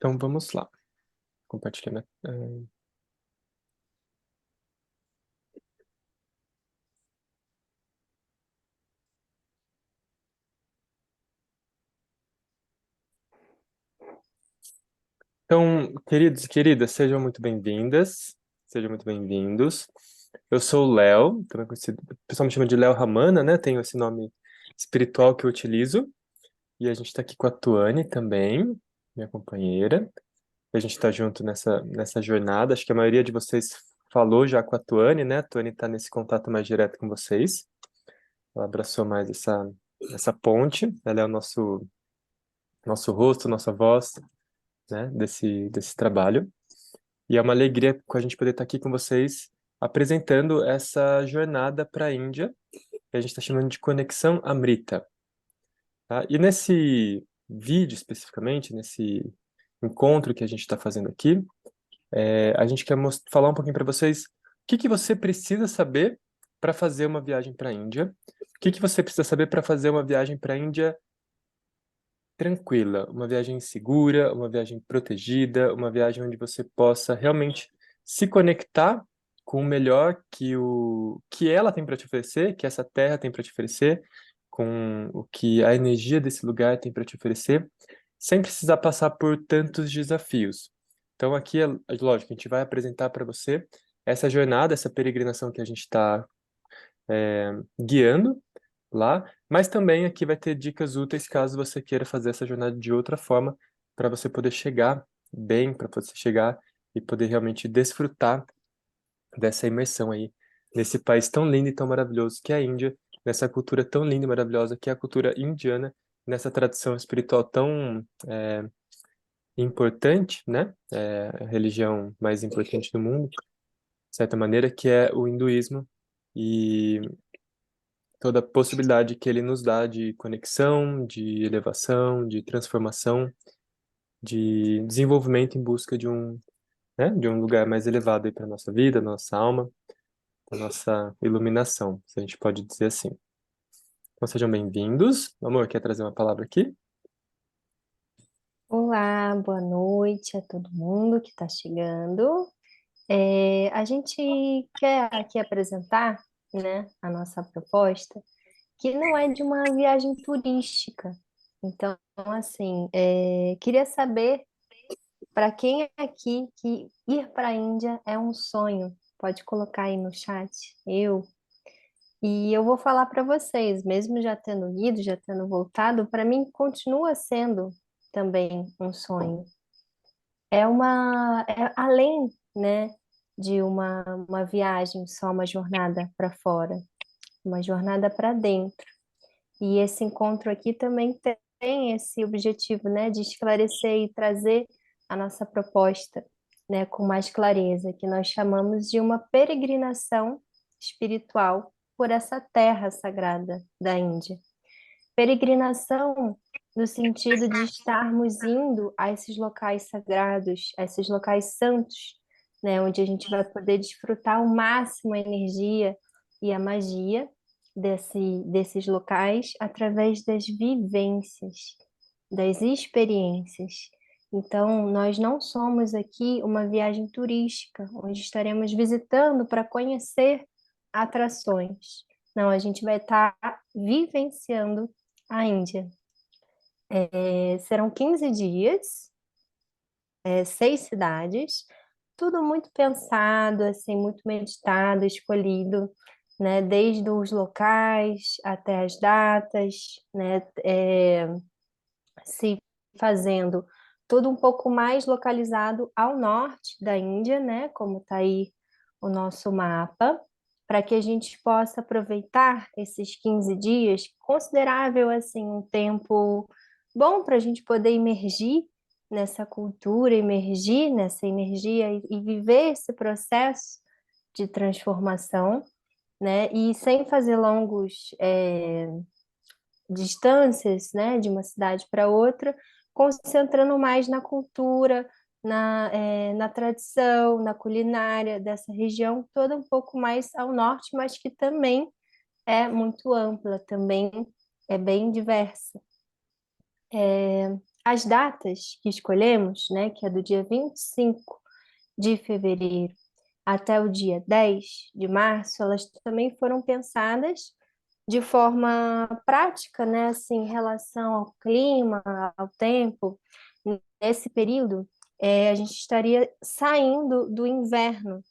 Então vamos lá. Compartilhando. Então, queridos e queridas, sejam muito bem-vindas, sejam muito bem-vindos. Eu sou o Léo, também conhecido, o pessoal me chama de Léo Ramana, né? Tenho esse nome espiritual que eu utilizo. E a gente está aqui com a Tuane também, minha companheira. A gente está junto nessa jornada. Acho que a maioria de vocês falou já com a Tuane, né? A Tuane está nesse contato mais direto com vocês. Ela abraçou mais essa ponte. Ela é o nosso rosto, nossa voz, né? Desse trabalho. E é uma alegria com a gente poder estar aqui com vocês apresentando essa jornada para a Índia, que a gente está chamando de Conexão Amrita. Tá? E nesse vídeo especificamente, nesse encontro que a gente está fazendo aqui, a gente quer falar um pouquinho para vocês o que você precisa saber para fazer uma viagem para a Índia, o que você precisa saber para fazer uma viagem para a Índia tranquila, uma viagem segura, uma viagem protegida, uma viagem onde você possa realmente se conectar com o melhor que ela tem para te oferecer, que essa terra tem para te oferecer, com o que a energia desse lugar tem para te oferecer, sem precisar passar por tantos desafios. Então aqui é lógico, a gente vai apresentar para você essa jornada, essa peregrinação que a gente está guiando lá, mas também aqui vai ter dicas úteis caso você queira fazer essa jornada de outra forma, para você poder chegar bem, para você chegar e poder realmente desfrutar dessa imersão aí, nesse país tão lindo e tão maravilhoso que é a Índia, nessa cultura tão linda e maravilhosa que é a cultura indiana, nessa tradição espiritual tão importante, né? É a religião mais importante do mundo, de certa maneira, que é o hinduísmo. E toda a possibilidade que ele nos dá de conexão, de elevação, de transformação, de desenvolvimento em busca de um lugar mais elevado para nossa vida, nossa alma, para nossa iluminação, se a gente pode dizer assim. Então sejam bem-vindos. Amor, quer trazer uma palavra aqui? Olá, boa noite a todo mundo que está chegando. A gente quer aqui apresentar, né, a nossa proposta, que não é de uma viagem turística. Então, assim, queria saber para quem é aqui que ir para a Índia é um sonho. Pode colocar aí no chat, e eu vou falar para vocês, mesmo já tendo ido, já tendo voltado, para mim continua sendo também um sonho. Além, né, de uma viagem, só uma jornada para fora, uma jornada para dentro. E esse encontro aqui também tem esse objetivo, né, de esclarecer e trazer a nossa proposta, né, com mais clareza, que nós chamamos de uma peregrinação espiritual por essa terra sagrada da Índia. Peregrinação no sentido de estarmos indo a esses locais sagrados, a esses locais santos, né, onde a gente vai poder desfrutar ao máximo a energia e a magia desses locais através das vivências, das experiências. Então, nós não somos aqui uma viagem turística, onde estaremos visitando para conhecer atrações. Não, a gente vai estar vivenciando a Índia. Serão 15 dias, 6 cidades, tudo muito pensado, assim, muito meditado, escolhido, né? Desde os locais até as datas, né? Se fazendo tudo um pouco mais localizado ao norte da Índia, né? Como está aí o nosso mapa, para que a gente possa aproveitar esses 15 dias, considerável assim, um tempo bom para a gente poder imergir nessa cultura, imergir nessa energia e viver esse processo de transformação, né? E sem fazer longos distâncias, né, de uma cidade para outra, concentrando mais na cultura, na tradição, na culinária dessa região, toda um pouco mais ao norte, mas que também é muito ampla, também é bem diversa. As datas que escolhemos, né, que é do dia 25 de fevereiro até o dia 10 de março, elas também foram pensadas de forma prática, né, assim, em relação ao clima, ao tempo. Nesse período, a gente estaria saindo do inverno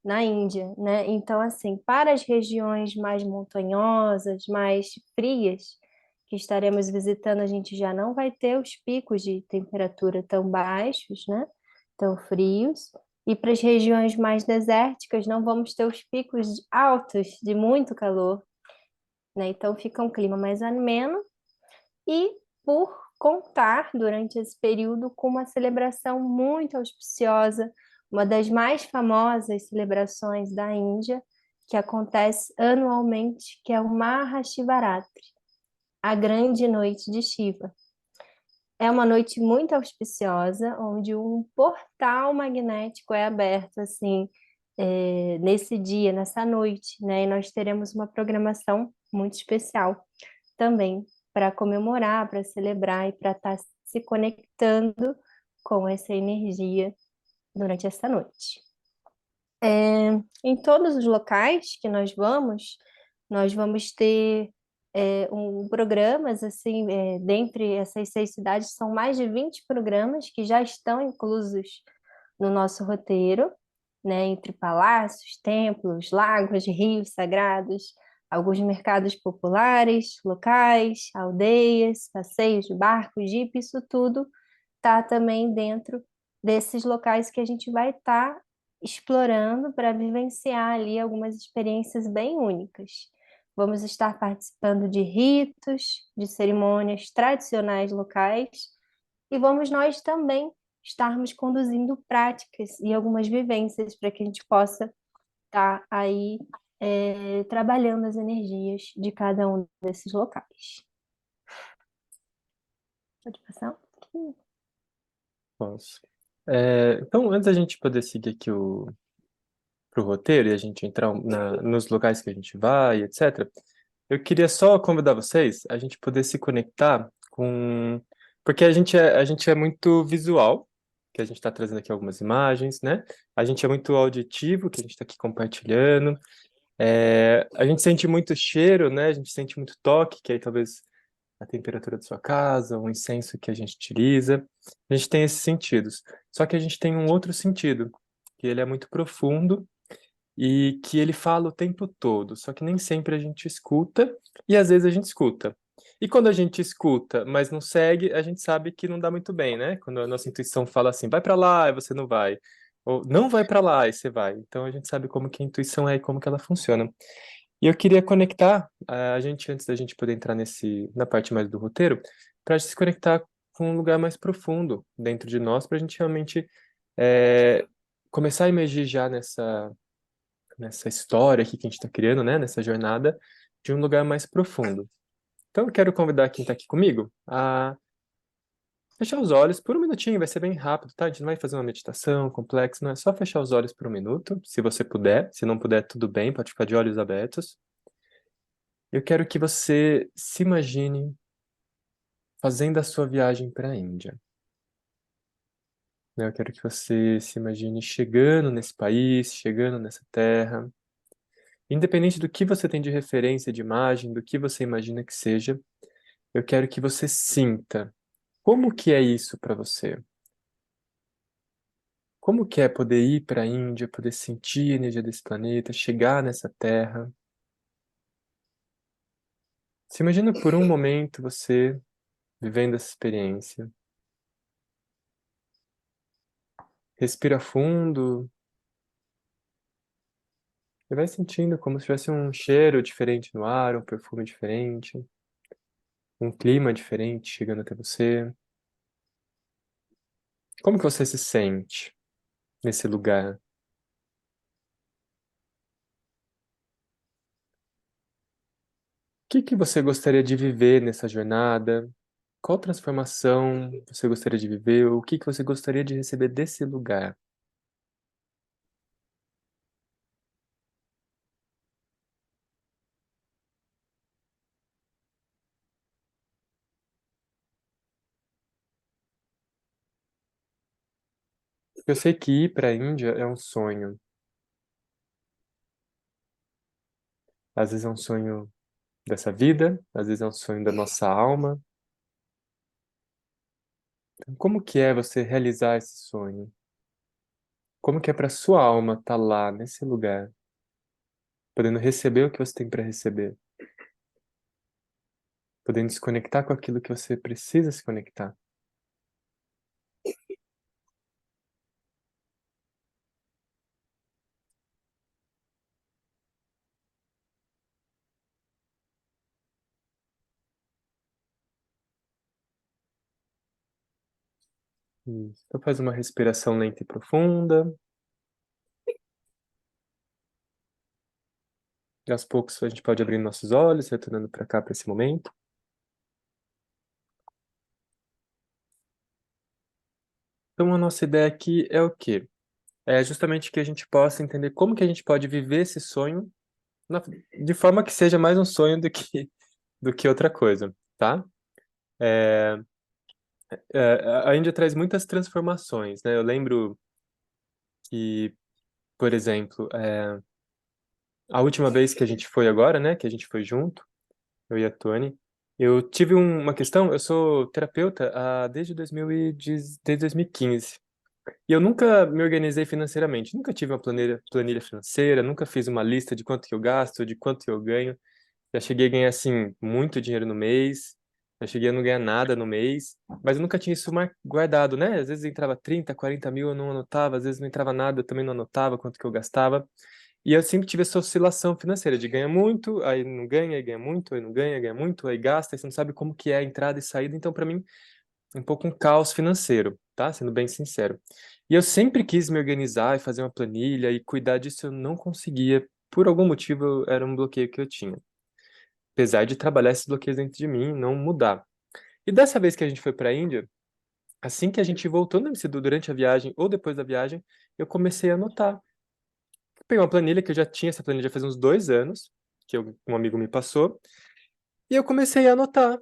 na Índia, né? Então, assim, para as regiões mais montanhosas, mais frias, que estaremos visitando, a gente já não vai ter os picos de temperatura tão baixos, né? Tão frios. E para as regiões mais desérticas, não vamos ter os picos altos de muito calor, né? Então fica um clima mais ameno e por contar durante esse período com uma celebração muito auspiciosa, uma das mais famosas celebrações da Índia, que acontece anualmente, que é o Mahashivaratri, a grande noite de Shiva. É uma noite muito auspiciosa, onde um portal magnético é aberto, assim, nesse dia, nessa noite, né? E nós teremos uma programação muito especial também para comemorar, para celebrar e para estar se conectando com essa energia durante essa noite. Em todos os locais que nós vamos ter programas, assim, dentre essas 6 cidades, são mais de 20 programas que já estão inclusos no nosso roteiro, né, entre palácios, templos, lagos, rios sagrados, alguns mercados populares, locais, aldeias, passeios de barco, jipe, isso tudo está também dentro desses locais que a gente vai estar explorando para vivenciar ali algumas experiências bem únicas. Vamos estar participando de ritos, de cerimônias tradicionais locais e vamos nós também estarmos conduzindo práticas e algumas vivências para que a gente possa estar aí trabalhando as energias de cada um desses locais. Pode passar? Posso. Então, antes da gente poder seguir aqui pro roteiro e a gente entrar nos locais que a gente vai, etc., eu queria só convidar vocês a gente poder se conectar com. Porque a gente é muito visual, que a gente está trazendo aqui algumas imagens, né? A gente é muito auditivo, que a gente está aqui compartilhando. A gente sente muito cheiro, né? A gente sente muito toque, que aí talvez a temperatura da sua casa, o incenso que a gente utiliza. A gente tem esses sentidos. Só que a gente tem um outro sentido, que ele é muito profundo e que ele fala o tempo todo, só que nem sempre a gente escuta e às vezes a gente escuta. E quando a gente escuta, mas não segue, a gente sabe que não dá muito bem, né? Quando a nossa intuição fala assim, vai para lá e você não vai, ou não vai para lá e você vai. Então a gente sabe como que a intuição é e como que ela funciona. E eu queria conectar a gente antes da gente poder entrar na parte mais do roteiro, para se conectar com um lugar mais profundo dentro de nós, para a gente realmente é, começar a emergir já nessa história aqui que a gente está criando, né? Nessa jornada de um lugar mais profundo. Então, eu quero convidar quem está aqui comigo a fechar os olhos por um minutinho, vai ser bem rápido, tá? A gente não vai fazer uma meditação complexa, não é só fechar os olhos por um minuto, se você puder. Se não puder, tudo bem, pode ficar de olhos abertos. Eu quero que você se imagine fazendo a sua viagem para a Índia, né? Eu quero que você se imagine chegando nesse país, chegando nessa terra. Independente do que você tem de referência de imagem, do que você imagina que seja, eu quero que você sinta como que é isso para você. Como que é poder ir para a Índia, poder sentir a energia desse planeta, chegar nessa terra. Se imagina por um momento você vivendo essa experiência. Respira fundo e vai sentindo como se tivesse um cheiro diferente no ar, um perfume diferente, um clima diferente chegando até você. Como que você se sente nesse lugar? O que que você gostaria de viver nessa jornada? Qual transformação você gostaria de viver? O que que você gostaria de receber desse lugar? Eu sei que ir para a Índia é um sonho. Às vezes é um sonho dessa vida, às vezes é um sonho da nossa alma. Então, como que é você realizar esse sonho? Como que é para sua alma estar lá, nesse lugar, podendo receber o que você tem para receber, podendo se conectar com aquilo que você precisa se conectar? Isso. Então faz uma respiração lenta e profunda. E aos poucos a gente pode abrir nossos olhos, retornando para cá, para esse momento. Então a nossa ideia aqui é o quê? É justamente que a gente possa entender como que a gente pode viver esse sonho de forma que seja mais um sonho do que outra coisa, tá? É, a Índia traz muitas transformações, né? Eu lembro que, por exemplo, a última vez que a gente foi agora, né? Que a gente foi junto, eu e a Tony, eu tive uma questão. Eu sou terapeuta desde 2010, desde 2015. E eu nunca me organizei financeiramente, nunca tive uma planilha financeira, nunca fiz uma lista de quanto que eu gasto, de quanto que eu ganho. Já cheguei a ganhar, assim, muito dinheiro no mês, já cheguei a não ganhar nada no mês, mas eu nunca tinha isso guardado, né? Às vezes entrava 30, 40 mil, eu não anotava, às vezes não entrava nada, eu também não anotava quanto que eu gastava. E eu sempre tive essa oscilação financeira de ganha muito, aí não ganha, aí ganha muito, aí não ganha, ganha muito, aí gasta, aí você não sabe como que é a entrada e saída. Então, para mim, é um pouco um caos financeiro, tá? Sendo bem sincero. E eu sempre quis me organizar e fazer uma planilha e cuidar disso, eu não conseguia. Por algum motivo, era um bloqueio que eu tinha. Apesar de trabalhar esses bloqueios dentro de mim, não mudar. E dessa vez que a gente foi para a Índia, assim que a gente voltou, não sei se durante a viagem ou depois da viagem, eu comecei a anotar. Peguei uma planilha que eu já tinha, essa planilha já faz uns 2 anos, que um amigo me passou, e eu comecei a anotar.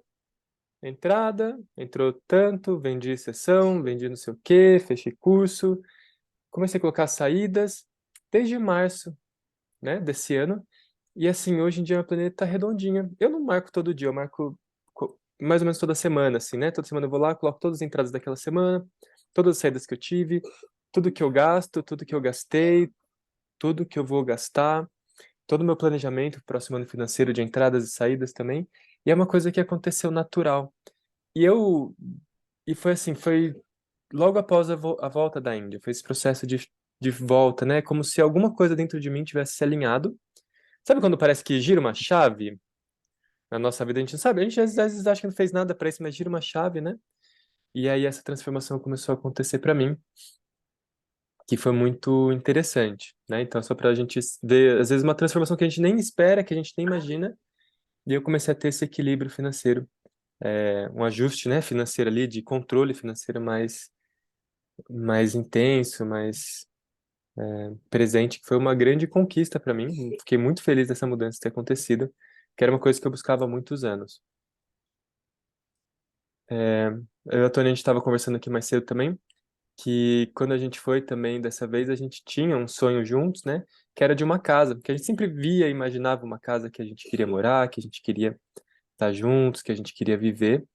Entrada, entrou tanto, vendi sessão, vendi não sei o quê, fechei curso. Comecei a colocar saídas desde março, né, desse ano. E assim, hoje em dia a planilha tá redondinha. Eu não marco todo dia, eu marco mais ou menos toda semana, assim, né? Toda semana eu vou lá, coloco todas as entradas daquela semana, todas as saídas que eu tive, tudo que eu gasto, tudo que eu gastei, tudo que eu vou gastar, todo o meu planejamento para o próximo ano financeiro de entradas e saídas também. E é uma coisa que aconteceu natural. E eu e foi assim, foi logo após a volta da Índia, foi esse processo de volta, né? Como se alguma coisa dentro de mim tivesse se alinhado. Sabe quando parece que gira uma chave na nossa vida? A gente não sabe, a gente às vezes acha que não fez nada para isso, mas gira uma chave, né? E aí essa transformação começou a acontecer para mim, que foi muito interessante, né? Então, só para a gente ver, às vezes, uma transformação que a gente nem espera, que a gente nem imagina, e eu comecei a ter esse equilíbrio financeiro, um ajuste, né, financeiro ali, de controle financeiro mais intenso, mais presente, que foi uma grande conquista para mim. Fiquei muito feliz dessa mudança ter acontecido, que era uma coisa que eu buscava há muitos anos. É, eu e a Tony, a gente estava conversando aqui mais cedo também, que quando a gente foi também, dessa vez, a gente tinha um sonho juntos, né? Que era de uma casa, que a gente sempre via e imaginava uma casa que a gente queria morar, que a gente queria estar juntos, que a gente queria viver.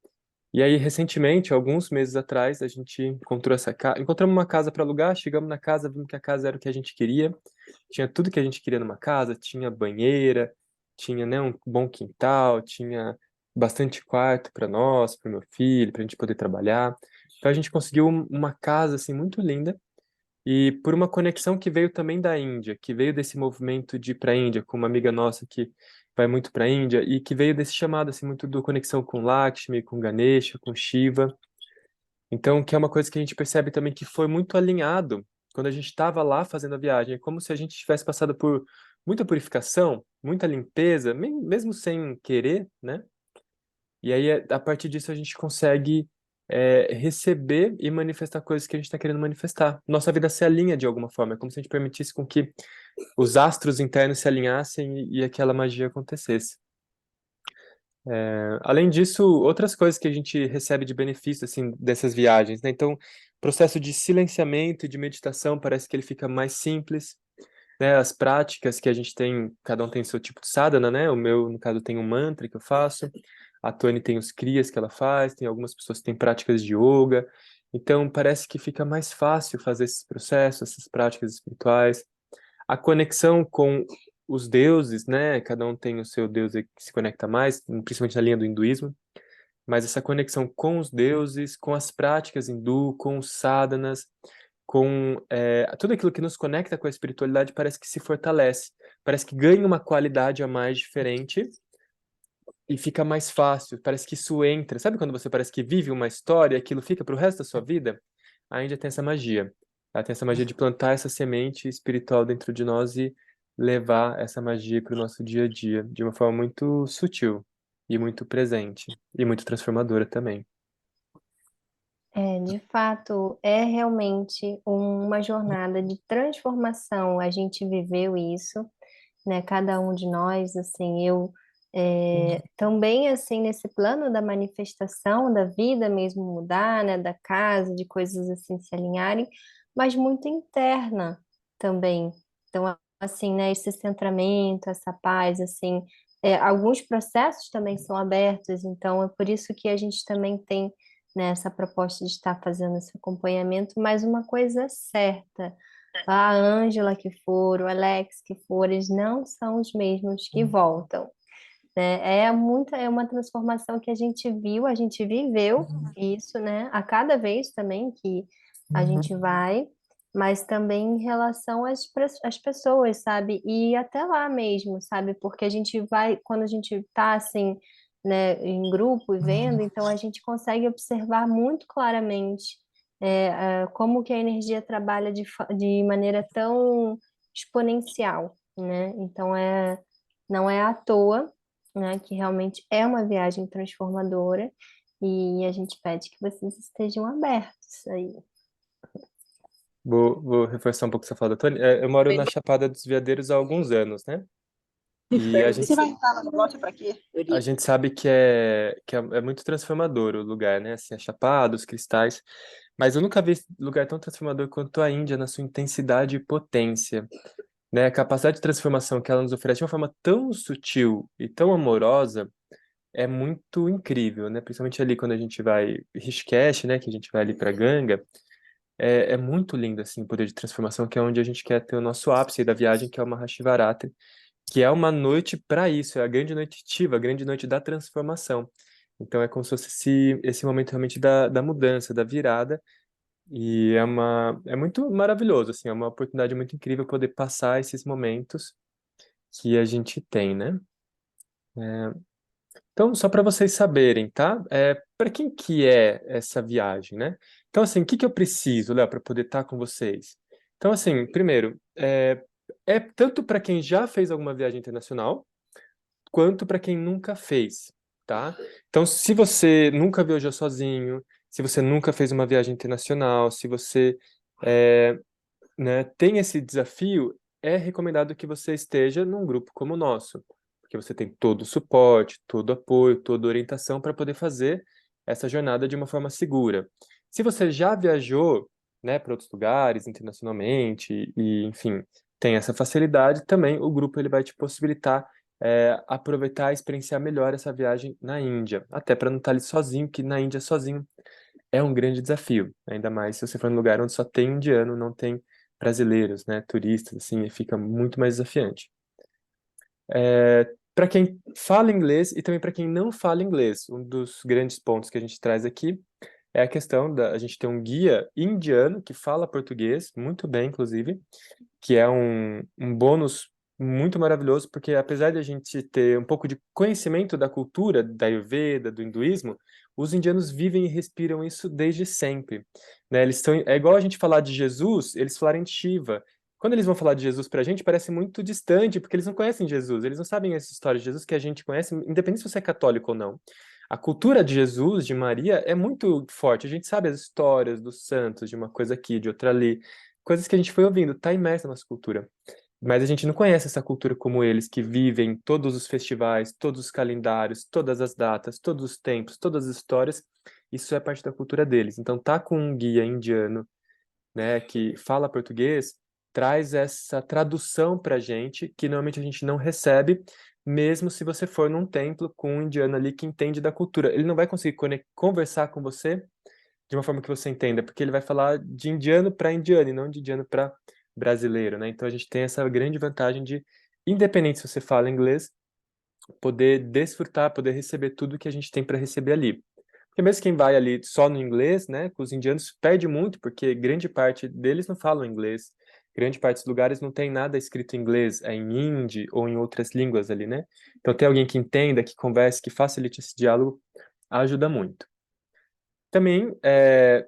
E aí, recentemente, alguns meses atrás, a gente encontrou essa casa, encontramos uma casa para alugar, chegamos na casa, vimos que a casa era o que a gente queria, tinha tudo que a gente queria numa casa, tinha banheira, tinha, né, um bom quintal, tinha bastante quarto para nós, para o meu filho, para a gente poder trabalhar. Então a gente conseguiu uma casa assim muito linda e por uma conexão que veio também da Índia, que veio desse movimento de ir para a Índia, com uma amiga nossa que vai muito para a Índia e que veio desse chamado assim muito do conexão com Lakshmi, com Ganesha, com Shiva. Então, que é uma coisa que a gente percebe também que foi muito alinhado quando a gente estava lá fazendo a viagem. É como se a gente tivesse passado por muita purificação, muita limpeza, mesmo sem querer, né? E aí, a partir disso, a gente consegue receber e manifestar coisas que a gente está querendo manifestar. Nossa vida se alinha de alguma forma. É como se a gente permitisse com que os astros internos se alinhassem e aquela magia acontecesse. Além disso, outras coisas que a gente recebe de benefício, assim, dessas viagens, né? Então, processo de silenciamento e de meditação parece que ele fica mais simples, né? As práticas que a gente tem, cada um tem seu tipo de sadhana, né? O meu, no caso, tem um mantra que eu faço, a Tony tem os kriyas que ela faz, tem algumas pessoas que têm práticas de yoga, então parece que fica mais fácil fazer esses processos, essas práticas espirituais. A conexão com os deuses, né? Cada um tem o seu deus que se conecta mais, principalmente na linha do hinduísmo, mas essa conexão com os deuses, com as práticas hindu, com os sadhanas, com tudo aquilo que nos conecta com a espiritualidade parece que se fortalece, parece que ganha uma qualidade a mais diferente e fica mais fácil, parece que isso entra. Sabe quando você parece que vive uma história e aquilo fica para o resto da sua vida? A Índia tem essa magia. Ela tem essa magia de plantar essa semente espiritual dentro de nós e levar essa magia para o nosso dia a dia, de uma forma muito sutil e muito presente e muito transformadora também. De fato, é realmente uma jornada de transformação. A gente viveu isso, né? Cada um de nós, assim, eu também, assim, nesse plano da manifestação da vida mesmo mudar, né? Da casa, de coisas assim se alinharem, mas muito interna também. Então, assim, né? Esse centramento, essa paz, assim, alguns processos também são abertos. Então, é por isso que a gente também tem, né, essa proposta de estar fazendo esse acompanhamento, mas uma coisa é certa, a Ângela que for, o Alex que for, eles não são os mesmos que voltam, né? É uma transformação que a gente viu, a gente viveu isso, né? A cada vez também que a gente vai, mas também em relação às pessoas, sabe? E até lá mesmo, sabe? Porque a gente vai, quando a gente tá assim, né, em grupo e vendo, então a gente consegue observar muito claramente como que a energia trabalha de maneira tão exponencial, né? Então não é à toa, né, que realmente é uma viagem transformadora e a gente pede que vocês estejam abertos aí. Vou reforçar um pouco o que você falou, Tony. Eu moro na Chapada dos Veadeiros há alguns anos, né? E Você vai entrar no negócio para quê? a gente sabe que é muito transformador o lugar, né? Assim, a Chapada, os cristais. Mas eu nunca vi lugar tão transformador quanto a Índia na sua intensidade e potência, né? A capacidade de transformação que ela nos oferece de uma forma tão sutil e tão amorosa é muito incrível, né? Principalmente ali quando a gente vai Rishikesh, né? Que a gente vai ali para Ganga. É muito lindo, assim, o poder de transformação, que é onde a gente quer ter o nosso ápice da viagem, que é o Mahashivaratri, que é uma noite para isso, é a grande noite Tiva, a grande noite da transformação. Então é como se fosse esse momento realmente da mudança, da virada, e é muito maravilhoso, assim, é uma oportunidade muito incrível poder passar esses momentos que a gente tem, né? Então, só para vocês saberem, tá? Para quem que é essa viagem, né? Então, assim, o que que eu preciso, Léo, para poder estar com vocês? Então, assim, primeiro, é tanto para quem já fez alguma viagem internacional, quanto para quem nunca fez, tá? Então, se você nunca viajou sozinho, se você nunca fez uma viagem internacional, se você é, né, tem esse desafio, é recomendado que você esteja num grupo como o nosso, porque você tem todo o suporte, todo o apoio, toda a orientação para poder fazer essa jornada de uma forma segura. Se você já viajou, né, para outros lugares internacionalmente e, enfim, tem essa facilidade, também o grupo ele vai te possibilitar aproveitar e experienciar melhor essa viagem na Índia, até para não estar ali sozinho, que na Índia sozinho é um grande desafio, ainda mais se você for num lugar onde só tem indiano, não tem brasileiros, né, turistas, assim, fica muito mais desafiante. Para quem fala inglês e também para quem não fala inglês, um dos grandes pontos que a gente traz aqui é a questão da a gente ter um guia indiano que fala português, muito bem, inclusive, que é um bônus muito maravilhoso, porque apesar de a gente ter um pouco de conhecimento da cultura da Ayurveda, do hinduísmo, os indianos vivem e respiram isso desde sempre, né? É igual a gente falar de Jesus, eles falarem de Shiva. Quando eles vão falar de Jesus pra gente, parece muito distante, porque eles não conhecem Jesus, eles não sabem essa história de Jesus que a gente conhece, independente se você é católico ou não. A cultura de Jesus, de Maria, é muito forte. A gente sabe as histórias dos santos, de uma coisa aqui, de outra ali, coisas que a gente foi ouvindo, tá imersa na nossa cultura. Mas a gente não conhece essa cultura como eles, que vivem todos os festivais, todos os calendários, todas as datas, todos os tempos, todas as histórias. Isso é parte da cultura deles. Então, tá com um guia indiano, né, que fala português, traz essa tradução para a gente, que normalmente a gente não recebe, mesmo se você for num templo com um indiano ali que entende da cultura. Ele não vai conseguir conversar com você de uma forma que você entenda, porque ele vai falar de indiano para indiano e não de indiano para brasileiro, né? Então a gente tem essa grande vantagem de, independente se você fala inglês, poder desfrutar, poder receber tudo que a gente tem para receber ali. Porque mesmo quem vai ali só no inglês, né, com os indianos perde muito, porque grande parte deles não falam inglês. Grande parte dos lugares não tem nada escrito em inglês, é em hindi ou em outras línguas ali, né? Então ter alguém que entenda, que converse, que facilite esse diálogo, ajuda muito. Também,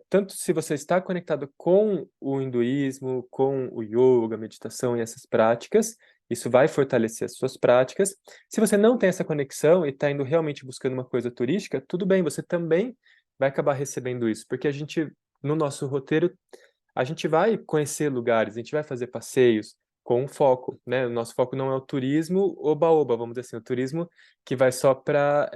tanto se você está conectado com o hinduísmo, com o yoga, meditação e essas práticas, isso vai fortalecer as suas práticas. Se você não tem essa conexão e está indo realmente buscando uma coisa turística, tudo bem, você também vai acabar recebendo isso, porque a gente, no nosso roteiro, a gente vai conhecer lugares, a gente vai fazer passeios com um foco, né? O nosso foco não é o turismo oba-oba, vamos dizer assim, o turismo que vai só para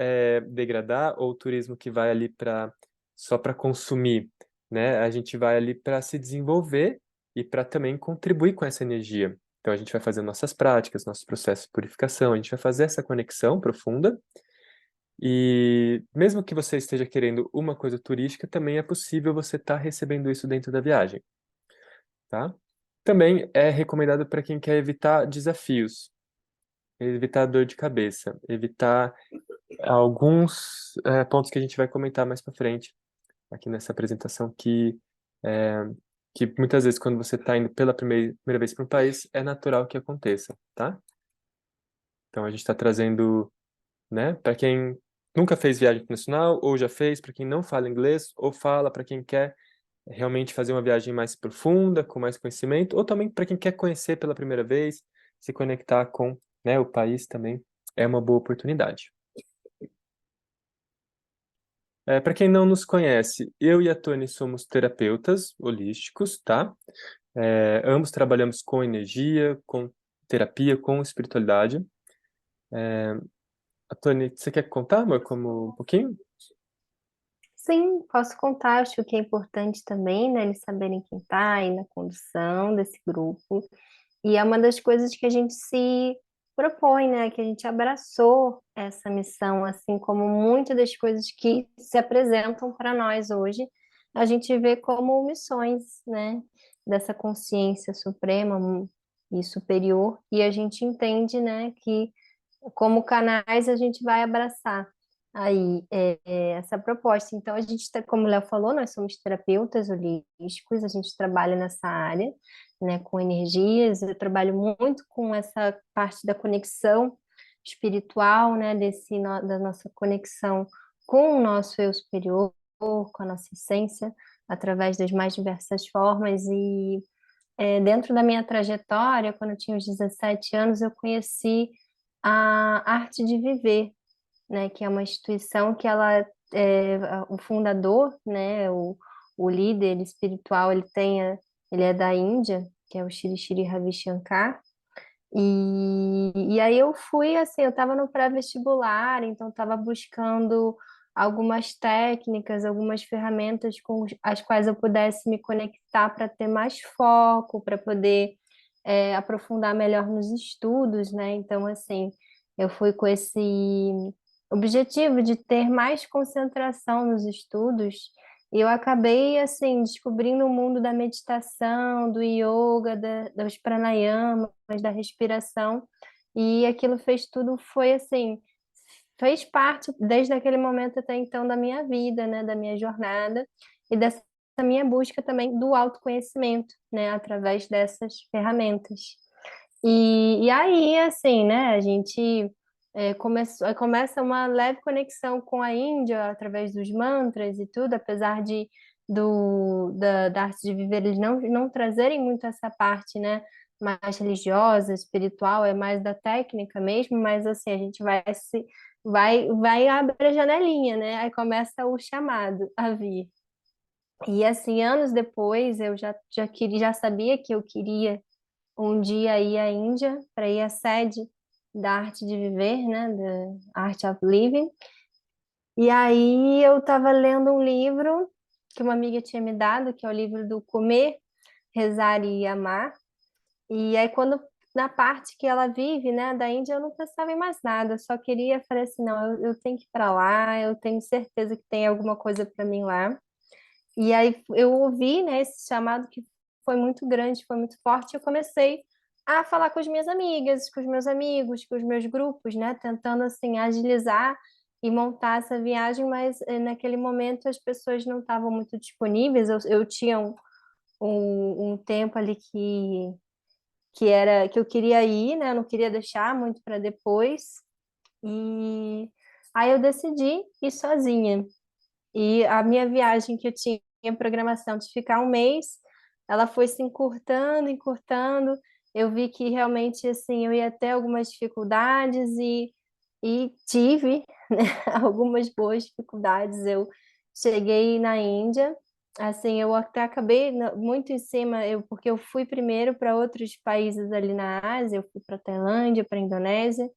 degradar ou o turismo que vai ali para só para consumir, né? A gente vai ali para se desenvolver e para também contribuir com essa energia. Então a gente vai fazer nossas práticas, nossos processos de purificação, a gente vai fazer essa conexão profunda e mesmo que você esteja querendo uma coisa turística, também é possível você estar recebendo isso dentro da viagem, tá? Também é recomendado para quem quer evitar desafios, evitar dor de cabeça, evitar alguns pontos que a gente vai comentar mais para frente aqui nessa apresentação é, que muitas vezes quando você está indo pela primeira vez para um país é natural que aconteça, tá? Então a gente está trazendo, né, para quem nunca fez viagem internacional ou já fez, para quem não fala inglês ou fala, para quem quer realmente fazer uma viagem mais profunda, com mais conhecimento, ou também para quem quer conhecer pela primeira vez, se conectar com, né, o país também é uma boa oportunidade. Para quem não nos conhece, eu e a Tony somos terapeutas holísticos, tá? Ambos trabalhamos com energia, com terapia, com espiritualidade. A Tony, você quer contar, amor, como um pouquinho? Sim, posso contar, acho que é importante também, né, eles saberem quem está aí na condução desse grupo. E é uma das coisas que a gente se propõe, né, que a gente abraçou essa missão, assim como muitas das coisas que se apresentam para nós hoje, a gente vê como missões, né, dessa consciência suprema e superior, e a gente entende, né, que como canais a gente vai abraçar aí essa proposta. Então, a gente, como o Léo falou, nós somos terapeutas holísticos, a gente trabalha nessa área, né, com energias, eu trabalho muito com essa parte da conexão espiritual, né, da nossa conexão com o nosso eu superior, com a nossa essência, através das mais diversas formas e dentro da minha trajetória, quando eu tinha uns 17 anos, eu conheci a Arte de Viver, né, que é uma instituição que o fundador, né, o líder espiritual, ele é da Índia, que é o Shri Shri Ravi Shankar, e aí eu fui assim, eu estava no pré-vestibular, então estava buscando algumas técnicas, algumas ferramentas com as quais eu pudesse me conectar para ter mais foco, para poder aprofundar melhor nos estudos, né? Então, assim, eu fui com esse objetivo de ter mais concentração nos estudos, e eu acabei, assim, descobrindo o mundo da meditação, do yoga, dos pranayamas, da respiração, e aquilo fez tudo, foi assim, fez parte desde aquele momento até então da minha vida, né, da minha jornada e dessa minha busca também do autoconhecimento, né, através dessas ferramentas. E aí, assim, né, a gente começa uma leve conexão com a Índia através dos mantras e tudo, apesar da arte de viver eles não trazerem muito essa parte, né, mais religiosa, espiritual, é mais da técnica mesmo, mas assim, a gente vai abre a janelinha, né, aí começa o chamado a vir. E assim, anos depois, eu já sabia que eu queria um dia ir à Índia para ir à sede da Arte de Viver, né, da Art of Living. E aí eu estava lendo um livro que uma amiga tinha me dado, que é o livro do Comer, Rezar e Amar. E aí quando na parte que ela vive, né, da Índia, eu não pensava em mais nada, eu só queria, falei assim, não, eu tenho que ir para lá, eu tenho certeza que tem alguma coisa para mim lá. E aí eu ouvi, né, esse chamado que foi muito grande, foi muito forte, e eu comecei a falar com as minhas amigas, com os meus amigos, com os meus grupos, né, tentando assim agilizar e montar essa viagem, mas naquele momento as pessoas não estavam muito disponíveis. Eu tinha um tempo ali que era que eu queria ir, né, eu não queria deixar muito para depois. E aí eu decidi ir sozinha. E a minha viagem que eu tinha programação de ficar um mês, ela foi se encurtando, encurtando. Eu vi que realmente assim eu ia ter algumas dificuldades e tive, né, algumas boas dificuldades. Eu cheguei na Índia, assim, eu até acabei muito em cima, porque eu fui primeiro para outros países ali na Ásia, eu fui para Tailândia, para Indonésia.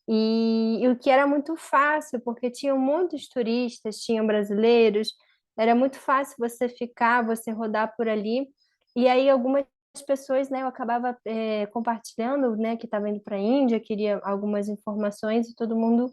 E o que era muito fácil, porque tinham muitos turistas, tinham brasileiros, era muito fácil você ficar, você rodar por ali. E aí algumas pessoas, né, eu acabava compartilhando, né, que estava indo para a Índia, queria algumas informações e todo mundo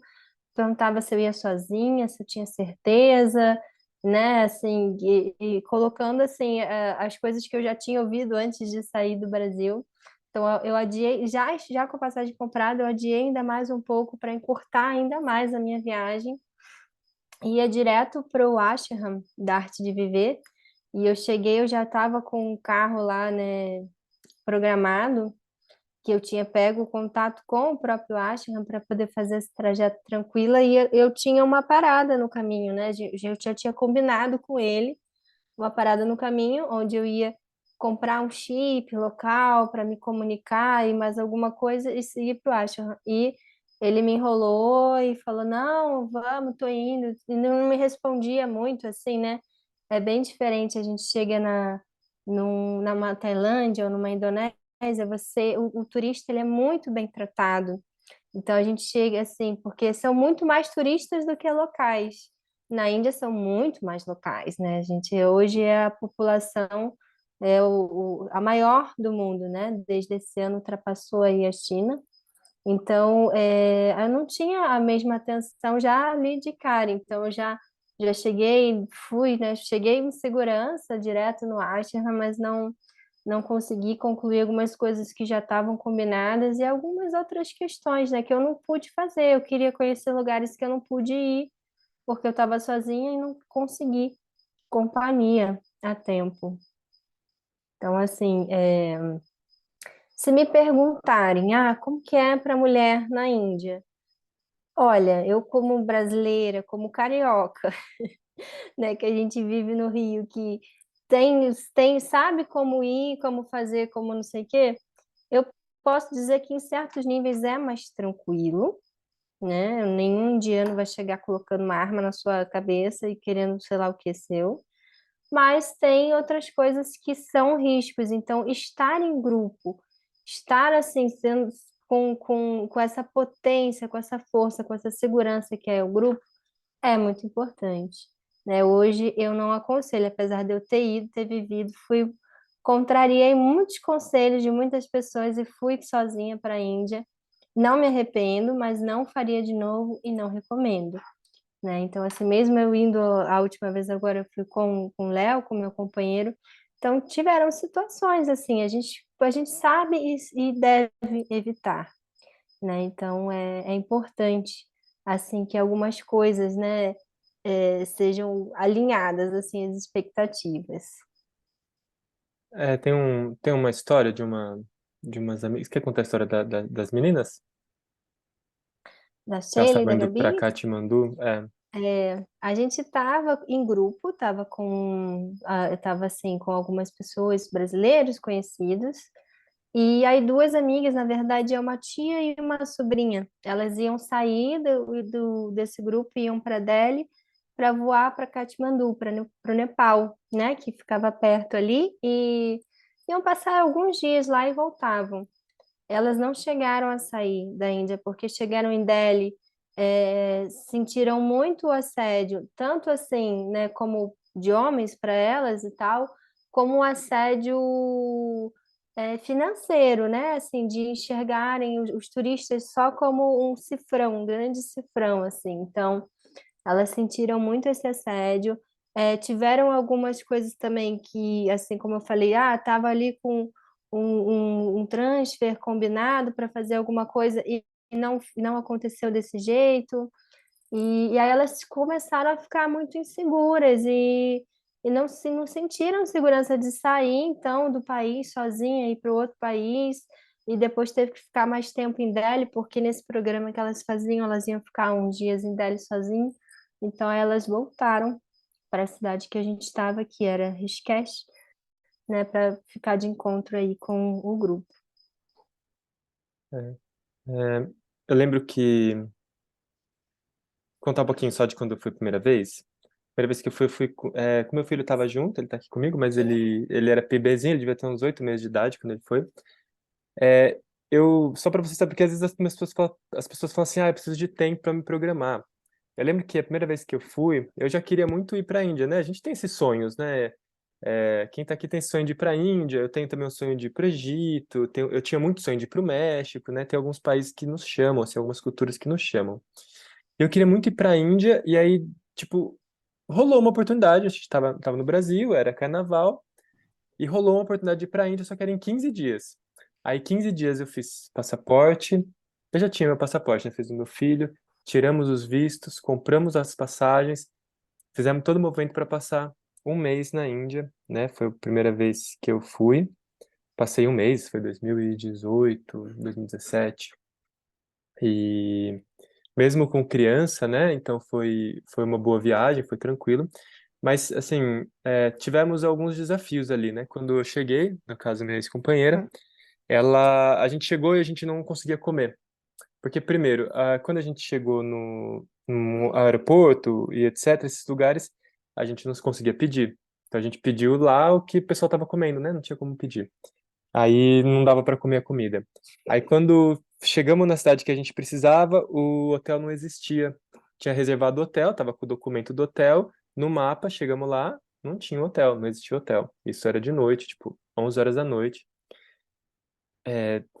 perguntava se eu ia sozinha, se eu tinha certeza, né, assim, e colocando assim as coisas que eu já tinha ouvido antes de sair do Brasil. Então eu adiei, já com a passagem comprada, eu adiei ainda mais um pouco para encurtar ainda mais a minha viagem. Ia direto para o Ashram da Arte de Viver. E eu cheguei, eu já estava com o carro lá, né, programado, que eu tinha pego o contato com o próprio Ashram para poder fazer esse trajeto tranquila. E eu tinha uma parada no caminho, né? Eu já tinha combinado com ele uma parada no caminho, onde eu ia comprar um chip local para me comunicar e mais alguma coisa e seguir para o Ashram. E ele me enrolou e falou: Não, vamos, tô indo. E não me respondia muito, assim, né? É bem diferente. A gente chega numa Tailândia ou numa Indonésia, o turista ele é muito bem tratado. Então a gente chega assim, porque são muito mais turistas do que locais. Na Índia são muito mais locais, né? A gente hoje é a população a maior do mundo, né? Desde esse ano ultrapassou aí a China. Então eu não tinha a mesma atenção já ali de cara. Então eu já cheguei, fui, né? Cheguei em segurança direto no ashram, mas não consegui concluir algumas coisas que já estavam combinadas e algumas outras questões, né, que eu não pude fazer. Eu queria conhecer lugares que eu não pude ir, porque eu estava sozinha e não consegui companhia a tempo. Então, assim, se me perguntarem, como que é para mulher na Índia? Olha, eu como brasileira, como carioca, né, que a gente vive no Rio, que sabe como ir, como fazer, como não sei o quê, eu posso dizer que em certos níveis é mais tranquilo, né? Nenhum indiano vai chegar colocando uma arma na sua cabeça e querendo sei lá o que seu. Mas tem outras coisas que são riscos. Então, estar em grupo, estar assim, sendo com essa potência, com essa força, com essa segurança que é o grupo, é muito importante, né? Hoje eu não aconselho, apesar de eu ter ido, ter vivido, contrariei muitos conselhos de muitas pessoas e fui sozinha para a Índia. Não me arrependo, mas não faria de novo e não recomendo, né? Então, assim, mesmo eu indo a última vez agora, eu fui com o Léo, com meu companheiro. Então, tiveram situações assim, a gente sabe e deve evitar, né? Então é importante assim que algumas coisas, né, sejam alinhadas assim as expectativas. Tem uma história de umas amigas. Quer contar a história das meninas? Da Que elas Sheila e estavam da indo para Gabi, Katmandu. a gente estava em grupo, estava assim com algumas pessoas brasileiros conhecidos. E aí duas amigas, na verdade, é uma tia e uma sobrinha. Elas iam sair desse grupo, iam para Delhi para voar para Katmandu, para o Nepal, né, que ficava perto ali. E iam passar alguns dias lá e voltavam. Elas não chegaram a sair da Índia, porque chegaram em Delhi, sentiram muito assédio, tanto assim, né, como de homens para elas e tal, como um assédio financeiro, né, assim, de enxergarem os turistas só como um cifrão, um grande cifrão, assim. Então, elas sentiram muito esse assédio. Tiveram algumas coisas também que, assim como eu falei, estava ali com um transfer combinado para fazer alguma coisa e não aconteceu desse jeito. E aí elas começaram a ficar muito inseguras e não sentiram segurança de sair, então, do país sozinha e ir para o outro país. E depois teve que ficar mais tempo em Delhi, porque nesse programa que elas faziam, elas iam ficar uns dias em Delhi sozinhas. Então, elas voltaram para a cidade que a gente estava, que era Rishikesh, né, para ficar de encontro aí com o grupo. É, eu lembro que, contar um pouquinho só de quando eu fui a primeira vez. Primeira vez que eu fui com meu filho estava junto, ele tá aqui comigo, mas ele era bebezinho, ele devia ter uns 8 meses de idade quando ele foi. É, só para você saber, porque às vezes as pessoas falam assim, eu preciso de tempo para me programar. Eu lembro que a primeira vez que eu fui, eu já queria muito ir para a Índia, né? A gente tem esses sonhos, né? Quem tá aqui tem sonho de ir para a Índia, eu tenho também o sonho de ir para o Egito, eu tinha muito sonho de ir para o México, né? Tem alguns países que nos chamam, assim, algumas culturas que nos chamam. Eu queria muito ir para a Índia, e aí, tipo, rolou uma oportunidade, a gente tava no Brasil, era carnaval, e rolou uma oportunidade de ir para a Índia, só que era em 15 dias. Aí, 15 dias eu fiz passaporte, eu já tinha meu passaporte, né? Fiz do meu filho, tiramos os vistos, compramos as passagens, fizemos todo o movimento para passar um mês na Índia, né? Foi a primeira vez que eu fui. Passei um mês, foi 2018, 2017. E mesmo com criança, né? Então foi uma boa viagem, foi tranquilo. Mas, assim, tivemos alguns desafios ali, né? Quando eu cheguei, no caso, minha ex-companheira, a gente chegou e a gente não conseguia comer. Porque, primeiro, quando a gente chegou no aeroporto e etc., esses lugares, a gente não conseguia pedir. Então, a gente pediu lá o que o pessoal estava comendo, né? Não tinha como pedir. Aí não dava para comer a comida. Aí, quando chegamos na cidade que a gente precisava, o hotel não existia. Tinha reservado o hotel, estava com o documento do hotel, no mapa, chegamos lá, não tinha hotel, não existia hotel. Isso era de noite, tipo, 11 horas da noite.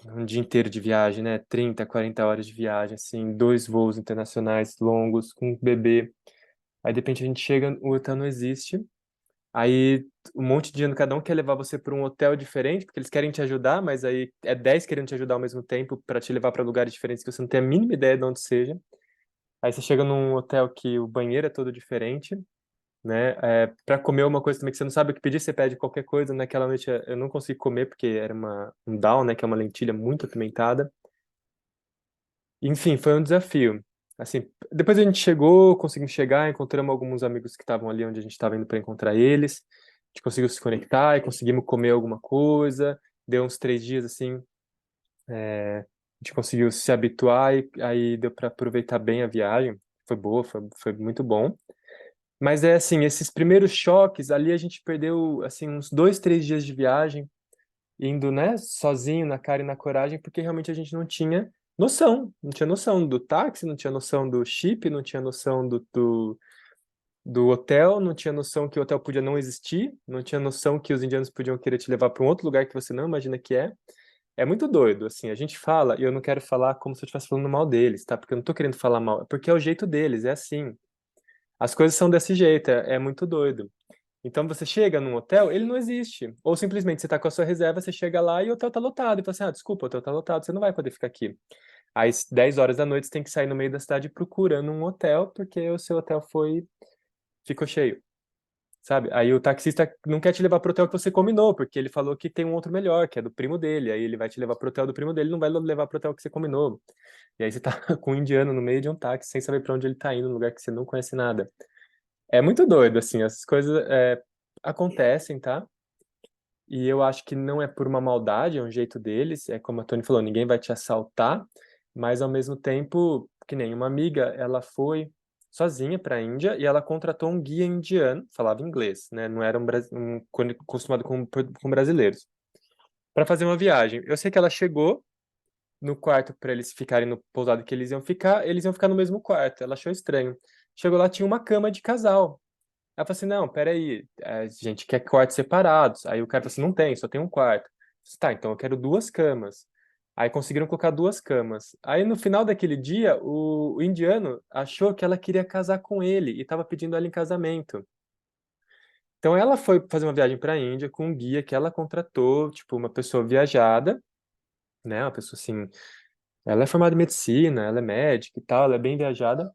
Um dia inteiro de viagem, né? 30, 40 horas de viagem, assim, 2 voos internacionais longos, com um bebê. Aí, de repente, a gente chega, o hotel não existe. Aí, um monte de ano, cada um quer levar você para um hotel diferente, porque eles querem te ajudar, mas aí é 10 querendo te ajudar ao mesmo tempo para te levar para lugares diferentes que você não tem a mínima ideia de onde seja. Aí você chega num hotel que o banheiro é todo diferente, né? Para comer uma coisa também que você não sabe o que pedir, você pede qualquer coisa. Naquela noite eu não consegui comer porque era um dal, né? Que é uma lentilha muito apimentada. Enfim, foi um desafio. Assim, depois a gente chegou, conseguimos chegar, encontramos alguns amigos que estavam ali onde a gente estava indo para encontrar eles. A gente conseguiu se conectar e conseguimos comer alguma coisa. Deu uns 3 dias assim, a gente conseguiu se habituar e aí deu para aproveitar bem a viagem. Foi boa, foi muito bom. Mas é assim, esses primeiros choques, ali a gente perdeu assim uns 2, 3 dias de viagem, indo, né, sozinho na cara e na coragem, porque realmente a gente não tinha noção, não tinha noção do táxi, não tinha noção do chip, não tinha noção do hotel, não tinha noção que o hotel podia não existir, não tinha noção que os indianos podiam querer te levar para um outro lugar que você não imagina que é. É muito doido, assim, a gente fala, e eu não quero falar como se eu estivesse falando mal deles, tá? Porque eu não tô querendo falar mal, é porque é o jeito deles, é assim. As coisas são desse jeito, é muito doido. Então você chega num hotel, ele não existe. Ou simplesmente você tá com a sua reserva, você chega lá e o hotel tá lotado. E fala assim, desculpa, o hotel tá lotado, você não vai poder ficar aqui. Aí, 10 horas da noite, você tem que sair no meio da cidade procurando um hotel, porque o seu hotel ficou cheio, sabe? Aí o taxista não quer te levar pro hotel que você combinou, porque ele falou que tem um outro melhor, que é do primo dele. Aí ele vai te levar pro hotel do primo dele, não vai levar pro hotel que você combinou. E aí você tá com um indiano no meio de um táxi, sem saber pra onde ele tá indo, num lugar que você não conhece nada. É muito doido, assim, essas coisas acontecem, tá? E eu acho que não é por uma maldade, é um jeito deles. É como a Tony falou, ninguém vai te assaltar, mas ao mesmo tempo, que nem uma amiga, ela foi sozinha para a Índia e ela contratou um guia indiano, falava inglês, né? Não era acostumado com brasileiros. para fazer uma viagem. Eu sei que ela chegou no quarto para eles ficarem no pousado que eles iam ficar no mesmo quarto. Ela achou estranho. Chegou lá, tinha uma cama de casal. Ela falou assim, não, peraí, a gente quer quartos separados. Aí o cara falou assim, não tem, só tem um quarto. Eu disse, tá, então eu quero duas camas. Aí conseguiram colocar duas camas. Aí no final daquele dia, o indiano achou que ela queria casar com ele e estava pedindo ela em casamento. Então ela foi fazer uma viagem para a Índia com um guia que ela contratou, tipo, uma pessoa viajada, né? Uma pessoa assim, ela é formada em medicina, ela é médica e tal, ela é bem viajada.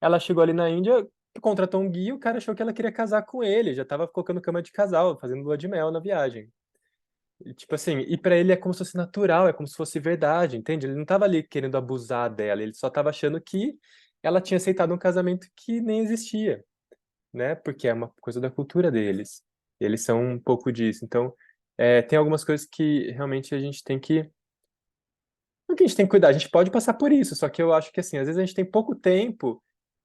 Ela chegou ali na Índia, contratou um guia, o cara achou que ela queria casar com ele, já tava colocando cama de casal, fazendo lua de mel na viagem. E, tipo assim, e pra ele é como se fosse natural, é como se fosse verdade, entende? Ele não tava ali querendo abusar dela, ele só tava achando que ela tinha aceitado um casamento que nem existia, né? Porque é uma coisa da cultura deles. Eles são um pouco disso. Então, tem algumas coisas que realmente a gente tem que. Não que a gente tem que cuidar, a gente pode passar por isso, só que eu acho que assim, às vezes a gente tem pouco tempo,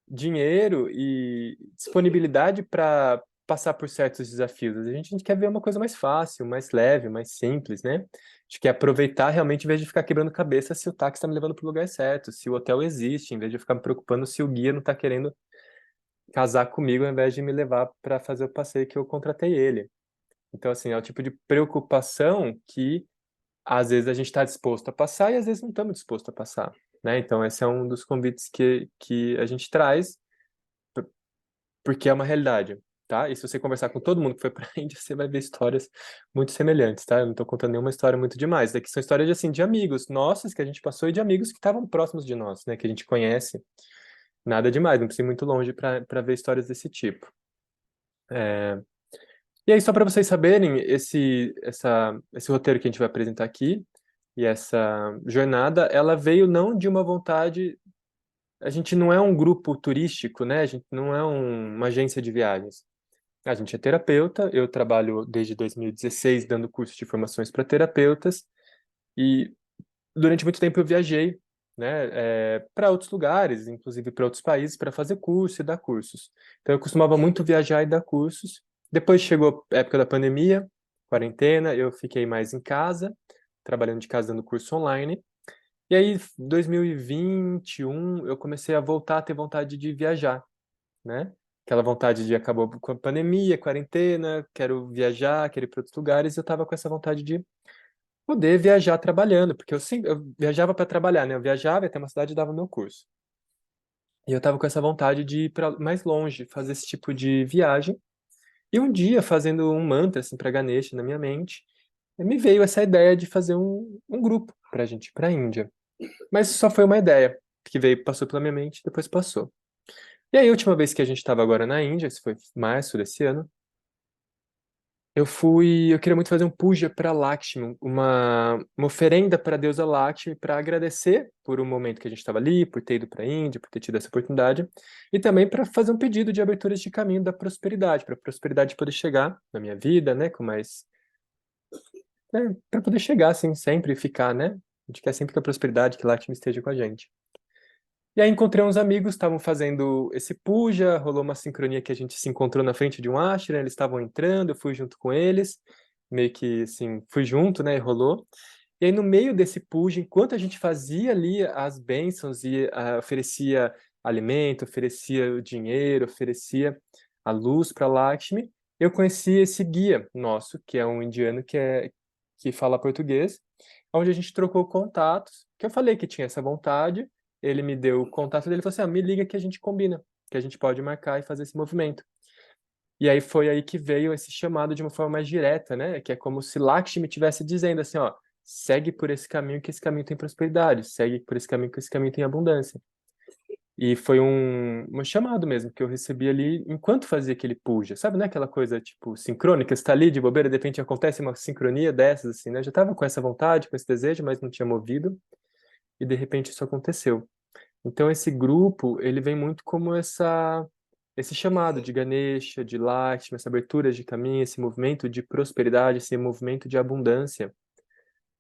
dinheiro e disponibilidade para passar por certos desafios. A gente quer ver uma coisa mais fácil, mais leve, mais simples, né? A gente quer aproveitar realmente em vez de ficar quebrando cabeça se o táxi está me levando para o lugar certo, se o hotel existe, em vez de eu ficar me preocupando se o guia não está querendo casar comigo ao invés de me levar para fazer o passeio que eu contratei ele. Então, assim, é o tipo de preocupação que às vezes a gente está disposto a passar e às vezes não estamos dispostos a passar, né? Então, esse é um dos convites que a gente traz porque é uma realidade, tá? E se você conversar com todo mundo que foi para a Índia, você vai ver histórias muito semelhantes, tá? Eu não estou contando nenhuma história muito demais. Daqui são histórias de, assim, de amigos nossos que a gente passou e de amigos que estavam próximos de nós, né? Que a gente conhece. Nada demais, não precisa ir muito longe para ver histórias desse tipo. E aí, só para vocês saberem, esse roteiro que a gente vai apresentar aqui e essa jornada, ela veio não de uma vontade. A gente não é um grupo turístico, né? A gente não é uma agência de viagens. A gente é terapeuta, eu trabalho desde 2016 dando curso de formações para terapeutas e durante muito tempo eu viajei, né, para outros lugares, inclusive para outros países, para fazer curso e dar cursos. Então eu costumava muito viajar e dar cursos. Depois chegou a época da pandemia, quarentena, eu fiquei mais em casa, trabalhando de casa dando curso online. E aí, 2021, eu comecei a voltar a ter vontade de viajar, né? Aquela vontade de acabou com a pandemia, quarentena, quero viajar, quero ir para outros lugares, eu tava com essa vontade de poder viajar trabalhando, porque eu viajava para trabalhar, né? Eu viajava ia até uma cidade e dava meu curso. E eu tava com essa vontade de ir para mais longe, fazer esse tipo de viagem. E um dia, fazendo um mantra assim para Ganesha na minha mente, me veio essa ideia de fazer um grupo para a gente ir para a Índia. Mas só foi uma ideia que veio, passou pela minha mente, depois passou. E aí, a última vez que a gente estava agora na Índia, isso foi março desse ano, eu queria muito fazer um puja para Lakshmi, uma oferenda para a deusa Lakshmi, para agradecer por um momento que a gente estava ali, por ter ido para a Índia, por ter tido essa oportunidade, e também para fazer um pedido de aberturas de caminho da prosperidade, para a prosperidade poder chegar na minha vida, né, com mais, né, para poder chegar assim sempre e ficar, né? A gente quer sempre que a prosperidade, que Lakshmi esteja com a gente. E aí encontrei uns amigos, estavam fazendo esse puja, rolou uma sincronia que a gente se encontrou na frente de um ashram, eles estavam entrando, eu fui junto com eles, meio que assim, fui junto, né, e rolou. E aí no meio desse puja, enquanto a gente fazia ali as bênçãos e oferecia alimento, oferecia o dinheiro, oferecia a luz para Lakshmi, eu conheci esse guia nosso, que é um indiano que fala português, onde a gente trocou contatos, que eu falei que tinha essa vontade, ele me deu o contato dele e falou assim, me liga que a gente combina, que a gente pode marcar e fazer esse movimento. E aí foi aí que veio esse chamado de uma forma mais direta, né? Que é como se Lakshmi estivesse dizendo assim, ó, segue por esse caminho que esse caminho tem prosperidade, segue por esse caminho que esse caminho tem abundância. E foi um chamado mesmo que eu recebi ali enquanto fazia aquele puja, sabe, né? Aquela coisa tipo sincrônica, você tá ali de bobeira, de repente acontece uma sincronia dessas assim, né? Eu já tava com essa vontade, com esse desejo, mas não tinha movido e de repente isso aconteceu. Então esse grupo, ele vem muito como esse chamado de Ganesha, de Lakshmi, essa abertura de caminho, esse movimento de prosperidade, esse movimento de abundância,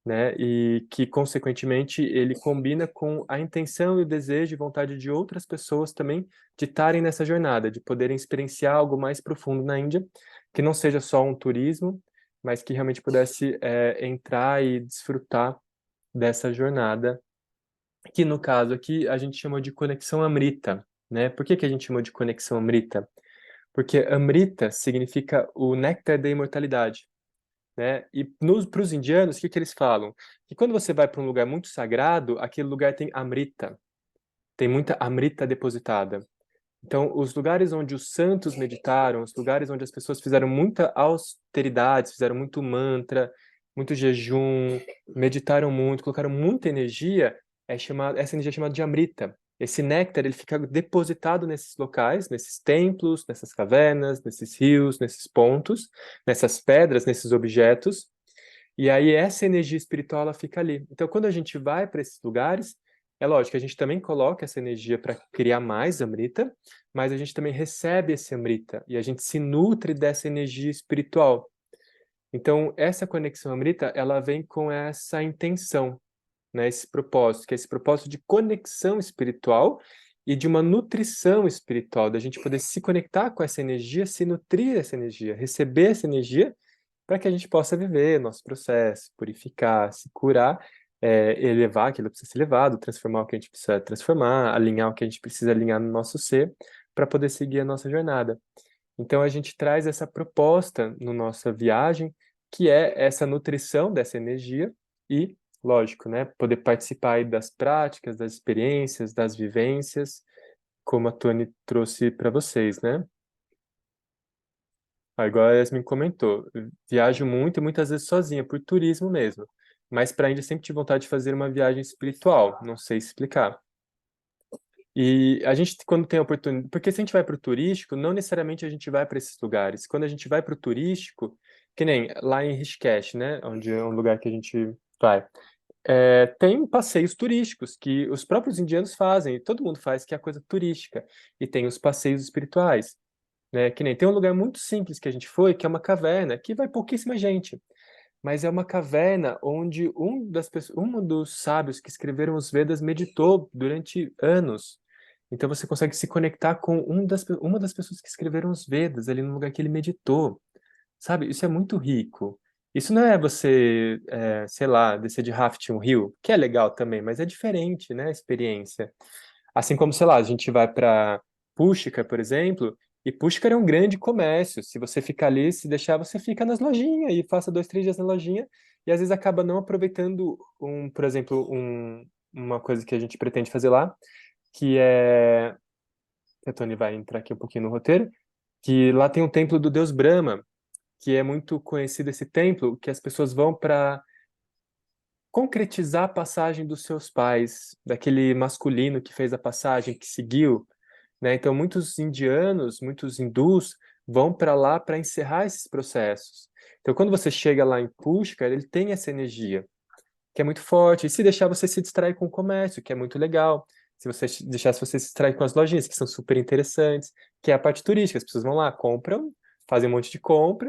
né? E que consequentemente ele combina com a intenção e o desejo e vontade de outras pessoas também de estarem nessa jornada, de poderem experienciar algo mais profundo na Índia, que não seja só um turismo, mas que realmente pudesse entrar e desfrutar dessa jornada, que no caso aqui a gente chamou de conexão Amrita, né? Por que que a gente chamou de conexão Amrita? Porque Amrita significa o néctar da imortalidade, né? E para os indianos, o que que eles falam? Que quando você vai para um lugar muito sagrado, aquele lugar tem Amrita, tem muita Amrita depositada. Então, os lugares onde os santos meditaram, os lugares onde as pessoas fizeram muita austeridade, fizeram muito mantra, muito jejum, meditaram muito, colocaram muita energia, essa energia é chamada de Amrita. Esse néctar, ele fica depositado nesses locais, nesses templos, nessas cavernas, nesses rios, nesses pontos, nessas pedras, nesses objetos. E aí essa energia espiritual ela fica ali. Então, quando a gente vai para esses lugares, é lógico que a gente também coloca essa energia para criar mais Amrita, mas a gente também recebe esse Amrita e a gente se nutre dessa energia espiritual. Então, essa conexão Amrita, ela vem com essa intenção, né, esse propósito, que é esse propósito de conexão espiritual e de uma nutrição espiritual, da gente poder se conectar com essa energia, se nutrir dessa energia, receber essa energia para que a gente possa viver nosso processo, purificar, se curar, elevar aquilo que precisa ser elevado, transformar o que a gente precisa transformar, alinhar o que a gente precisa alinhar no nosso ser, para poder seguir a nossa jornada. Então a gente traz essa proposta no nossa viagem, que é essa nutrição dessa energia e, lógico, né, poder participar aí das práticas, das experiências, das vivências, como a Tony trouxe para vocês, né? Igual a Yasmin comentou, viajo muito e muitas vezes sozinha, por turismo mesmo. Mas para a Índia sempre tive vontade de fazer uma viagem espiritual, não sei explicar. E a gente, quando tem a oportunidade. Porque se a gente vai para o turístico, não necessariamente a gente vai para esses lugares. Quando a gente vai para o turístico, que nem lá em Rishikesh, né? Onde é um lugar que a gente vai. Tem passeios turísticos que os próprios indianos fazem, e todo mundo faz, que é a coisa turística. E tem os passeios espirituais, né? Que nem tem um lugar muito simples que a gente foi, que é uma caverna, que vai pouquíssima gente. Mas é uma caverna onde um dos sábios que escreveram os Vedas meditou durante anos. Então você consegue se conectar com uma das pessoas que escreveram os Vedas ali no lugar que ele meditou. Sabe? Isso é muito rico. Isso não é você, sei lá, descer de raft um rio, que é legal também, mas é diferente, né, a experiência. Assim como, sei lá, a gente vai para Pushkar, por exemplo, e Pushkar é um grande comércio. Se você ficar ali, se deixar, você fica nas lojinhas e passa 2, 3 dias na lojinha e às vezes acaba não aproveitando por exemplo, uma coisa que a gente pretende fazer lá, que é, a Tony vai entrar aqui um pouquinho no roteiro, que lá tem um templo do deus Brahma, que é muito conhecido esse templo, que as pessoas vão para concretizar a passagem dos seus pais, daquele masculino que fez a passagem, que seguiu, né? Então, muitos indianos, muitos hindus vão para lá para encerrar esses processos. Então, quando você chega lá em Pushkar, ele tem essa energia, que é muito forte. E se deixar, você se distrai com o comércio, que é muito legal. Se você deixar, você se distrai com as lojinhas, que são super interessantes, que é a parte turística. As pessoas vão lá, compram, fazem um monte de compra,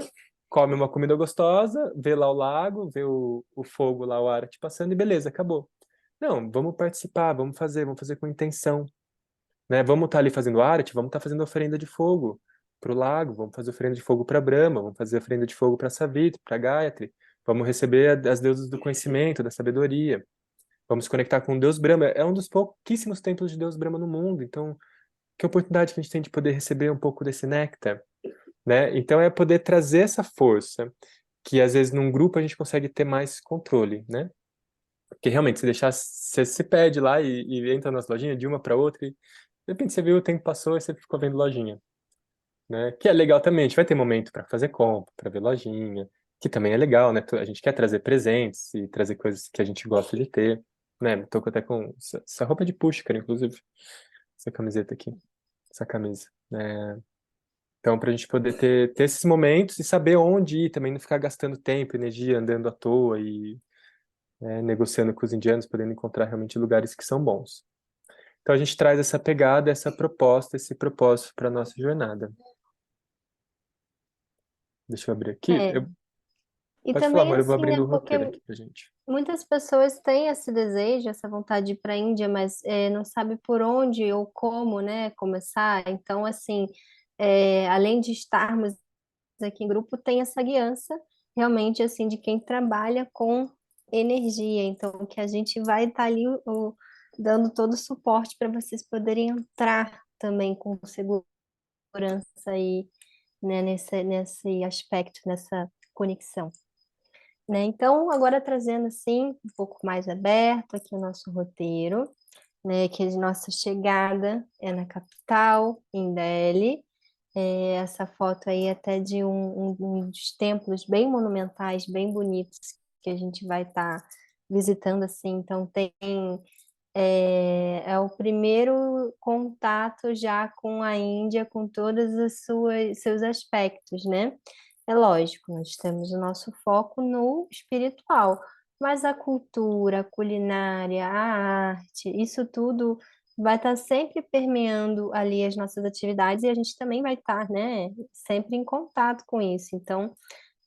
comem uma comida gostosa, vê lá o lago, vê o fogo lá, o ar te passando e beleza, acabou. Não, vamos participar, vamos fazer com intenção, né? Vamos estar ali fazendo arte, vamos estar fazendo oferenda de fogo para o lago, vamos fazer oferenda de fogo para Brahma, vamos fazer oferenda de fogo para Savitri, para Gayatri, vamos receber as deusas do conhecimento, da sabedoria, vamos se conectar com o Deus Brahma. É um dos pouquíssimos templos de Deus Brahma no mundo, então que oportunidade que a gente tem de poder receber um pouco desse néctar, né? Então é poder trazer essa força que às vezes num grupo a gente consegue ter mais controle, né? Porque realmente se deixar, você se perde lá e entra nas lojinhas de uma para outra e de repente você viu o tempo passou e você ficou vendo lojinha, né? Que é legal também, a gente vai ter momento para fazer compra, para ver lojinha, que também é legal, né? A gente quer trazer presentes e trazer coisas que a gente gosta de ter, né? Tô até com essa roupa de Pushkar, inclusive, essa camiseta aqui, essa camisa, né? Então, para a gente poder ter esses momentos e saber onde ir, também não ficar gastando tempo, energia, andando à toa e negociando com os indianos, podendo encontrar realmente lugares que são bons. Então, a gente traz essa pegada, essa proposta, esse propósito para a nossa jornada. Deixa eu abrir aqui. É. E Pode falar, também amor, eu vou assim, abrindo né? o Porque roteiro aqui pra gente. muitas pessoas têm esse desejo, essa vontade de ir para a Índia, mas não sabe por onde ou como, né, começar. Então, assim, além de estarmos aqui em grupo, tem essa guiança realmente assim de quem trabalha com energia. Então, que a gente vai estar ali dando todo o suporte para vocês poderem entrar também com segurança aí, né, nesse aspecto, nessa conexão. Né? Então, agora trazendo assim um pouco mais aberto aqui o nosso roteiro, né, que a nossa chegada é na capital, em Delhi. Essa foto aí até de um dos templos bem monumentais, bem bonitos, que a gente vai estar visitando assim. Então é o primeiro contato já com a Índia, com todos os seus aspectos, né? É lógico, nós temos o nosso foco no espiritual, mas a cultura, a culinária, a arte, isso tudo vai estar sempre permeando ali as nossas atividades e a gente também vai estar, né, sempre em contato com isso. Então,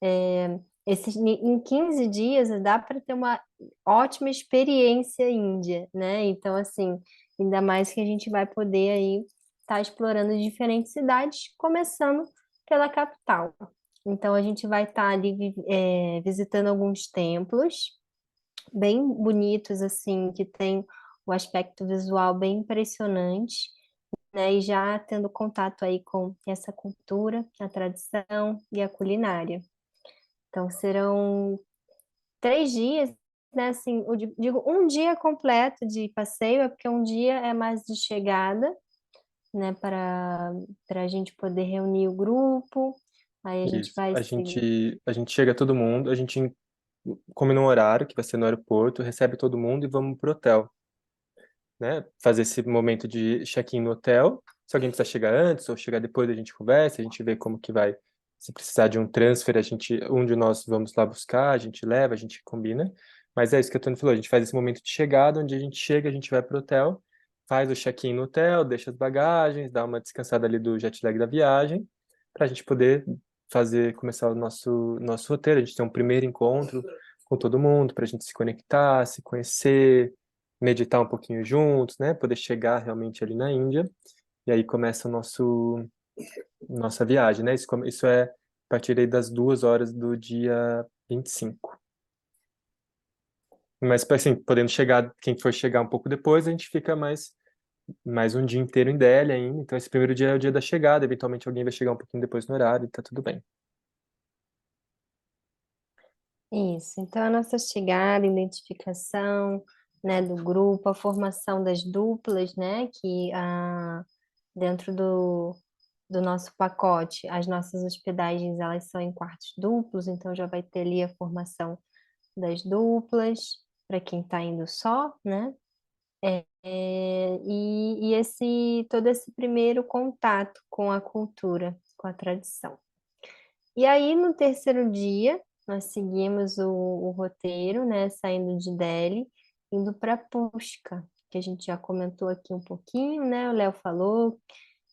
em 15 dias dá para ter uma ótima experiência índia, né? Então, assim, ainda mais que a gente vai poder aí estar explorando diferentes cidades, começando pela capital. Então, a gente vai estar ali visitando alguns templos bem bonitos, assim, que tem o aspecto visual bem impressionante, né? E já tendo contato aí com essa cultura, a tradição e a culinária. Então, serão 3 dias, né? Assim, eu digo um dia completo de passeio, é porque um dia é mais de chegada, né? Para a gente poder reunir o grupo, aí a gente Isso. vai A seguir. gente, a gente chega todo mundo, a gente come num horário que vai ser no aeroporto, recebe todo mundo e vamos pro hotel, né? Fazer esse momento de check-in no hotel. Se alguém precisar chegar antes ou chegar depois, a gente conversa, a gente vê como que vai. Se precisar de um transfer, um de nós vamos lá buscar, a gente leva, a gente combina. Mas é isso que a Tony falou, a gente faz esse momento de chegada, onde a gente chega, a gente vai pro hotel, faz o check-in no hotel, deixa as bagagens, dá uma descansada ali do jet lag da viagem, para a gente poder começar o nosso roteiro. A gente tem um primeiro encontro com todo mundo, para a gente se conectar, se conhecer, meditar um pouquinho juntos, né? Poder chegar realmente ali na Índia. E aí começa nossa viagem, né? Isso é a partir aí das 2 horas do dia 25. Mas, assim, podendo chegar, quem for chegar um pouco depois, a gente fica mais um dia inteiro em Delhi ainda. Então, esse primeiro dia é o dia da chegada. Eventualmente, alguém vai chegar um pouquinho depois no horário e tá tudo bem. Isso. Então, a nossa chegada, identificação, né, do grupo, a formação das duplas, né, que dentro do nosso pacote, as nossas hospedagens, elas são em quartos duplos, então já vai ter ali a formação das duplas, para quem está indo só, né? E todo esse primeiro contato com a cultura, com a tradição. E aí, no terceiro dia, nós seguimos o roteiro, né? Saindo de Delhi, indo para Pushkar, que a gente já comentou aqui um pouquinho, né? O Léo falou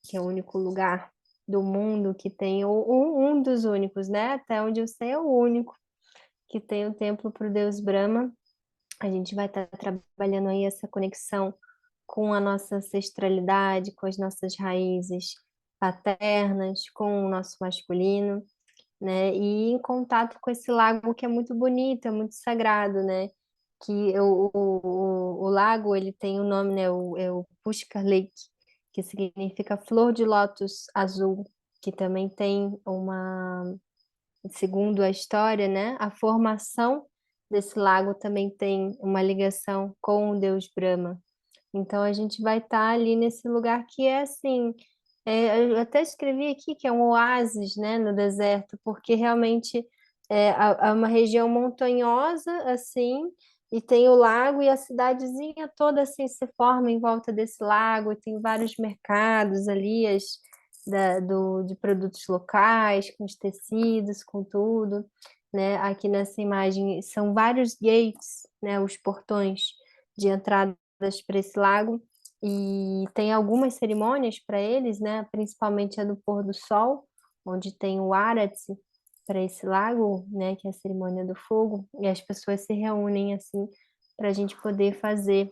que é o único lugar do mundo que tem, um dos únicos, né? Até onde eu sei, é o único que tem o templo para o deus Brahma. A gente vai estar trabalhando aí essa conexão com a nossa ancestralidade, com as nossas raízes paternas, com o nosso masculino, né? E em contato com esse lago que é muito bonito, é muito sagrado, né? Que o lago, ele tem o nome, né? É o Pushkar Lake, que significa flor de lótus azul, que também tem segundo a história, né? A formação desse lago também tem uma ligação com o deus Brahma. Então a gente vai estar ali nesse lugar que é assim, eu até escrevi aqui que é um oásis, né, no deserto, porque realmente é uma região montanhosa assim, e tem o lago e a cidadezinha toda assim se forma em volta desse lago, e tem vários mercados ali, de produtos locais, com os tecidos, com tudo, né? Aqui nessa imagem são vários gates, né, os portões de entrada para esse lago e tem algumas cerimônias para eles, né? Principalmente a do pôr do sol, onde tem o Arati para esse lago, né? Que é a cerimônia do fogo e as pessoas se reúnem assim para a gente poder fazer,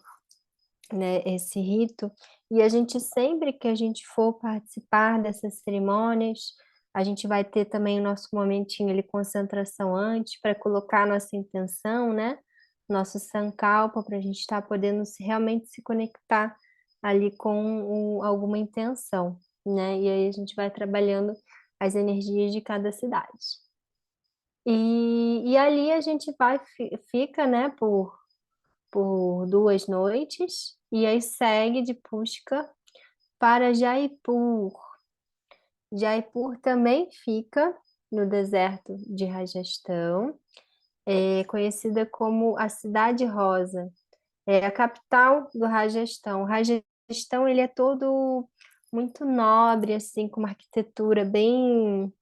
né, esse rito. E a gente sempre que a gente for participar dessas cerimônias, A gente vai ter também o nosso momentinho de concentração antes para colocar nossa intenção, né? Nosso sankalpa para a gente estar podendo realmente se conectar ali com alguma intenção, né? E aí a gente vai trabalhando as energias de cada cidade. E ali a gente fica, né, por 2 noites, e aí segue de Pushkar para Jaipur. Jaipur também fica no deserto de Rajastão, é conhecida como a Cidade Rosa. É a capital do Rajastão. O Rajastão ele é todo muito nobre, assim, com uma arquitetura bem,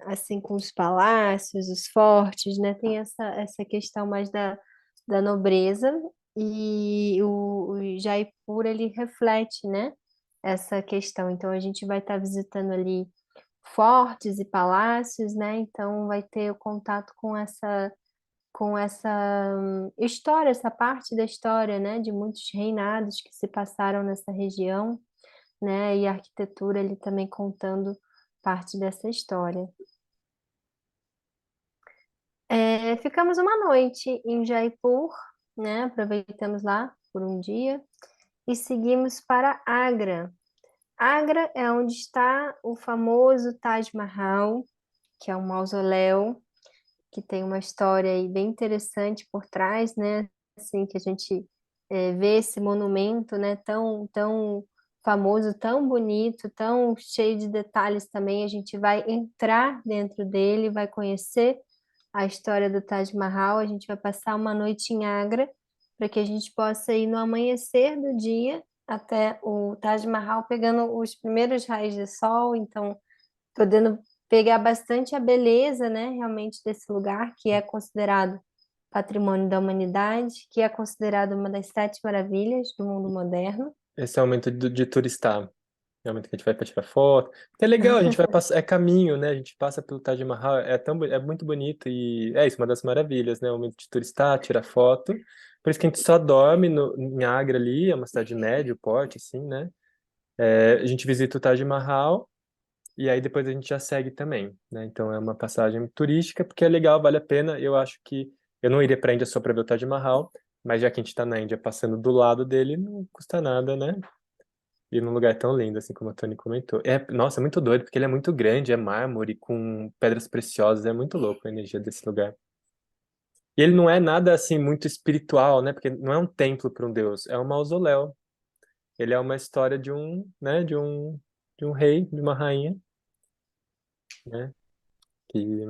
assim, com os palácios, os fortes, né? Tem essa questão mais da nobreza, e o Jaipur, ele reflete, né, essa questão. Então, a gente vai estar visitando ali fortes e palácios, né? Então, vai ter o contato com essa história, essa parte da história, né, de muitos reinados que se passaram nessa região, né, e a arquitetura ali também contando parte dessa história. Ficamos uma noite em Jaipur, né, aproveitamos lá por um dia e seguimos para Agra. Agra é onde está o famoso Taj Mahal, que é um mausoléu que tem uma história aí bem interessante por trás, né? Assim, que a gente vê esse monumento, né? Tão famoso, tão bonito, tão cheio de detalhes também. A gente vai entrar dentro dele, vai conhecer a história do Taj Mahal. A gente vai passar uma noite em Agra para que a gente possa ir no amanhecer do dia até o Taj Mahal, pegando os primeiros raios de sol. Então, podendo pegar bastante a beleza, né, realmente desse lugar, que é considerado patrimônio da humanidade, que é considerado uma das 7 maravilhas do mundo moderno. Esse é o momento de turistar. É o momento que a gente vai para tirar foto. É legal, a gente vai passar, é caminho, né? A gente passa pelo Taj Mahal, é muito bonito e é isso, uma das maravilhas, né? O momento de turistar, tirar foto. Por isso que a gente só dorme em Agra ali, é uma cidade médio, porte, assim, né? A gente visita o Taj Mahal e aí depois a gente já segue também, né? Então é uma passagem turística porque é legal, vale a pena. Eu acho que eu não iria para a Índia só para ver o Taj Mahal, mas já que a gente está na Índia passando do lado dele, não custa nada, né? Ir num lugar tão lindo, assim como a Tony comentou. Nossa, é muito doido, porque ele é muito grande, é mármore com pedras preciosas, é muito louco a energia desse lugar. E ele não é nada assim muito espiritual, né? Porque não é um templo para um deus, é um mausoléu. Ele é uma história de um, né, de um rei, de uma rainha, né? Que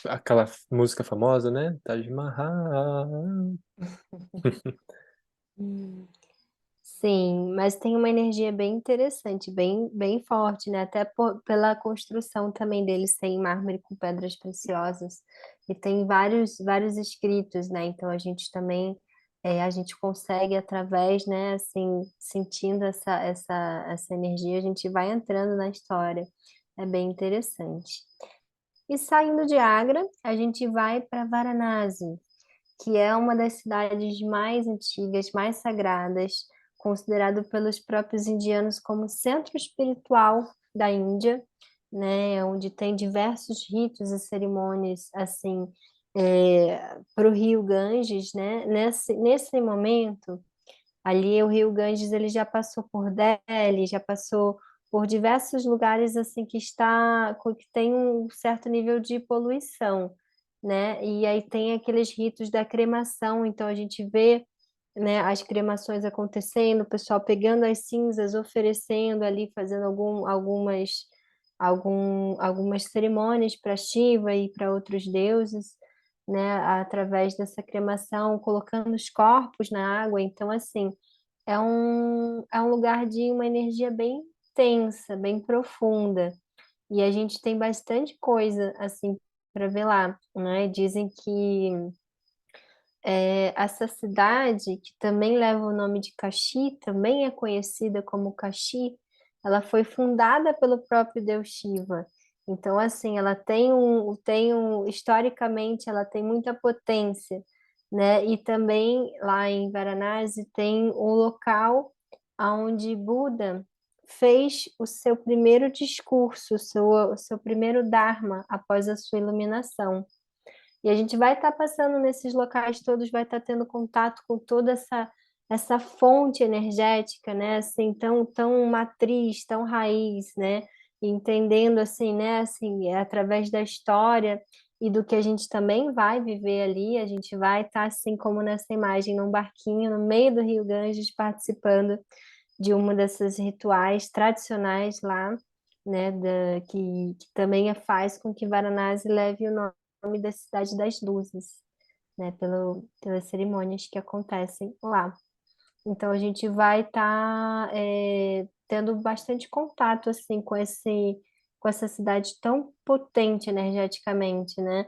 aquela música famosa, né? Taj Mahal. Sim, mas tem uma energia bem interessante, bem forte, né? Até pela construção também deles tem mármore com pedras preciosas e tem vários escritos, né? Então a gente também a gente consegue através, né? Assim, sentindo essa energia, a gente vai entrando na história. É bem interessante. E saindo de Agra, a gente vai para Varanasi, que é uma das cidades mais antigas, mais sagradas, considerado pelos próprios indianos como centro espiritual da Índia, né, onde tem diversos ritos e cerimônias assim para o Rio Ganges, né? Nesse momento, ali o Rio Ganges ele já passou por Delhi, já passou por diversos lugares assim que tem um certo nível de poluição, né? E aí tem aqueles ritos da cremação, então a gente vê, né, as cremações acontecendo, o pessoal pegando as cinzas, oferecendo ali, fazendo algumas cerimônias para Shiva e para outros deuses, né, através dessa cremação, colocando os corpos na água. Então, assim, é um lugar de uma energia bem tensa, bem profunda. E a gente tem bastante coisa, assim, para ver lá, né? Dizem que essa cidade, que também leva o nome de Kashi, também é conhecida como Kashi, ela foi fundada pelo próprio Deus Shiva. Então, assim, ela historicamente, ela tem muita potência, né? E também lá em Varanasi tem um local onde Buda fez o seu primeiro discurso, o seu primeiro Dharma após a sua iluminação. E a gente vai estar passando nesses locais todos, vai estar tendo contato com toda essa fonte energética, né? Assim, tão matriz, tão raiz, né? E entendendo assim, né? Assim, através da história e do que a gente também vai viver ali, a gente vai estar assim como nessa imagem, num barquinho no meio do Rio Ganges, participando de uma desses rituais tradicionais lá, né? Que também faz com que Varanasi leve o nome da Cidade das Luzes, né, pelas cerimônias que acontecem lá. Então a gente vai estar tendo bastante contato assim com essa cidade tão potente energeticamente, né?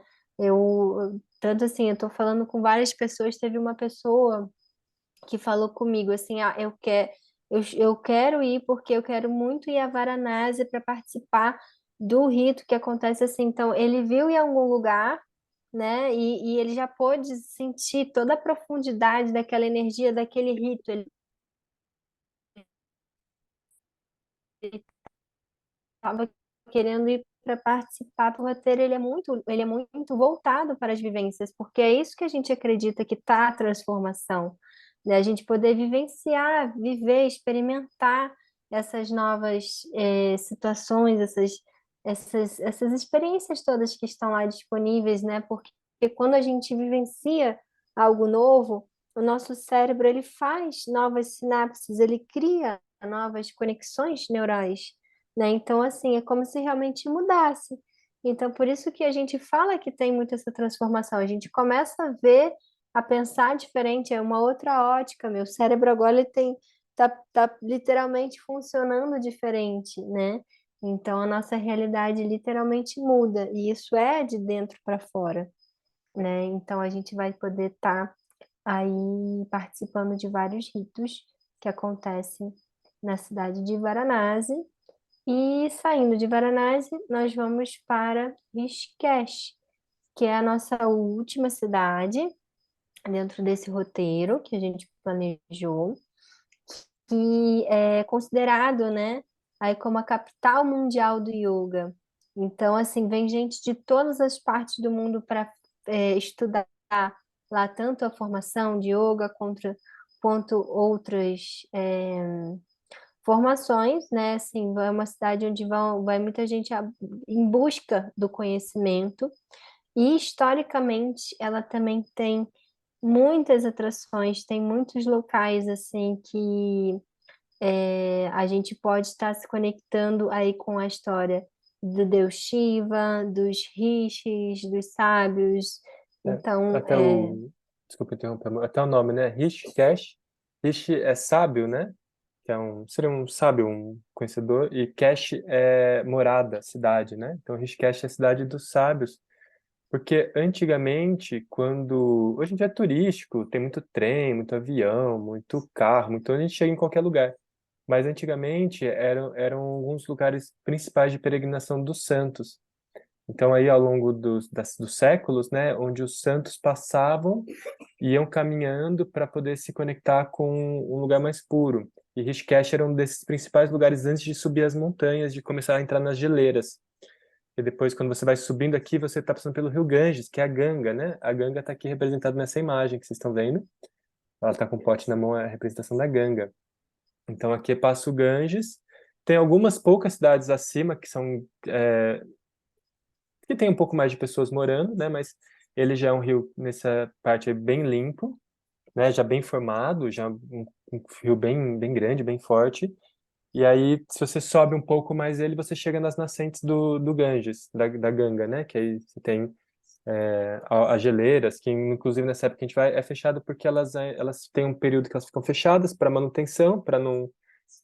Tanto assim, eu estou falando com várias pessoas, teve uma pessoa que falou comigo assim, eu quero ir porque eu quero muito ir a Varanasi para participar do rito que acontece assim. Então, ele viu em algum lugar, né? E ele já pôde sentir toda a profundidade daquela energia, daquele rito. Ele estava querendo ir para participar, porque o roteiro ele é muito voltado para as vivências, porque é isso que a gente acredita que está a transformação, né? A gente poder vivenciar, viver, experimentar essas novas situações, essas experiências todas que estão lá disponíveis, né? Porque quando a gente vivencia algo novo, o nosso cérebro ele faz novas sinapses, ele cria novas conexões neurais, né? Então, assim, é como se realmente mudasse. Então, por isso que a gente fala que tem muito essa transformação. A gente começa a ver, a pensar diferente, é uma outra ótica. Meu cérebro agora ele tá literalmente funcionando diferente, né? Então, a nossa realidade literalmente muda, e isso é de dentro para fora, né? Então, a gente vai poder estar aí participando de vários ritos que acontecem na cidade de Varanasi, e saindo de Varanasi, nós vamos para Rishikesh, que é a nossa última cidade dentro desse roteiro que a gente planejou, que é considerado, né, aí como a capital mundial do yoga. Então, assim, vem gente de todas as partes do mundo para estudar lá tanto a formação de yoga quanto outras formações, né? Assim, é uma cidade onde vai muita gente em busca do conhecimento, e historicamente ela também tem muitas atrações, tem muitos locais assim que a gente pode estar se conectando aí com a história do deus Shiva, dos rishis, dos sábios. É, Então, até o. Desculpa interromper, até o nome, né? Rishikesh. Rishi é sábio, né? Que seria um sábio, um conhecedor. E Kesh é morada, cidade, né? Então Rishikesh é a cidade dos sábios. Porque antigamente, hoje em dia é turístico, tem muito trem, muito avião, muito carro, então a gente chega em qualquer lugar. Mas antigamente eram alguns lugares principais de peregrinação dos santos. Então aí ao longo dos séculos, né, onde os santos passavam, iam caminhando para poder se conectar com um lugar mais puro. E Rishikesh era um desses principais lugares antes de subir as montanhas, de começar a entrar nas geleiras. E depois, quando você vai subindo aqui, você está passando pelo Rio Ganges, que é a Ganga, né? A Ganga está aqui representada nessa imagem que vocês estão vendo. Ela está com o pote na mão, é a representação da Ganga. Então aqui passa o Ganges. Tem algumas poucas cidades acima que tem um pouco mais de pessoas morando, né? Mas ele já é um rio nessa parte aí bem limpo, né? Já bem formado, já um rio bem grande, bem forte. E aí, se você sobe um pouco mais ele, você chega nas nascentes do Ganges, da Ganga, né? Que aí você tem as geleiras, que inclusive nessa época que a gente vai, é fechado porque elas têm um período que elas ficam fechadas para manutenção, para não,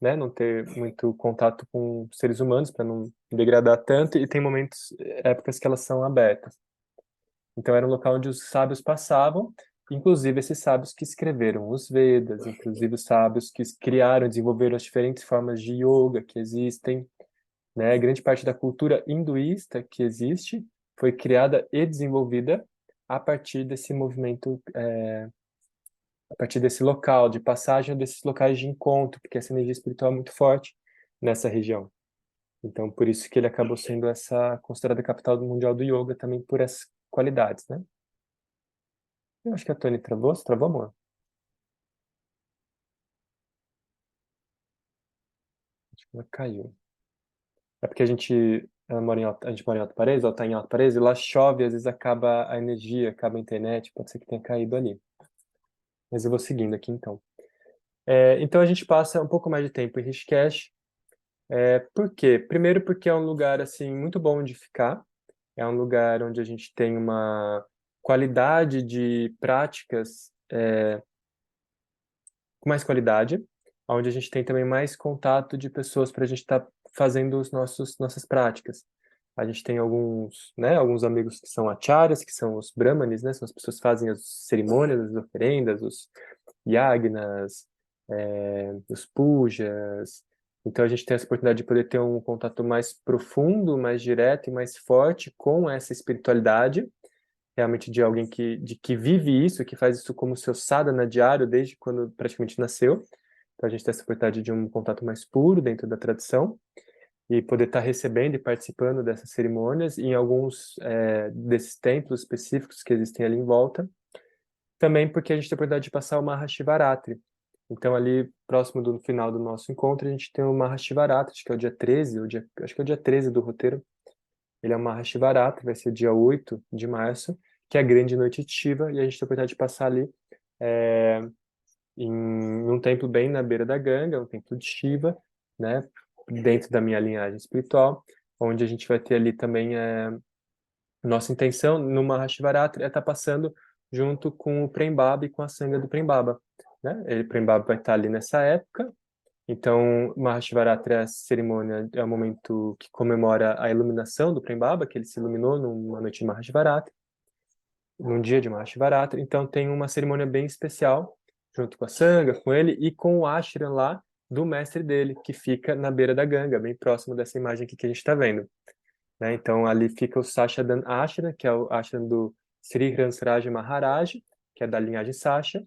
né, não ter muito contato com seres humanos, para não degradar tanto, e tem épocas que elas são abertas. Então era um local onde os sábios passavam, inclusive esses sábios que escreveram os Vedas, inclusive os sábios que criaram, desenvolveram as diferentes formas de yoga que existem, né? Grande parte da cultura hinduísta que existe foi criada e desenvolvida a partir desse movimento, a partir desse local de passagem, desses locais de encontro, porque essa energia espiritual é muito forte. nessa região. Então, por isso que ele acabou sendo considerada a capital mundial do yoga também por essas qualidades, né? Eu acho que a Tony travou. Você travou, amor? Acho que ela caiu. É porque a gente mora em Alto Pares, ela está em Alto Pares, e lá chove, às vezes acaba a energia, acaba a internet, pode ser que tenha caído ali. Mas eu vou seguindo aqui, então. Então, a gente passa um pouco mais de tempo em Rishikesh. Por quê? Primeiro porque é um lugar, assim, muito bom de ficar. É um lugar onde a gente tem uma qualidade de práticas com mais qualidade, onde a gente tem também mais contato de pessoas para a gente estar fazendo nossas práticas. A gente tem alguns amigos que são acharyas, que são os brahmanes, né? São as pessoas que fazem as cerimônias, as oferendas, os yagnas, os pujas. Então a gente tem essa oportunidade de poder ter um contato mais profundo, mais direto e mais forte com essa espiritualidade, realmente de alguém que vive isso, que faz isso como seu sadhana diário desde quando praticamente nasceu. Então a gente tem essa oportunidade de um contato mais puro dentro da tradição e poder estar recebendo e participando dessas cerimônias em alguns desses templos específicos que existem ali em volta. Também porque a gente tem a oportunidade de passar o Mahashivaratri. Então, ali próximo do final do nosso encontro, a gente tem o Mahashivaratri, acho que é o dia 13, acho que é o dia 13 do roteiro. Ele é o Mahashivaratri, vai ser dia 8 de março, que é a grande noite de Shiva, e a gente tem a oportunidade de passar ali é, em um templo bem na beira da Ganga, um templo de Shiva, né, dentro da minha linhagem espiritual, onde a gente vai ter ali também nossa intenção no Mahashivaratri é estar passando junto com o Prem Baba e com a Sangha do Prem Baba, né? O Prem Baba vai estar ali nessa época. Então, Mahashivaratri é a cerimônia, é o momento que comemora a iluminação do Prem Baba, que ele se iluminou numa noite de Mahashivaratri, num dia de Mahashivaratri. Então, tem uma cerimônia bem especial, junto com a Sangha, com ele e com o ashram lá do mestre dele, que fica na beira da Ganga, bem próximo dessa imagem aqui que a gente está vendo, né? Então, ali fica o Sashadan Ashram, que é o ashram do Sri Hansraj Maharaj, que é da linhagem Sasha,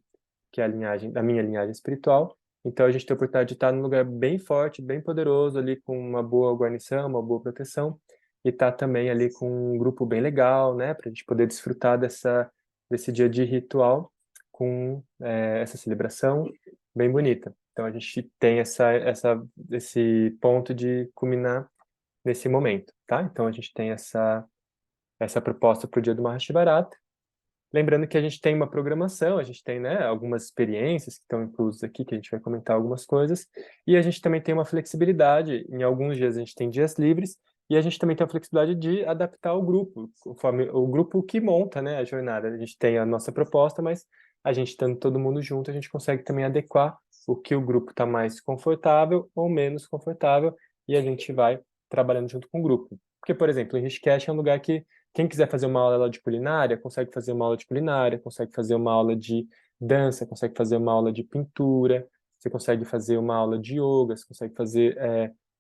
que é a linhagem da minha linhagem espiritual. Então, a gente tem a oportunidade de estar num lugar bem forte, bem poderoso, ali com uma boa guarnição, uma boa proteção, e estar também ali com um grupo bem legal, né, para a gente poder desfrutar desse dia de ritual com essa celebração bem bonita. Então, a gente tem esse ponto de culminar nesse momento, tá? Então, a gente tem essa proposta para o dia do Mahashivaratri. Lembrando que a gente tem uma programação, a gente tem, né, algumas experiências que estão inclusas aqui, que a gente vai comentar algumas coisas, e a gente também tem uma flexibilidade, em alguns dias a gente tem dias livres, e a gente também tem a flexibilidade de adaptar o grupo, conforme o grupo que monta, né, a jornada. A gente tem a nossa proposta, mas a gente estando todo mundo junto, a gente consegue também adequar o que o grupo está mais confortável ou menos confortável, e a gente vai trabalhando junto com o grupo. Porque, por exemplo, o Rishikesh é um lugar que quem quiser fazer uma aula de culinária, consegue fazer uma aula de culinária, consegue fazer uma aula de dança, consegue fazer uma aula de pintura, você consegue fazer uma aula de yoga, você consegue fazer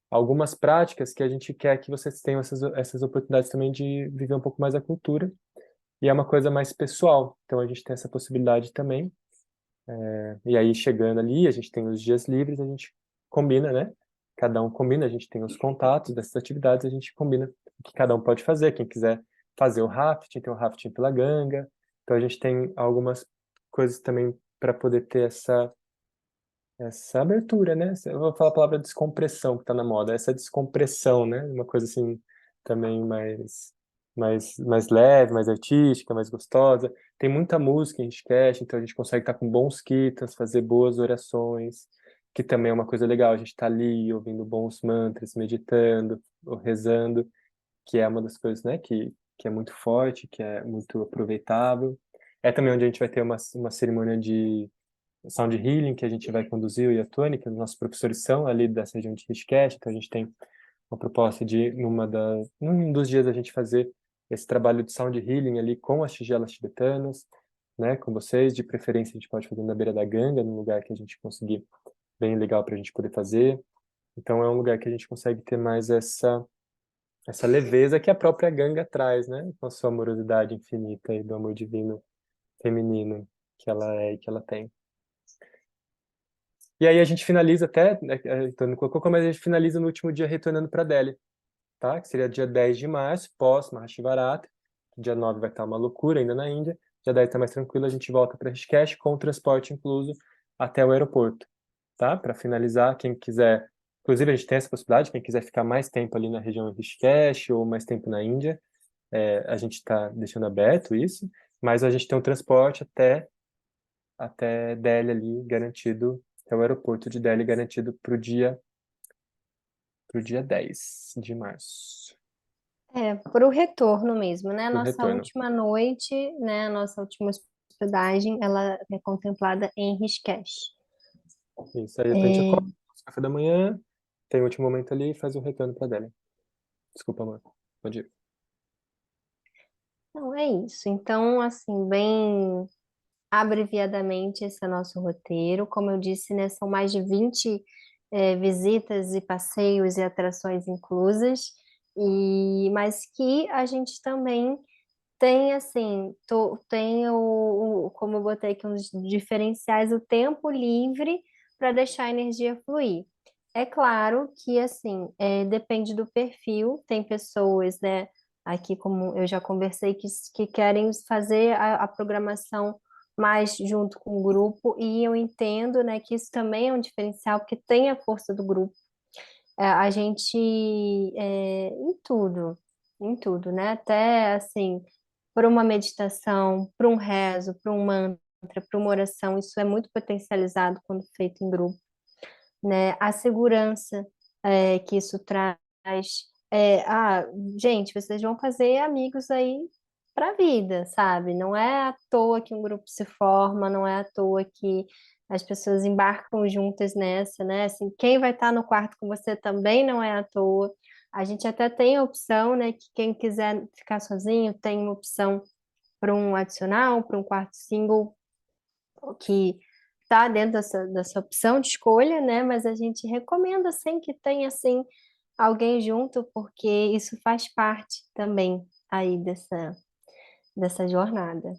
algumas práticas que a gente quer que vocês tenham essas oportunidades também de viver um pouco mais a cultura. E é uma coisa mais pessoal, então a gente tem essa possibilidade também. E aí, chegando ali, a gente tem os dias livres, a gente combina, né? Cada um combina, a gente tem os contatos dessas atividades, a gente combina o que cada um pode fazer. Quem quiser fazer o rafting, tem o rafting pela Ganga. Então, a gente tem algumas coisas também para poder ter essa abertura, né? Eu vou falar a palavra descompressão, que está na moda. Essa descompressão, né? Uma coisa assim, também mais leve, mais artística, mais gostosa. Tem muita música em Rishikesh, então a gente consegue estar com bons kirtans, fazer boas orações, que também é uma coisa legal. A gente está ali ouvindo bons mantras, meditando, ou rezando, que é uma das coisas, né, que é muito forte, que é muito aproveitável. É também onde a gente vai ter uma cerimônia de Sound Healing, que a gente vai conduzir, eu e a Tony, que os nossos professores são ali dessa região de Rishikesh, então a gente tem uma proposta de, num dos dias, a gente fazer esse trabalho de Sound Healing ali com as tigelas tibetanas, né, com vocês, de preferência a gente pode fazer na beira da Ganga, num lugar que a gente conseguir bem legal para a gente poder fazer. Então é um lugar que a gente consegue ter mais essa leveza que a própria Ganga traz, né, com a sua amorosidade infinita e do amor divino feminino que ela é e que ela tem. E aí a gente finaliza até, então não colocou, mas a gente finaliza no último dia retornando para Delhi, tá? Que seria dia 10 de março, pós Mahashivaratri. Dia 9 vai estar uma loucura ainda na Índia. Dia 10 está mais tranquilo, a gente volta para Rishikesh com o transporte incluso até o aeroporto, tá? Para finalizar, quem quiser, inclusive a gente tem essa possibilidade, quem quiser ficar mais tempo ali na região de Rishikesh ou mais tempo na Índia, a gente está deixando aberto isso, mas a gente tem um transporte até Delhi ali garantido, até o aeroporto de Delhi garantido pro dia 10 de março, Para o retorno mesmo, né? pro Nossa retorno. última noite, né? A nossa última hospedagem, ela é contemplada em Rishikesh. Isso aí, depois a gente É, acorda, faz café da manhã, tem o último momento ali e faz o retorno para Delhi. Desculpa, amor. Pode ir. então é isso. Então, assim, bem abreviadamente, esse é o nosso roteiro. Como eu disse, né? São mais de 20 visitas e passeios e atrações inclusas. Mas que a gente também tem assim, tem como eu botei aqui uns diferenciais, o tempo livre para deixar a energia fluir. É claro que assim, depende do perfil, tem pessoas, né, aqui como eu já conversei, que querem fazer a programação mais junto com o grupo, e eu entendo, né, que isso também é um diferencial, porque tem a força do grupo. A gente, em tudo, né, até assim para uma meditação, para um rezo, para um mantra, para uma oração, isso é muito potencializado quando feito em grupo, né? A segurança que isso traz. É, ah, gente, vocês vão fazer amigos aí para a vida, sabe? Não é à toa que um grupo se forma, não é à toa que as pessoas embarcam juntas nessa, né? Assim, quem vai estar no quarto com você também não é à toa. A gente até tem a opção, né, que quem quiser ficar sozinho tem uma opção para um adicional, para um quarto single, que está dentro dessa opção de escolha, né? Mas a gente recomenda, assim, que tenha, assim, alguém junto, porque isso faz parte também aí dessa jornada,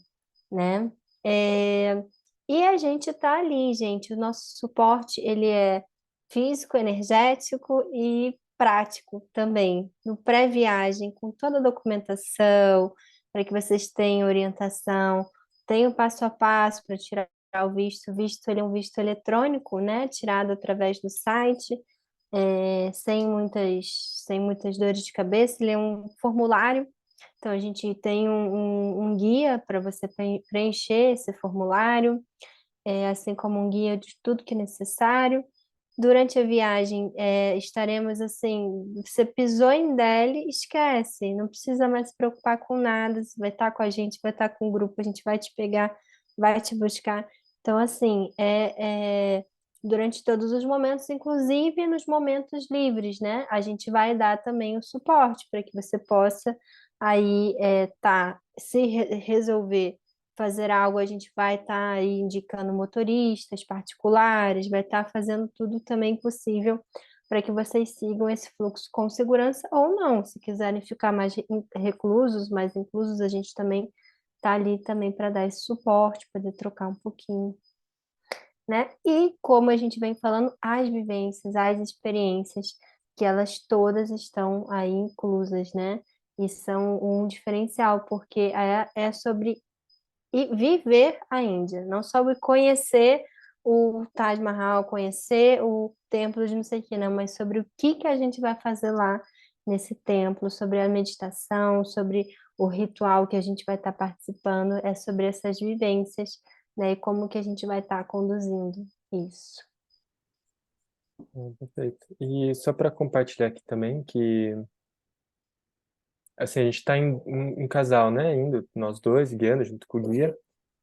né? É, e a gente está ali, gente, o nosso suporte, ele é físico, energético e prático também, no pré-viagem, com toda a documentação, para que vocês tenham orientação, tem o passo a passo para tirar o visto. O visto, ele é um visto eletrônico, né? Tirado através do site, sem muitas dores de cabeça. Ele é um formulário, então a gente tem um guia para você preencher esse formulário, assim como um guia de tudo que é necessário. Durante a viagem, estaremos assim, você pisou em Delhi, esquece, não precisa mais se preocupar com nada, você vai estar com a gente, vai estar com o grupo, a gente vai te pegar, vai te buscar. Então, assim, durante todos os momentos, inclusive nos momentos livres, né? A gente vai dar também o suporte para que você possa aí, se resolver fazer algo, a gente vai estar aí indicando motoristas particulares, vai estar fazendo tudo também possível para que vocês sigam esse fluxo com segurança ou não. Se quiserem ficar mais reclusos, mais inclusos, a gente também está ali também para dar esse suporte, poder trocar um pouquinho, né? E como a gente vem falando, as vivências, as experiências, que elas todas estão aí inclusas, né? E são um diferencial, porque é sobre e viver a Índia, não só conhecer o Taj Mahal, conhecer o templo de não sei o que, não, mas sobre o que a gente vai fazer lá nesse templo, sobre a meditação, sobre o ritual que a gente vai estar participando, é sobre essas vivências, né, e como que a gente vai estar conduzindo isso. Perfeito. E só para compartilhar aqui também que assim, a gente está em casal, né? Indo, nós dois, guiando junto com o guia.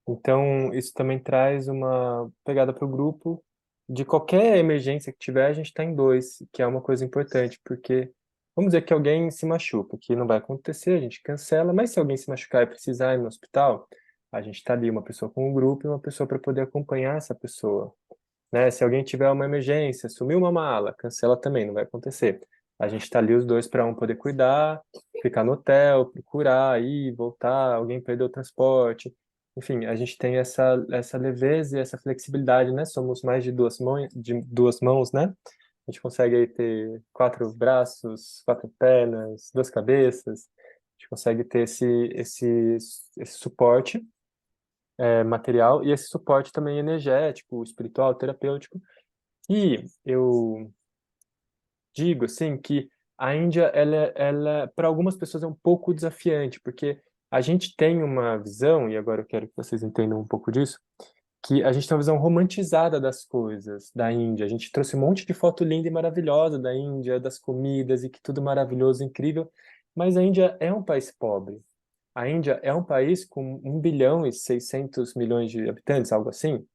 Então, isso também traz uma pegada para o grupo. De qualquer emergência que tiver, a gente está em dois, que é uma coisa importante, porque vamos dizer que alguém se machuca, que não vai acontecer, a gente cancela, mas se alguém se machucar e precisar ir no hospital, a gente está ali, uma pessoa com o grupo e uma pessoa para poder acompanhar essa pessoa, né? Se alguém tiver uma emergência, sumiu uma mala, cancela também, não vai acontecer. A gente está ali os dois para um poder cuidar, ficar no hotel, procurar, ir, voltar, alguém perdeu o transporte. enfim, a gente tem essa leveza e essa flexibilidade, né? Somos mais de duas mãos, né? A gente consegue aí ter quatro braços, quatro pernas, duas cabeças. A gente consegue ter esse suporte material e esse suporte também energético, espiritual, terapêutico. E eu digo assim que a Índia ela para algumas pessoas é um pouco desafiante, porque a gente tem uma visão, e agora eu quero que vocês entendam um pouco disso, que a gente tem uma visão romantizada das coisas da Índia. A gente trouxe um monte de foto linda e maravilhosa da Índia, das comidas e que tudo maravilhoso, incrível, mas a Índia é um país pobre. A Índia é um país com 1,6 bilhão de habitantes, algo assim.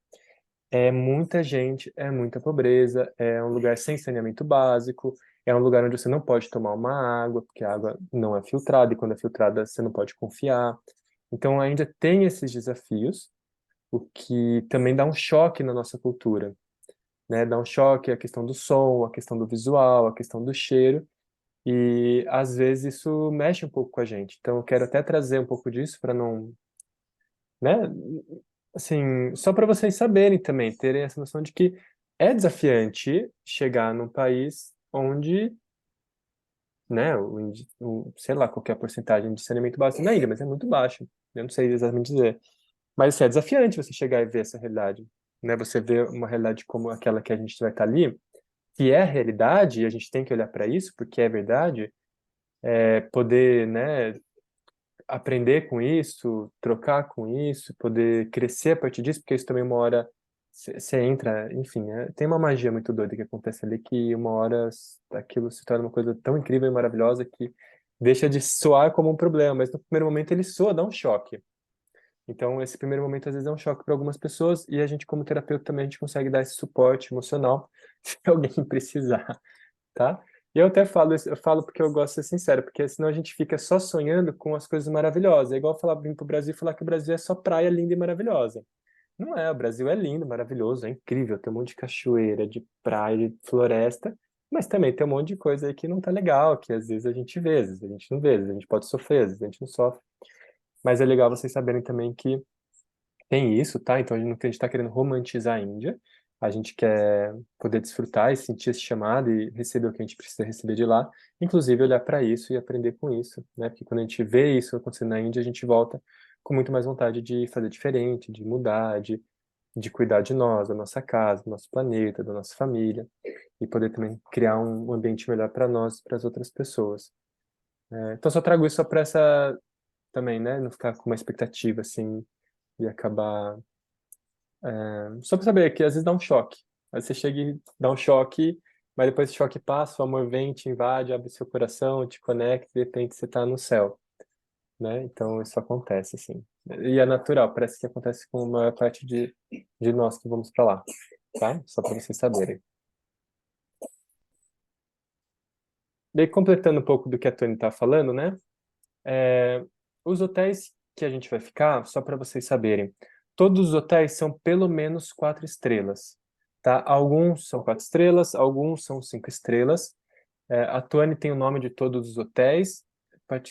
É muita gente, é muita pobreza, é um lugar sem saneamento básico, é um lugar onde você não pode tomar uma água, porque a água não é filtrada, e quando é filtrada você não pode confiar. Então ainda tem esses desafios, o que também dá um choque na nossa cultura, né? Dá um choque a questão do som, a questão do visual, a questão do cheiro, e às vezes isso mexe um pouco com a gente. Então eu quero até trazer um pouco disso para não, né? Assim, só para vocês saberem também, terem essa noção de que é desafiante chegar num país onde, né, sei lá qual que é a porcentagem de saneamento básico na Índia, mas é muito baixo. Eu não sei exatamente dizer. Mas assim, é desafiante você chegar e ver essa realidade, né? Você vê uma realidade como aquela que a gente vai estar ali, que é a realidade, e a gente tem que olhar para isso, porque é verdade, poder, né, aprender com isso, trocar com isso, poder crescer a partir disso, porque isso também uma hora você entra, enfim, tem uma magia muito doida que acontece ali que uma hora aquilo se torna uma coisa tão incrível e maravilhosa que deixa de soar como um problema, mas no primeiro momento ele soa, dá um choque. Então, esse primeiro momento às vezes é um choque para algumas pessoas e a gente como terapeuta também a gente consegue dar esse suporte emocional se alguém precisar, tá? E eu até falo isso, eu falo porque eu gosto de ser sincero, porque senão a gente fica só sonhando com as coisas maravilhosas. É igual falar vir pro Brasil e falar que o Brasil é só praia linda e maravilhosa. Não é, o Brasil é lindo, maravilhoso, é incrível, tem um monte de cachoeira, de praia, de floresta, mas também tem um monte de coisa aí que não tá legal, que às vezes a gente vê, às vezes a gente não vê, às vezes a gente pode sofrer, às vezes a gente não sofre. Mas é legal vocês saberem também que tem isso, tá? Então a gente está querendo romantizar a Índia. A gente quer poder desfrutar e sentir esse chamado e receber o que a gente precisa receber de lá. Inclusive olhar para isso e aprender com isso, né? Porque quando a gente vê isso acontecendo na Índia, a gente volta com muito mais vontade de fazer diferente, de mudar, de cuidar de nós, da nossa casa, do nosso planeta, da nossa família e poder também criar um ambiente melhor para nós e para as outras pessoas. Então só trago isso só para essa também, né? Não ficar com uma expectativa assim e acabar só pra saber que às vezes dá um choque. Aí você chega e dá um choque, mas depois esse choque passa, o amor vem, te invade, abre seu coração, te conecta, e de repente você tá no céu, né? Então isso acontece, assim. E é natural, parece que acontece com a maior parte de nós que vamos para lá, tá? Só para vocês saberem. Daí, completando um pouco do que a Tony tá falando, né? É, os hotéis que a gente vai ficar, só para vocês saberem, todos os hotéis são pelo menos 4 estrelas, tá? Alguns são 4 estrelas, alguns são 5 estrelas. A Tuane tem o nome de todos os hotéis.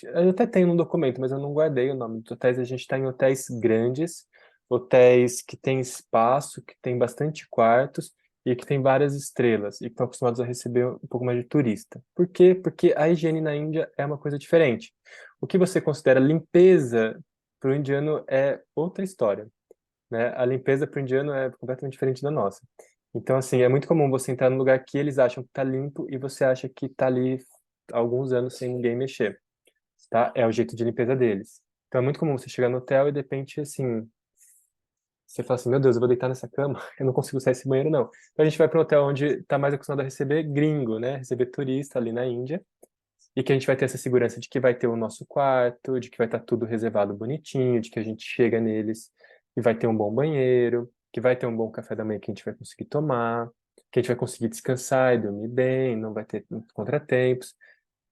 Eu até tenho no documento, mas eu não guardei o nome dos hotéis. A gente está em hotéis grandes, hotéis que têm espaço, que têm bastante quartos e que têm várias estrelas e que estão acostumados a receber um pouco mais de turista. Por quê? Porque a higiene na Índia é uma coisa diferente. O que você considera limpeza para o indiano é outra história, né? A limpeza para o indiano é completamente diferente da nossa. Então, assim, é muito comum você entrar num lugar que eles acham que está limpo e você acha que está ali há alguns anos sem ninguém mexer, tá? É o jeito de limpeza deles. Então, é muito comum você chegar no hotel e, de repente, assim, você fala assim, meu Deus, eu vou deitar nessa cama, eu não consigo sair desse banheiro, não. Então, a gente vai para um hotel onde está mais acostumado a receber gringo, né? Receber turista ali na Índia e que a gente vai ter essa segurança de que vai ter o nosso quarto, de que vai estar tudo reservado bonitinho, de que a gente chega neles e vai ter um bom banheiro, que vai ter um bom café da manhã que a gente vai conseguir tomar, que a gente vai conseguir descansar e dormir bem, não vai ter contratempos.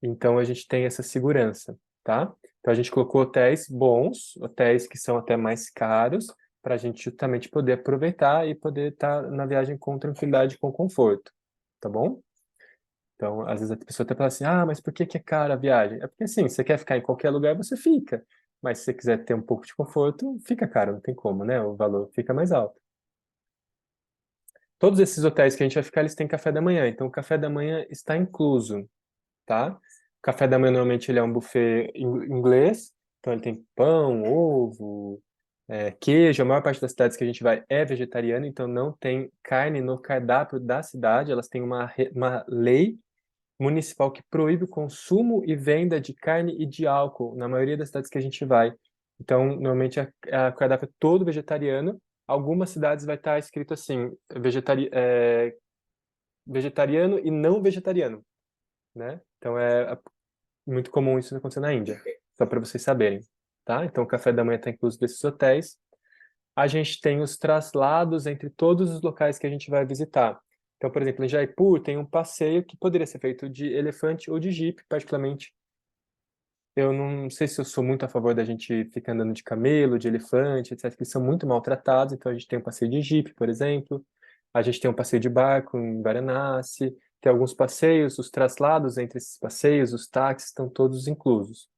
Então a gente tem essa segurança, tá? Então a gente colocou hotéis bons, hotéis que são até mais caros, para a gente justamente poder aproveitar e poder estar na viagem com tranquilidade e com conforto, tá bom? Então, às vezes a pessoa até fala assim, ah, mas por que que é cara a viagem? É porque assim, você quer ficar em qualquer lugar, você fica. mas se você quiser ter um pouco de conforto, fica caro, não tem como, né? O valor fica mais alto. Todos esses hotéis que a gente vai ficar, eles têm café da manhã, então o café da manhã está incluso, tá? O café da manhã normalmente ele é um buffet inglês, então ele tem pão, ovo, queijo. A maior parte das cidades que a gente vai é vegetariana, então não tem carne no cardápio da cidade. Elas têm uma lei municipal que proíbe o consumo e venda de carne e de álcool na maioria das cidades que a gente vai. Então, normalmente a cardápio é todo vegetariano. Algumas cidades vai estar escrito assim, vegetariano e não vegetariano, né? Então é muito comum isso acontecer na Índia, só para vocês saberem, tá? Então o café da manhã está incluso desses hotéis. A gente tem os traslados entre todos os locais que a gente vai visitar. Então, por exemplo, em Jaipur tem um passeio que poderia ser feito de elefante ou de jipe, particularmente. Eu não sei se eu sou muito a favor da gente ficar andando de camelo, de elefante, etc., que eles são muito maltratados. Então, a gente tem um passeio de jipe, por exemplo. A gente tem um passeio de barco em Varanasi. Tem alguns passeios, os traslados entre esses passeios, os táxis, estão todos inclusos.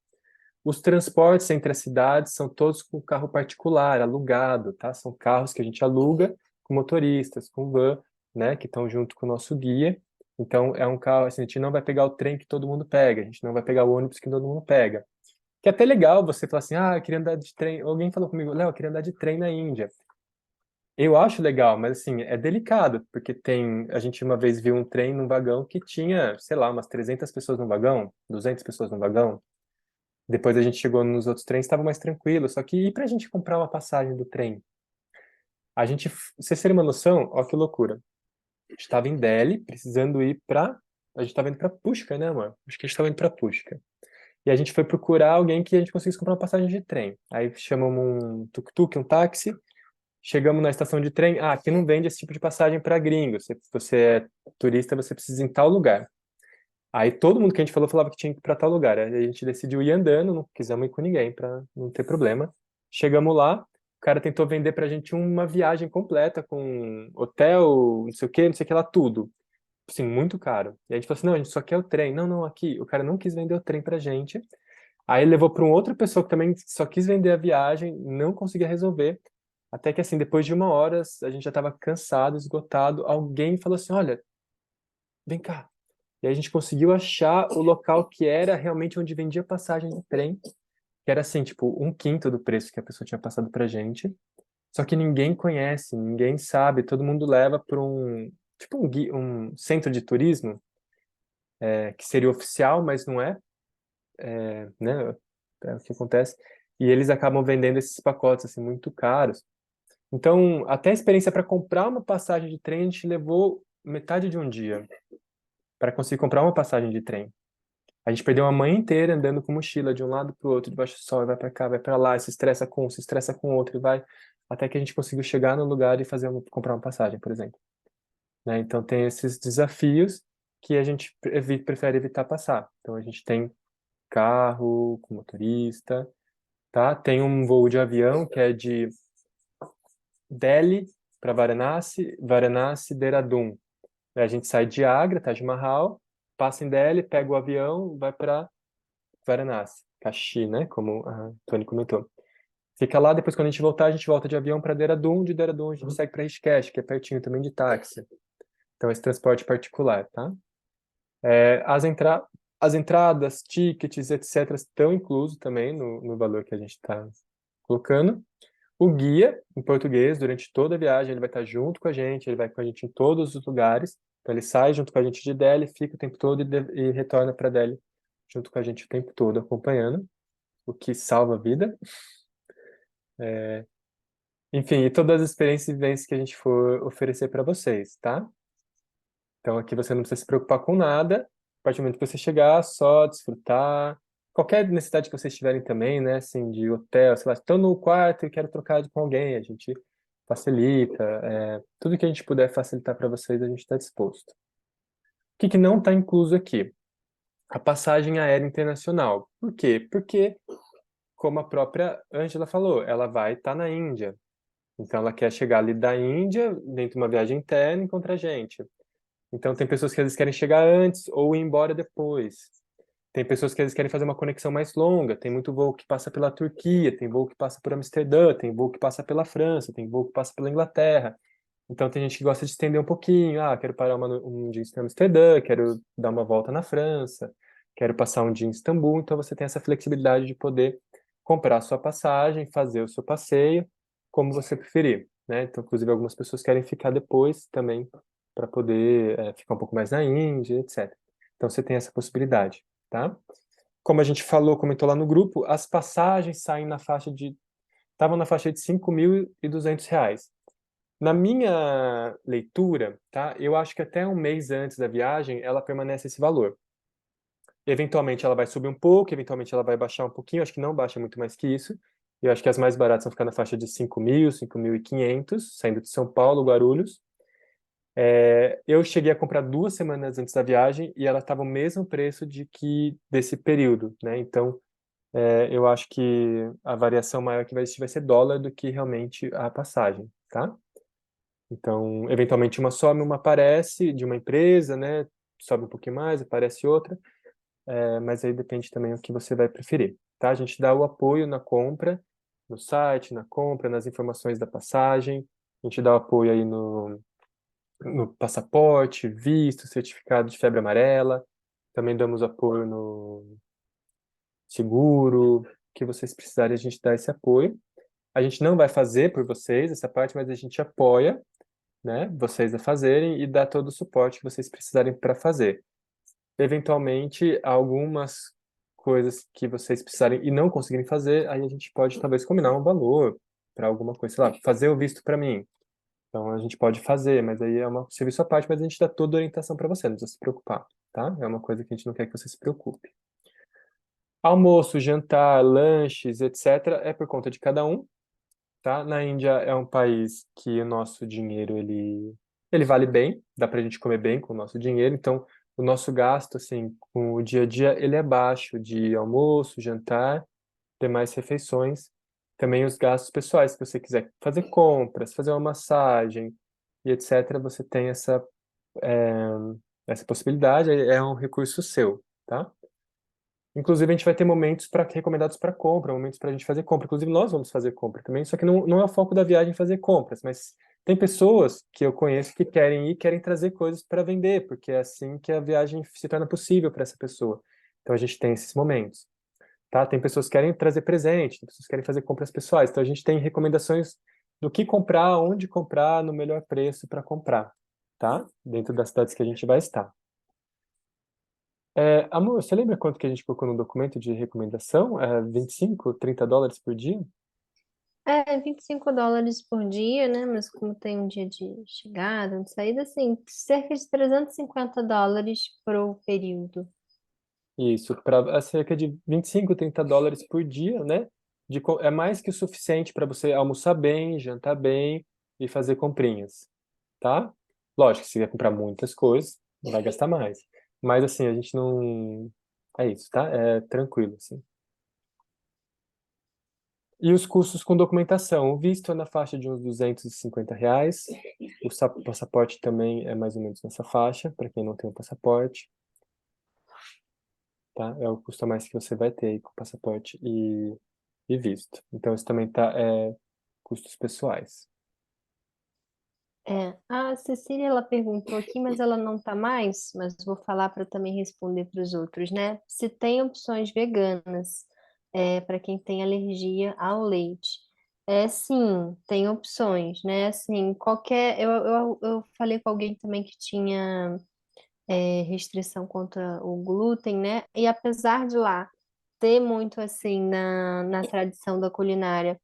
Os transportes entre as cidades são todos com carro particular, alugado, tá? São carros que a gente aluga com motoristas, com van, né? Que estão junto com o nosso guia. Então, é um carro, assim, a gente não vai pegar o trem que todo mundo pega, a gente não vai pegar o ônibus que todo mundo pega. Que é até legal você falar assim, ah, eu queria andar de trem. Alguém falou comigo, Léo, eu queria andar de trem na Índia. Eu acho legal, mas assim, é delicado, porque a gente uma vez viu um trem num vagão que tinha, sei lá, umas 300 pessoas no vagão, 200 pessoas no vagão. Depois a gente chegou nos outros trens, estava mais tranquilo. Só que e pra gente comprar uma passagem do trem? Vocês terem uma noção, ó que loucura. A gente estava em Delhi, precisando ir pra. A gente estava indo pra Pushkar, né, amor? Acho que a gente estava indo pra Pushkar. E a gente foi procurar alguém que a gente conseguisse comprar uma passagem de trem. Aí chamamos um tuk-tuk, um táxi. Chegamos na estação de trem. Ah, aqui não vende esse tipo de passagem para gringo. Se você é turista, você precisa ir em tal lugar. Aí todo mundo que a gente falou falava que tinha que ir para tal lugar. Aí a gente decidiu ir andando, não quisemos ir com ninguém para não ter problema. Chegamos lá, o cara tentou vender pra gente uma viagem completa com hotel, não sei o que lá, tudo. Assim, muito caro. E a gente falou assim: não, a gente só quer o trem. Não, não, aqui. O cara não quis vender o trem pra gente. Aí levou para uma outra pessoa que também só quis vender a viagem, não conseguia resolver. Até que, assim, depois de uma hora, a gente já estava cansado, esgotado. Alguém falou assim: olha, vem cá. E aí a gente conseguiu achar o local que era realmente onde vendia passagem de trem, que era assim, tipo, um quinto do preço que a pessoa tinha passado pra gente. Só que ninguém conhece, ninguém sabe, todo mundo leva para tipo um centro de turismo, que seria oficial, mas não é, né? É o que acontece. E eles acabam vendendo esses pacotes assim muito caros. Então, até a experiência para comprar uma passagem de trem, a gente levou metade de um dia para conseguir comprar uma passagem de trem. A gente perdeu uma manhã inteira andando com mochila de um lado para o outro, debaixo do sol, vai para cá, vai para lá, se estressa com outro, e vai até que a gente conseguiu chegar no lugar e comprar uma passagem, por exemplo. Né? Então tem esses desafios que a gente prefere evitar passar. Então a gente tem carro com motorista, tá? Tem um voo de avião que é de Delhi para Varanasi, Varanasi, Dehradun. A gente sai de Agra, Taj Mahal, passa em Delhi, pega o avião, vai para Varanasi, Kashi, né? Como a Tony comentou. Fica lá, depois quando a gente voltar, a gente volta de avião para Dehradun, de Dehradun a gente segue para Rishikesh, que é pertinho também de táxi. Então esse transporte particular, tá? É, as entradas, tickets, etc., estão inclusos também no valor que a gente está colocando. O guia, em português, durante toda a viagem, ele vai estar junto com a gente, ele vai com a gente em todos os lugares. Então, ele sai junto com a gente de Delhi, fica o tempo todo e retorna para Delhi junto com a gente o tempo todo, acompanhando, o que salva a vida. Enfim, e todas as experiências e vivências que a gente for oferecer para vocês, tá? Então, aqui você não precisa se preocupar com nada. A partir do momento que você chegar, só desfrutar. Qualquer necessidade que vocês tiverem também, né? Assim, de hotel, sei lá, estou no quarto e quero trocar com alguém, a gente facilita. Tudo que a gente puder facilitar para vocês, a gente está disposto. O que que não está incluso aqui? A passagem aérea internacional. Por quê? Porque, como a própria Ângela falou, ela vai estar na Índia. Então, ela quer chegar ali da Índia, dentro de uma viagem interna, e encontrar a gente. Então, tem pessoas que às vezes querem chegar antes ou ir embora depois. Tem pessoas que às vezes querem fazer uma conexão mais longa, tem muito voo que passa pela Turquia, tem voo que passa por Amsterdã, tem voo que passa pela França, tem voo que passa pela Inglaterra. Então tem gente que gosta de estender um pouquinho. Ah, quero parar um dia em Amsterdã, quero dar uma volta na França, quero passar um dia em Istambul. Então você tem essa flexibilidade de poder comprar a sua passagem, fazer o seu passeio, como você preferir, né? Então, inclusive, algumas pessoas querem ficar depois também para poder ficar um pouco mais na Índia, etc. Então você tem essa possibilidade, tá? Como a gente falou, comentou lá no grupo, as passagens saem na faixa de estavam na faixa de R$ 5.200. Na minha leitura, tá? Eu acho que até um mês antes da viagem ela permanece esse valor. Eventualmente ela vai subir um pouco, eventualmente ela vai baixar um pouquinho, acho que não baixa muito mais que isso. Eu acho que as mais baratas vão ficar na faixa de 5.000, 5.500, saindo de São Paulo, Guarulhos. Eu cheguei a comprar 2 semanas antes da viagem e ela estava o mesmo preço desse período, né? Então, eu acho que a variação maior que vai existir vai ser dólar do que realmente a passagem, tá? Então, eventualmente uma some, uma aparece de uma empresa, né? Sobe um pouquinho mais, aparece outra, mas aí depende também do que você vai preferir, tá? A gente dá o apoio na compra, no site, na compra, nas informações da passagem, a gente dá o apoio aí no passaporte, visto, certificado de febre amarela, também damos apoio no seguro, que vocês precisarem, a gente dá esse apoio. A gente não vai fazer por vocês essa parte, mas a gente apoia, né, vocês a fazerem e dá todo o suporte que vocês precisarem para fazer. Eventualmente, algumas coisas que vocês precisarem e não conseguirem fazer, aí a gente pode talvez combinar um valor para alguma coisa, sei lá, fazer o visto para mim. Então a gente pode fazer, mas aí é um serviço à parte, mas a gente dá toda a orientação para você, não precisa se preocupar, tá? É uma coisa que a gente não quer que você se preocupe. Almoço, jantar, lanches, etc., é por conta de cada um, tá? Na Índia é um país que o nosso dinheiro ele vale bem, dá pra gente comer bem com o nosso dinheiro, então o nosso gasto assim com o dia a dia ele é baixo de almoço, jantar, demais refeições, também os gastos pessoais, se você quiser fazer compras, fazer uma massagem e etc, você tem é, essa possibilidade, é um recurso seu, tá? Inclusive, a gente vai ter momentos recomendados para compra, momentos para a gente fazer compra. Inclusive, nós vamos fazer compra também, só que não é o foco da viagem fazer compras, mas tem pessoas que eu conheço que querem ir e querem trazer coisas para vender, porque é assim que a viagem se torna possível para essa pessoa. Então, a gente tem esses momentos, tá? Tem pessoas que querem trazer presente, tem pessoas que querem fazer compras pessoais. Então, a gente tem recomendações do que comprar, onde comprar, no melhor preço para comprar, tá? Dentro das cidades que a gente vai estar. Amor, você lembra quanto que a gente colocou no documento de recomendação? 25, US$ 30 por dia? É, US$ 25 por dia, né? Mas como tem um dia de chegada, de saída, assim, cerca de US$ 350 pro período. Isso, para cerca de 25, US$ 30 por dia, né? É mais que o suficiente para você almoçar bem, jantar bem e fazer comprinhas, tá? Lógico, se quiser comprar muitas coisas, vai gastar mais. Mas assim, a gente não. É isso, tá? É tranquilo, assim. E os custos com documentação? O visto é na faixa de uns R$ 250. O passaporte também é mais ou menos nessa faixa, para quem não tem o passaporte, tá? É o custo a mais que você vai ter aí com passaporte e visto. Então, isso também custos pessoais. A Cecília, ela perguntou aqui, mas ela não tá mais, mas vou falar para também responder para os outros, né? Se tem opções veganas, para quem tem alergia ao leite. Sim, tem opções, né? Assim, eu falei com alguém também que tinha restrição contra o glúten, né? E apesar de lá ter muito assim na tradição da culinária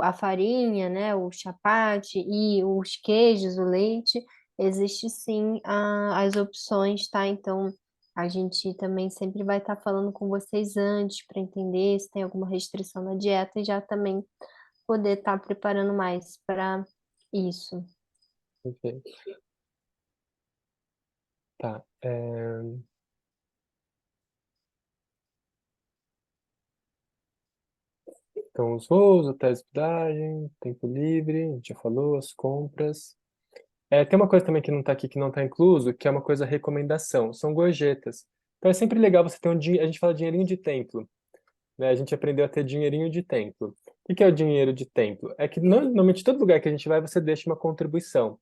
a farinha, né, o chapate e os queijos, o leite, existe sim as opções, tá? Então, a gente também sempre vai estar falando com vocês antes para entender se tem alguma restrição na dieta e já também poder estar preparando mais para isso. Perfeito. Tá. Então, os voos, hotéis de hospedagem, tempo livre, a gente já falou, as compras. Tem uma coisa também que não está aqui, que não está incluso, que é uma coisa recomendação. São gorjetas. Então é sempre legal você ter um dinheiro, a gente fala dinheirinho de templo, né? A gente aprendeu a ter dinheirinho de templo. O que é o dinheiro de templo? É que normalmente todo lugar que a gente vai, você deixa uma contribuição.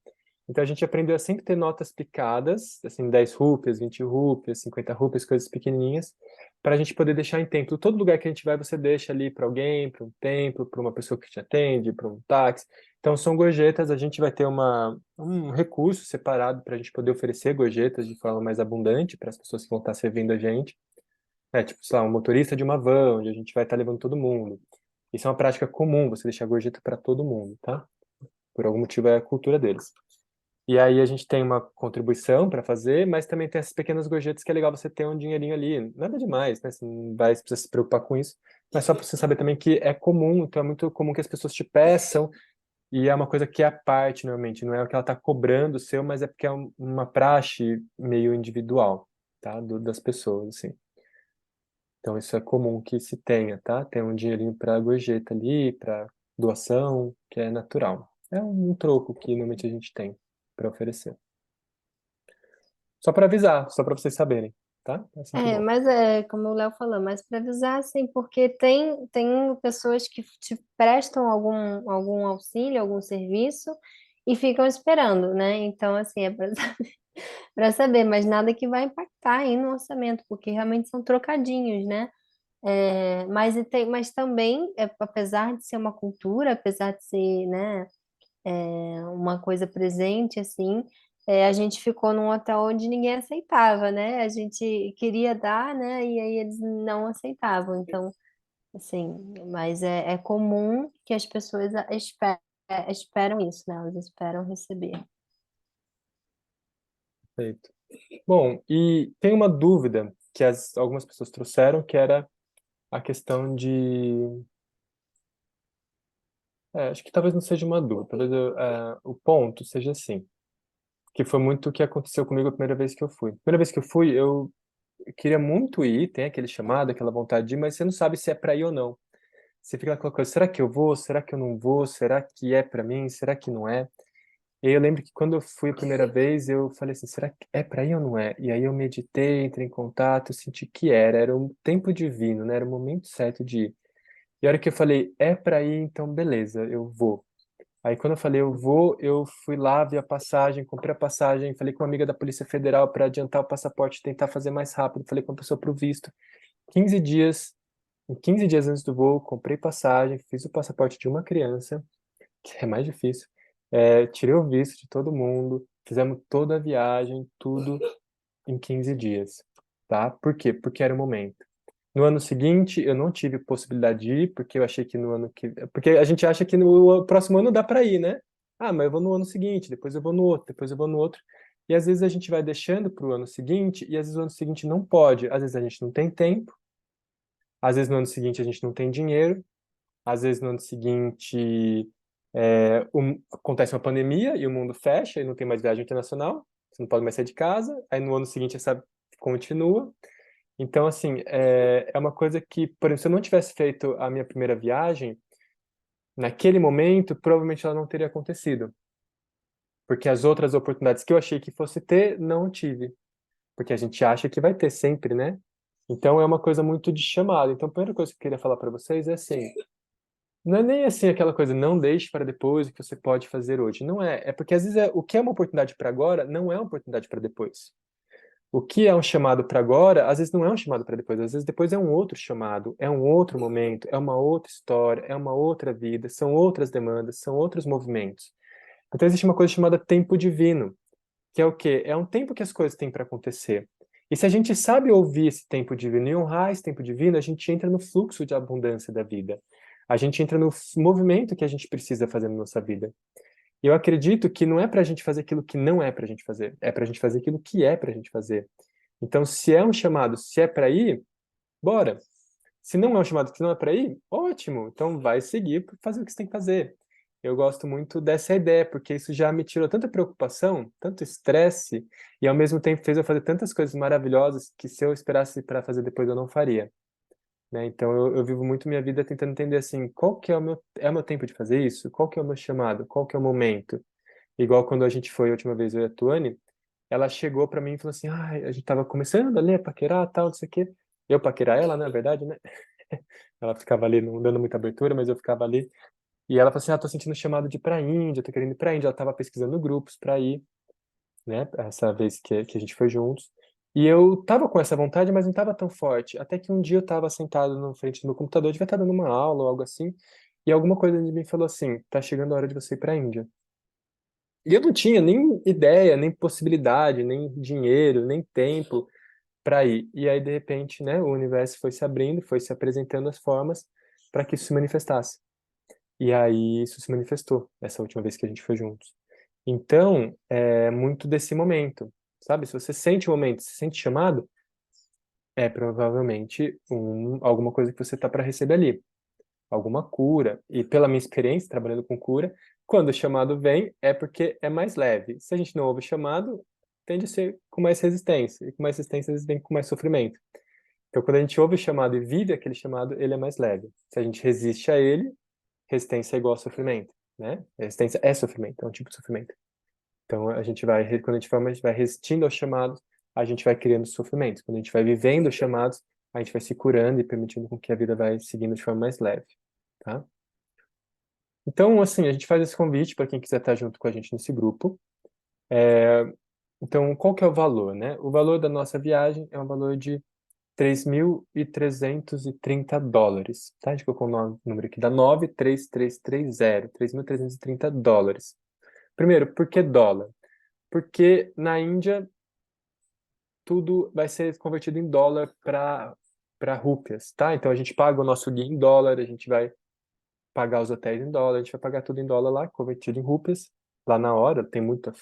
Então a gente aprendeu a sempre ter notas picadas, assim, 10 rúpias, 20 rúpias, 50 rúpias, coisas pequenininhas, para a gente poder deixar em templo. Todo lugar que a gente vai, você deixa ali para alguém, para um templo, para uma pessoa que te atende, para um táxi. Então são gorjetas, a gente vai ter um recurso separado para a gente poder oferecer gorjetas de forma mais abundante para as pessoas que vão estar servindo a gente. É, tipo, sei lá, um motorista de uma van, onde a gente vai estar levando todo mundo. Isso é uma prática comum, você deixar gorjeta para todo mundo, tá? Por algum motivo é a cultura deles. E aí a gente tem uma contribuição para fazer, mas também tem essas pequenas gorjetas que é legal você ter um dinheirinho ali. Nada demais, né? Você não vai precisar se preocupar com isso. Mas só para você saber também que é comum, então é muito comum que as pessoas te peçam, e é uma coisa que é à parte, normalmente. Não é o que ela está cobrando o seu, mas é porque é uma praxe meio individual, tá? Das pessoas, assim. Então isso é comum que se tenha, tá? Tem um dinheirinho para gorjeta ali, para doação, que é natural. É um troco que normalmente a gente tem para oferecer. Só para avisar, só para vocês saberem, tá? É sempre bom. Mas é como o Léo falou, mas para avisar, assim, porque tem pessoas que te prestam algum auxílio, algum serviço e ficam esperando, né? Então, assim, é para para saber, mas nada que vai impactar aí no orçamento, porque realmente são trocadinhos, né? Mas também, apesar de ser uma cultura, apesar de ser, né, uma coisa presente, assim, a gente ficou num hotel onde ninguém aceitava, né? A gente queria dar, né? E aí eles não aceitavam. Então, assim, mas é comum que as pessoas esperam isso, né? Elas esperam receber. Perfeito. Bom, e tem uma dúvida que algumas pessoas trouxeram, que era a questão de... acho que talvez não seja uma dúvida, talvez o ponto seja assim, que foi muito o que aconteceu comigo a primeira vez que eu fui. Primeira vez que eu fui, eu queria muito ir, tem aquele chamado, aquela vontade de ir, mas você não sabe se é para ir ou não. Você fica naquela coisa, será que eu vou? Será que eu não vou? Será que é para mim? Será que não é? E aí eu lembro que quando eu fui a primeira vez, eu falei assim, será que é para ir ou não é? E aí eu meditei, entrei em contato, senti que era um tempo divino, né? Era o momento certo de ir. E a hora que eu falei, é para ir, então beleza, eu vou. Aí quando eu falei eu vou, eu fui lá, vi a passagem, comprei a passagem, falei com uma amiga da Polícia Federal para adiantar o passaporte, tentar fazer mais rápido, falei com a pessoa para o visto. 15 dias, em 15 dias antes do voo, comprei passagem, fiz o passaporte de uma criança, que é mais difícil. Tirei o visto de todo mundo, fizemos toda a viagem, tudo em 15 dias, tá? Por quê? Porque era o momento. No ano seguinte, eu não tive possibilidade de ir, porque eu achei que no ano que... Porque a gente acha que no próximo ano dá para ir, né? Ah, mas eu vou no ano seguinte, depois eu vou no outro, depois eu vou no outro. E às vezes a gente vai deixando para o ano seguinte, e às vezes o ano seguinte não pode. Às vezes a gente não tem tempo, às vezes no ano seguinte a gente não tem dinheiro, às vezes no ano seguinte acontece uma pandemia e o mundo fecha e não tem mais viagem internacional, você não pode mais sair de casa, aí no ano seguinte essa continua. Então, assim, é uma coisa que, por exemplo, se eu não tivesse feito a minha primeira viagem, naquele momento, provavelmente ela não teria acontecido. Porque as outras oportunidades que eu achei que fosse ter, não tive. Porque a gente acha que vai ter sempre, né? Então, é uma coisa muito de chamada. Então, a primeira coisa que eu queria falar para vocês é assim, não é nem assim aquela coisa, não deixe para depois o que você pode fazer hoje. Não é. É porque às vezes o que é uma oportunidade para agora não é uma oportunidade para depois. O que é um chamado para agora, às vezes não é um chamado para depois, às vezes depois é um outro chamado, é um outro momento, é uma outra história, é uma outra vida, são outras demandas, são outros movimentos. Então existe uma coisa chamada tempo divino, que é o quê? É um tempo que as coisas têm para acontecer. E se a gente sabe ouvir esse tempo divino e honrar esse tempo divino, a gente entra no fluxo de abundância da vida. A gente entra no movimento que a gente precisa fazer na nossa vida. E eu acredito que não é para a gente fazer aquilo que não é para a gente fazer, é para a gente fazer aquilo que é para a gente fazer. Então, se é um chamado, se é para ir, bora. Se não é um chamado que não é para ir, ótimo. Então, vai seguir para fazer o que você tem que fazer. Eu gosto muito dessa ideia, porque isso já me tirou tanta preocupação, tanto estresse, e ao mesmo tempo fez eu fazer tantas coisas maravilhosas que se eu esperasse para fazer depois eu não faria. Né? Então, eu vivo muito minha vida tentando entender assim, qual que é o meu tempo de fazer isso? Qual que é o meu chamado? Qual que é o momento? Igual quando a gente foi a última vez, eu e a Tuane, ela chegou pra mim e falou assim, ah, a gente tava começando ali a paquerar, tal, não sei o quê. Eu paquerar ela, na verdade, né? Ela ficava ali, não dando muita abertura, mas eu ficava ali. E ela falou assim, ah, tô sentindo chamado de ir pra Índia, tô querendo ir pra Índia. Ela tava pesquisando grupos pra ir, né? Essa vez que a gente foi juntos. E eu tava com essa vontade, mas não tava tão forte. Até que um dia eu tava sentado na frente do meu computador, devia estar dando uma aula ou algo assim, e alguma coisa de mim falou assim, tá chegando a hora de você ir pra Índia. E eu não tinha nem ideia, nem possibilidade, nem dinheiro, nem tempo para ir. E aí, de repente, né, o universo foi se abrindo, foi se apresentando as formas para que isso se manifestasse. E aí isso se manifestou, essa última vez que a gente foi juntos. Então, é muito desse momento, sabe? Se você sente o momento, se sente chamado, é provavelmente alguma coisa que você tá para receber ali, alguma cura. E pela minha experiência trabalhando com cura, quando o chamado vem, é porque é mais leve. Se a gente não ouve o chamado, tende a ser com mais resistência. E com mais resistência, às vezes vem com mais sofrimento. Então, quando a gente ouve o chamado e vive aquele chamado, ele é mais leve. Se a gente resiste a ele, resistência é igual a sofrimento, né? Resistência é sofrimento, é um tipo de sofrimento. Então, quando a gente vai resistindo aos chamados, a gente vai criando sofrimentos. Quando a gente vai vivendo os chamados, a gente vai se curando e permitindo com que a vida vai seguindo de forma mais leve, tá? Então, assim, a gente faz esse convite para quem quiser estar junto com a gente nesse grupo. Então, qual que é o valor, né? O valor da nossa viagem é um valor de US$ 3.330, tá? A gente colocou o número aqui, dá 93330, US$ 3.330. Primeiro, por que dólar? Porque na Índia tudo vai ser convertido em dólar para rúpias, tá? Então a gente paga o nosso guia em dólar, a gente vai pagar os hotéis em dólar, a gente vai pagar tudo em dólar lá, convertido em rúpias, lá na hora, tem muita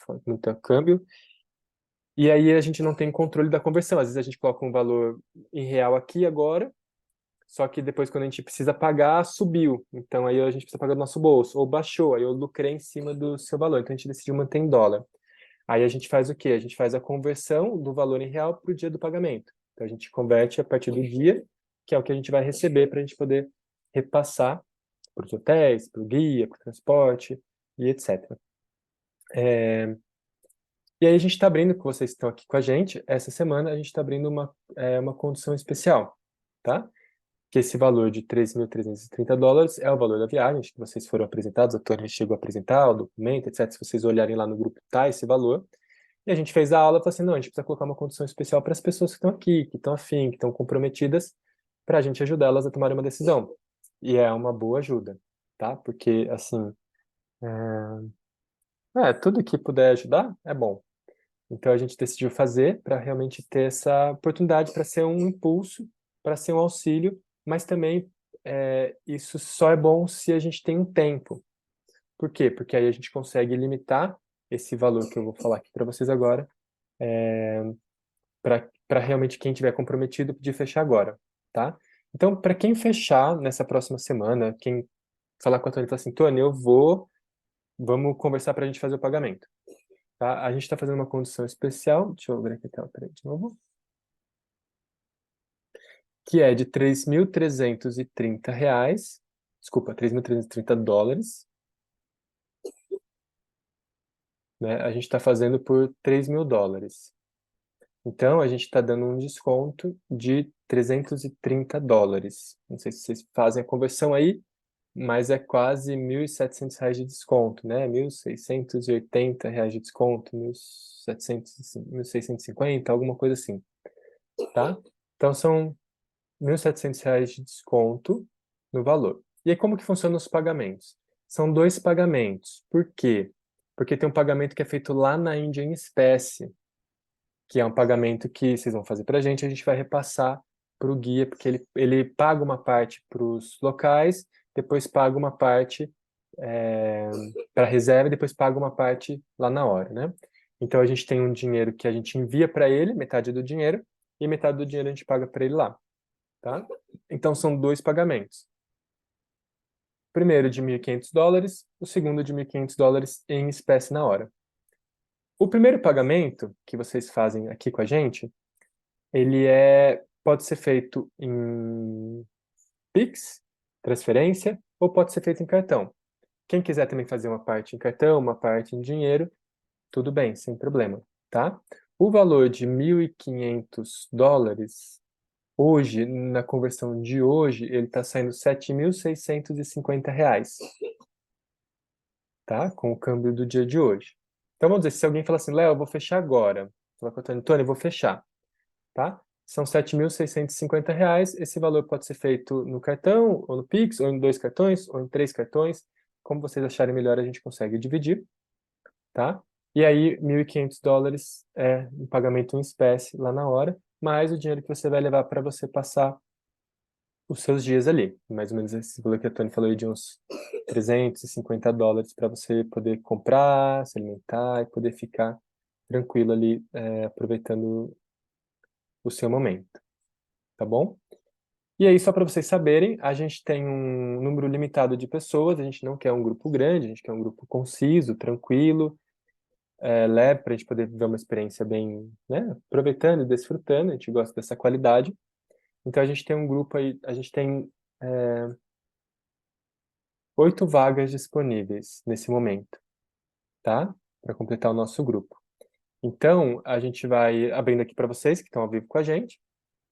câmbio. E aí a gente não tem controle da conversão. Às vezes a gente coloca um valor em real aqui agora, só que depois quando a gente precisa pagar, subiu. Então aí a gente precisa pagar do nosso bolso, ou baixou, aí eu lucrei em cima do seu valor. Então a gente decidiu manter em dólar. Aí a gente faz o quê? A gente faz a conversão do valor em real para o dia do pagamento. Então a gente converte a partir do dia, que é o que a gente vai receber para a gente poder repassar para os hotéis, para o guia, para o transporte e etc. E aí a gente está abrindo, que vocês estão aqui com a gente, essa semana a gente está abrindo uma condição especial, tá? Que esse valor de US$ 3.330 é o valor da viagem, que vocês foram apresentados, a Tônia chegou a apresentar, o documento, etc. Se vocês olharem lá no grupo, tá esse valor. E a gente fez a aula e falou assim, não, a gente precisa colocar uma condição especial para as pessoas que estão aqui, que estão afim, que estão comprometidas, para a gente ajudar elas a tomarem uma decisão. E é uma boa ajuda, tá? Porque, assim, tudo que puder ajudar é bom. Então a gente decidiu fazer para realmente ter essa oportunidade para ser um impulso, para ser um auxílio, mas também isso só é bom se a gente tem um tempo. Por quê? Porque aí a gente consegue limitar esse valor que eu vou falar aqui para vocês agora, para realmente quem tiver comprometido pedir fechar agora, tá? Então, para quem fechar nessa próxima semana, quem falar com a Tônia e falar assim, Tônia, vamos conversar para a gente fazer o pagamento. Tá? A gente está fazendo uma condição especial, deixa eu ver aqui a tela, peraí, de novo, que é de R$ 3.330, desculpa, US$ 3.330, né? A gente está fazendo por US$ 3.000. Então, a gente está dando um desconto de US$ 330. Não sei se vocês fazem a conversão aí, mas é quase R$ 1.700 de desconto, né? R$ 1.680 de desconto, 1.700, 1.650, alguma coisa assim, tá? Então, são R$ 1.700 de desconto no valor. E aí, como que funcionam os pagamentos? São dois pagamentos. Por quê? Porque tem um pagamento que é feito lá na Índia em espécie, que é um pagamento que vocês vão fazer para a gente vai repassar para o guia, porque ele paga uma parte para os locais, depois paga uma parte para reserva e depois paga uma parte lá na hora, né? Então a gente tem um dinheiro que a gente envia para ele, metade do dinheiro, e metade do dinheiro a gente paga para ele lá, tá? Então são dois pagamentos. O primeiro de US$ 1.500, o segundo de US$ 1.500 em espécie na hora. O primeiro pagamento que vocês fazem aqui com a gente, ele pode ser feito em Pix, transferência, ou pode ser feito em cartão. Quem quiser também fazer uma parte em cartão, uma parte em dinheiro, tudo bem, sem problema. tá? O valor de $1.500, hoje, na conversão de hoje, ele está saindo R$ 7.650, tá? Com o câmbio do dia de hoje. Então, vamos dizer, se alguém falar assim, Léo, eu vou fechar agora. Fala com o Tony, Tony, eu vou fechar, tá? São R$ 7.650. Esse valor pode ser feito no cartão, ou no Pix, ou em 2 cartões, ou em 3 cartões. Como vocês acharem melhor, a gente consegue dividir, tá? E aí, $1.500 é um pagamento em espécie lá na hora, mais o dinheiro que você vai levar para você passar os seus dias ali. Mais ou menos esse valor que a Tony falou aí de uns $350 para você poder comprar, se alimentar e poder ficar tranquilo ali, aproveitando o seu momento, tá bom? E aí, só para vocês saberem, a gente tem um número limitado de pessoas, a gente não quer um grupo grande, a gente quer um grupo conciso, tranquilo, leve, para a gente poder viver uma experiência bem, né, aproveitando e desfrutando, a gente gosta dessa qualidade. Então, a gente tem um grupo aí, a gente tem 8 vagas disponíveis nesse momento, tá? Para completar o nosso grupo. Então, a gente vai abrindo aqui para vocês que estão ao vivo com a gente,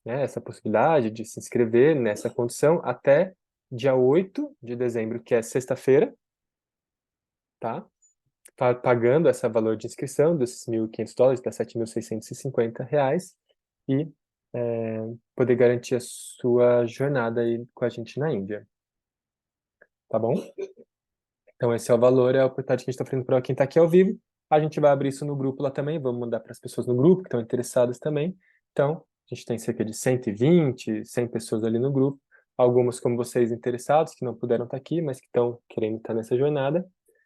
né, essa possibilidade de se inscrever nessa condição até dia 8 de dezembro, que é sexta-feira, tá? Pagando esse valor de inscrição desses $1.500, dá R$ 7.650, e poder garantir a sua jornada aí com a gente na Índia. Tá bom? Então, esse é o valor, é a oportunidade que a gente está oferecendo para quem está aqui ao vivo. A gente vai abrir isso no grupo lá também, vamos mandar para as pessoas no grupo que estão interessadas também. Então, a gente tem cerca de 120, 100 pessoas ali no grupo. Algumas, como vocês, interessados, que não puderam estar aqui, mas que estão querendo estar nessa jornada.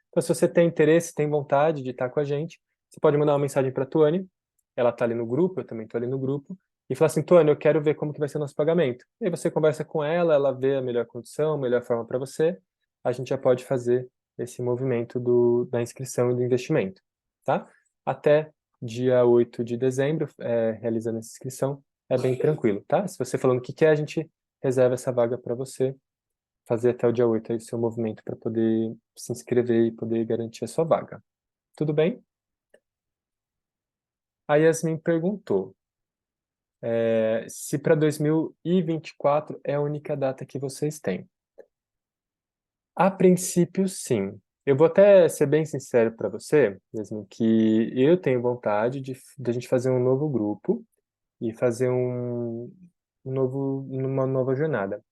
Então, se você tem interesse, tem vontade de estar com a gente, você pode mandar uma mensagem para a Tuane. Ela está ali no grupo, eu também estou ali no grupo. E falar assim, Tuane, eu quero ver como que vai ser o nosso pagamento. E aí você conversa com ela, ela vê a melhor condição, a melhor forma para você. A gente já pode fazer esse movimento da inscrição e do investimento, tá? Até dia 8 de dezembro, realizando essa inscrição, é bem tranquilo, tá? Se você falando o que quer, a gente reserva essa vaga para você fazer até o dia 8 aí o seu movimento para poder se inscrever e poder garantir a sua vaga. Tudo bem? A Yasmin perguntou se para 2024 é a única data que vocês têm. A princípio, sim. Eu vou até ser bem sincero para você, mesmo que eu tenho vontade de a gente fazer um novo grupo e fazer uma nova jornada.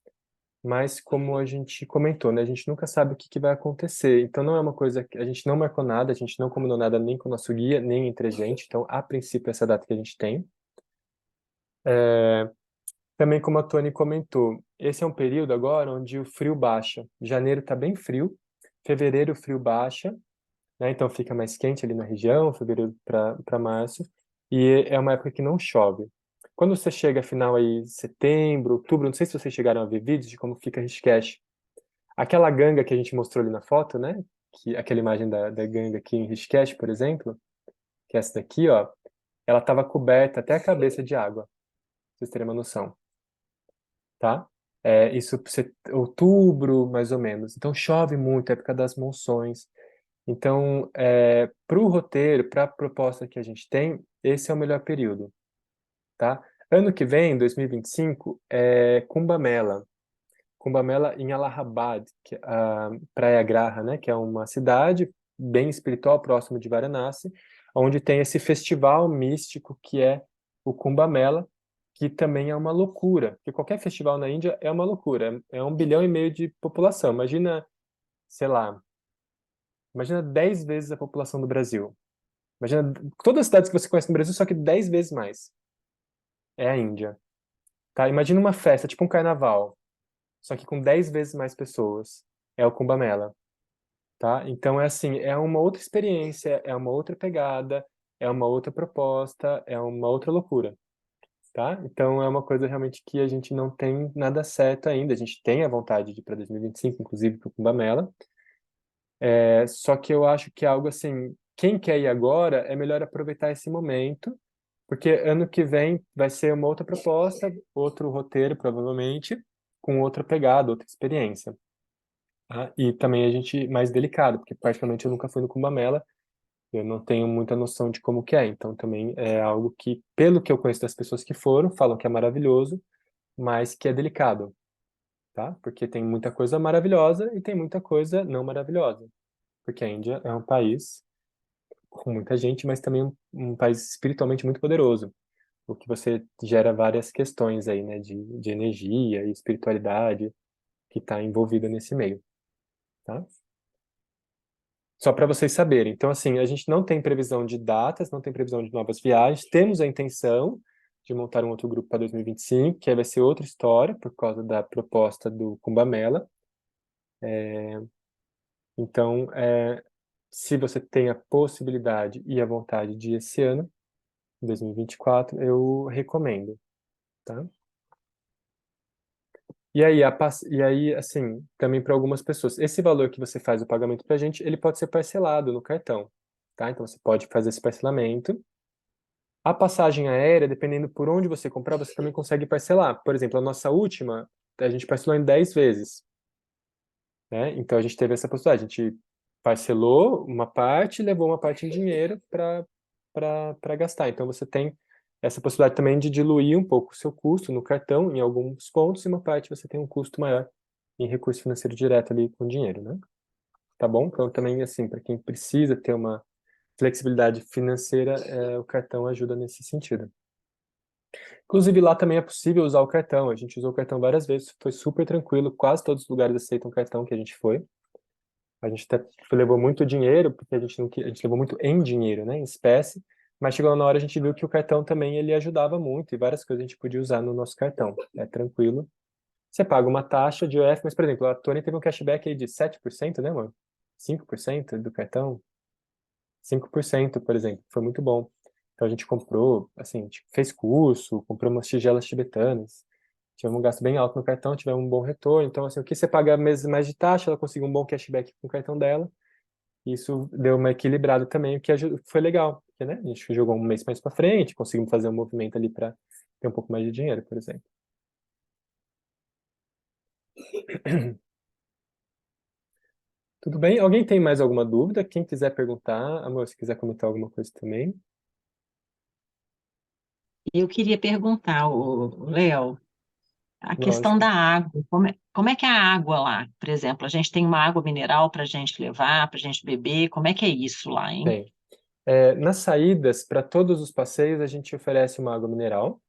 Mas como a gente comentou, né, a gente nunca sabe o que vai acontecer. Então não é uma coisa que a gente não marcou nada, a gente não combinou nada nem com o nosso guia, nem entre a gente. Então, a princípio, essa data que a gente tem. Também como a Tony comentou, esse é um período agora onde o frio baixa. Janeiro está bem frio, fevereiro o frio baixa, né? Então fica mais quente ali na região, fevereiro para março, e é uma época que não chove. Quando você chega final aí setembro, outubro, não sei se vocês chegaram a ver vídeos de como fica Rishikesh. Aquela ganga que a gente mostrou ali na foto, né? Aquela imagem da ganga aqui em Rishikesh, por exemplo, que é essa daqui, ó, ela estava coberta até a cabeça de água, pra vocês terem uma noção, tá? Isso outubro, mais ou menos. Então chove muito, é época das monções. Então, para o roteiro, para a proposta que a gente tem, esse é o melhor período, tá? Ano que vem, 2025, é Kumbh Mela. Kumbh Mela em Allahabad, que é a Praia Graha, né? Que é uma cidade bem espiritual, próximo de Varanasi, onde tem esse festival místico que é o Kumbh Mela, que também é uma loucura, porque qualquer festival na Índia é uma loucura. É 1,5 bilhão de população. Imagina, sei lá, imagina 10 vezes a população do Brasil. Imagina todas as cidades que você conhece no Brasil, só que 10 vezes mais. É a Índia. Tá? Imagina uma festa, tipo um carnaval, só que com 10 vezes mais pessoas. É o Kumbh Mela. Tá? Então é assim, é uma outra experiência, é uma outra pegada, é uma outra proposta, é uma outra loucura. Tá? Então é uma coisa realmente que a gente não tem nada certo ainda. A gente tem a vontade de ir para 2025, inclusive para o Kumbh Mela. Só que eu acho que é algo assim, quem quer ir agora é melhor aproveitar esse momento, porque ano que vem vai ser uma outra proposta, outro roteiro, provavelmente, com outra pegada, outra experiência. Tá? E também a gente mais delicado, porque praticamente eu nunca fui no Kumbh Mela, Eu não tenho muita noção de como que é, então também é algo que, pelo que eu conheço das pessoas que foram, falam que é maravilhoso, mas que é delicado, tá? Porque tem muita coisa maravilhosa e tem muita coisa não maravilhosa. Porque a Índia é um país com muita gente, mas também um país espiritualmente muito poderoso, o que você gera várias questões aí, né, de energia e espiritualidade que está envolvida nesse meio, tá? Só para vocês saberem. Então, assim, a gente não tem previsão de datas, não tem previsão de novas viagens. Temos a intenção de montar um outro grupo para 2025, que aí vai ser outra história, por causa da proposta do Kumbamela. Então, se você tem a possibilidade e a vontade de ir esse ano, 2024, eu recomendo, tá? E aí, assim, também para algumas pessoas, esse valor que você faz o pagamento para a gente, ele pode ser parcelado no cartão, tá? Então, você pode fazer esse parcelamento. A passagem aérea, dependendo por onde você comprar, você também consegue parcelar. Por exemplo, a nossa última, a gente parcelou em 10 vezes, né? Então a gente teve essa possibilidade. A gente parcelou uma parte e levou uma parte em dinheiro para gastar. Então você tem essa possibilidade também de diluir um pouco o seu custo no cartão em alguns pontos e uma parte você tem um custo maior em recurso financeiro direto ali com dinheiro, né? Tá bom? Então também assim, para quem precisa ter uma flexibilidade financeira, o cartão ajuda nesse sentido. Inclusive, lá também é possível usar o cartão. A gente usou o cartão várias vezes, foi super tranquilo. Quase todos os lugares aceitam cartão que a gente foi. A gente até levou muito dinheiro, porque a gente não, a gente levou muito em dinheiro, né, em espécie. Mas chegou na hora a gente viu que o cartão também ele ajudava muito e várias coisas a gente podia usar no nosso cartão. É tranquilo. Você paga uma taxa de OF, mas, por exemplo, a Tony teve um cashback aí de 7%, né, amor? 5% do cartão. 5%, por exemplo. Foi muito bom. Então a gente comprou, assim, a gente fez curso, comprou umas tigelas tibetanas. Tivemos um gasto bem alto no cartão, tivemos um bom retorno. Então, assim, o que você paga meses mais de taxa, ela conseguiu um bom cashback com o cartão dela. E isso deu uma equilibrada também, o que foi legal. Porque, né, a gente jogou um mês mais para frente, conseguimos fazer um movimento ali para ter um pouco mais de dinheiro, por exemplo. Tudo bem? Alguém tem mais alguma dúvida? Quem quiser perguntar, amor, se quiser comentar alguma coisa também. Eu queria perguntar, Léo, a questão Lógico. da água. Como é que é a água lá? Por exemplo, a gente tem uma água mineral para a gente levar, para a gente beber. Como é que é isso lá, hein? Tem. Nas saídas, para todos os passeios, a gente oferece uma água mineral,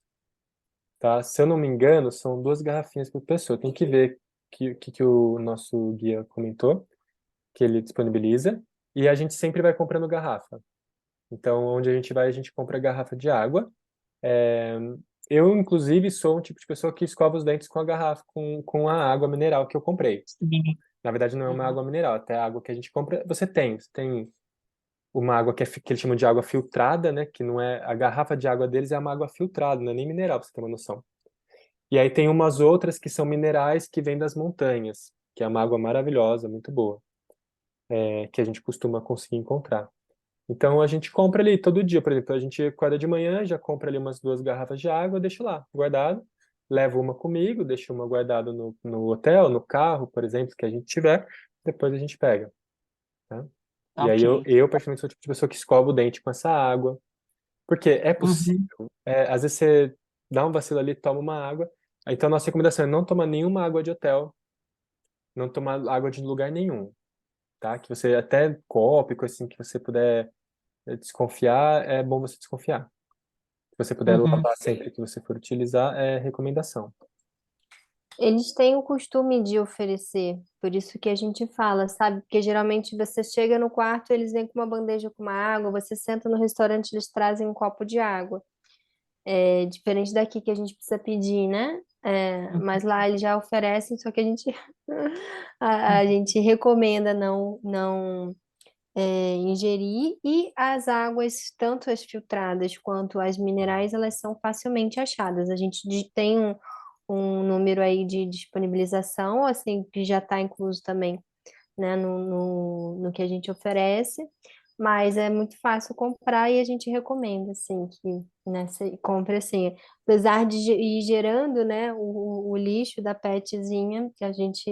tá? Se eu não me engano, são 2 garrafinhas por pessoa. Tem que ver que o nosso guia comentou, que ele disponibiliza. E a gente sempre vai comprando garrafa. Então, onde a gente vai, a gente compra garrafa de água. É, eu, inclusive, sou um tipo de pessoa que escova os dentes com a garrafa, com a água mineral que eu comprei. Sim. Na verdade, não é uma Uhum. água mineral, até a água que a gente compra, você tem uma água que eles chamam de água filtrada, né? Que não é a garrafa de água deles é uma água filtrada, não é nem mineral, pra você ter uma noção. E aí tem umas outras que são minerais que vêm das montanhas, que é uma água maravilhosa, muito boa, que a gente costuma conseguir encontrar. Então a gente compra ali todo dia, por exemplo, a gente acorda de manhã, já compra ali umas 2 garrafas de água, deixo lá, guardado, levo uma comigo, deixo uma guardada no hotel, no carro, por exemplo, que a gente tiver, depois a gente pega, tá? E aí eu, Ok. eu particularmente sou o tipo de pessoa que escova o dente com essa água, porque é possível, Uhum. às vezes você dá um vacilo ali, toma uma água, então a nossa recomendação é não tomar nenhuma água de hotel, não tomar água de lugar nenhum, tá? Que você até copo, coisa assim que você puder desconfiar, é bom você desconfiar. Se você puder Uhum. lavar sempre que você for utilizar, é recomendação. Eles têm o costume de oferecer, por isso que a gente fala, sabe? Porque geralmente você chega no quarto, eles vêm com uma bandeja com uma água, você senta no restaurante, eles trazem um copo de água. É diferente daqui que a gente precisa pedir, né? Mas lá eles já oferecem, só que a gente a gente recomenda não ingerir e as águas, tanto as filtradas quanto as minerais, elas são facilmente achadas. A gente tem um número aí de disponibilização, assim, que já está incluso também, né, no que a gente oferece, mas é muito fácil comprar e a gente recomenda, assim, que, né, você compre, assim, apesar de ir gerando, né, o lixo da petzinha, que a gente,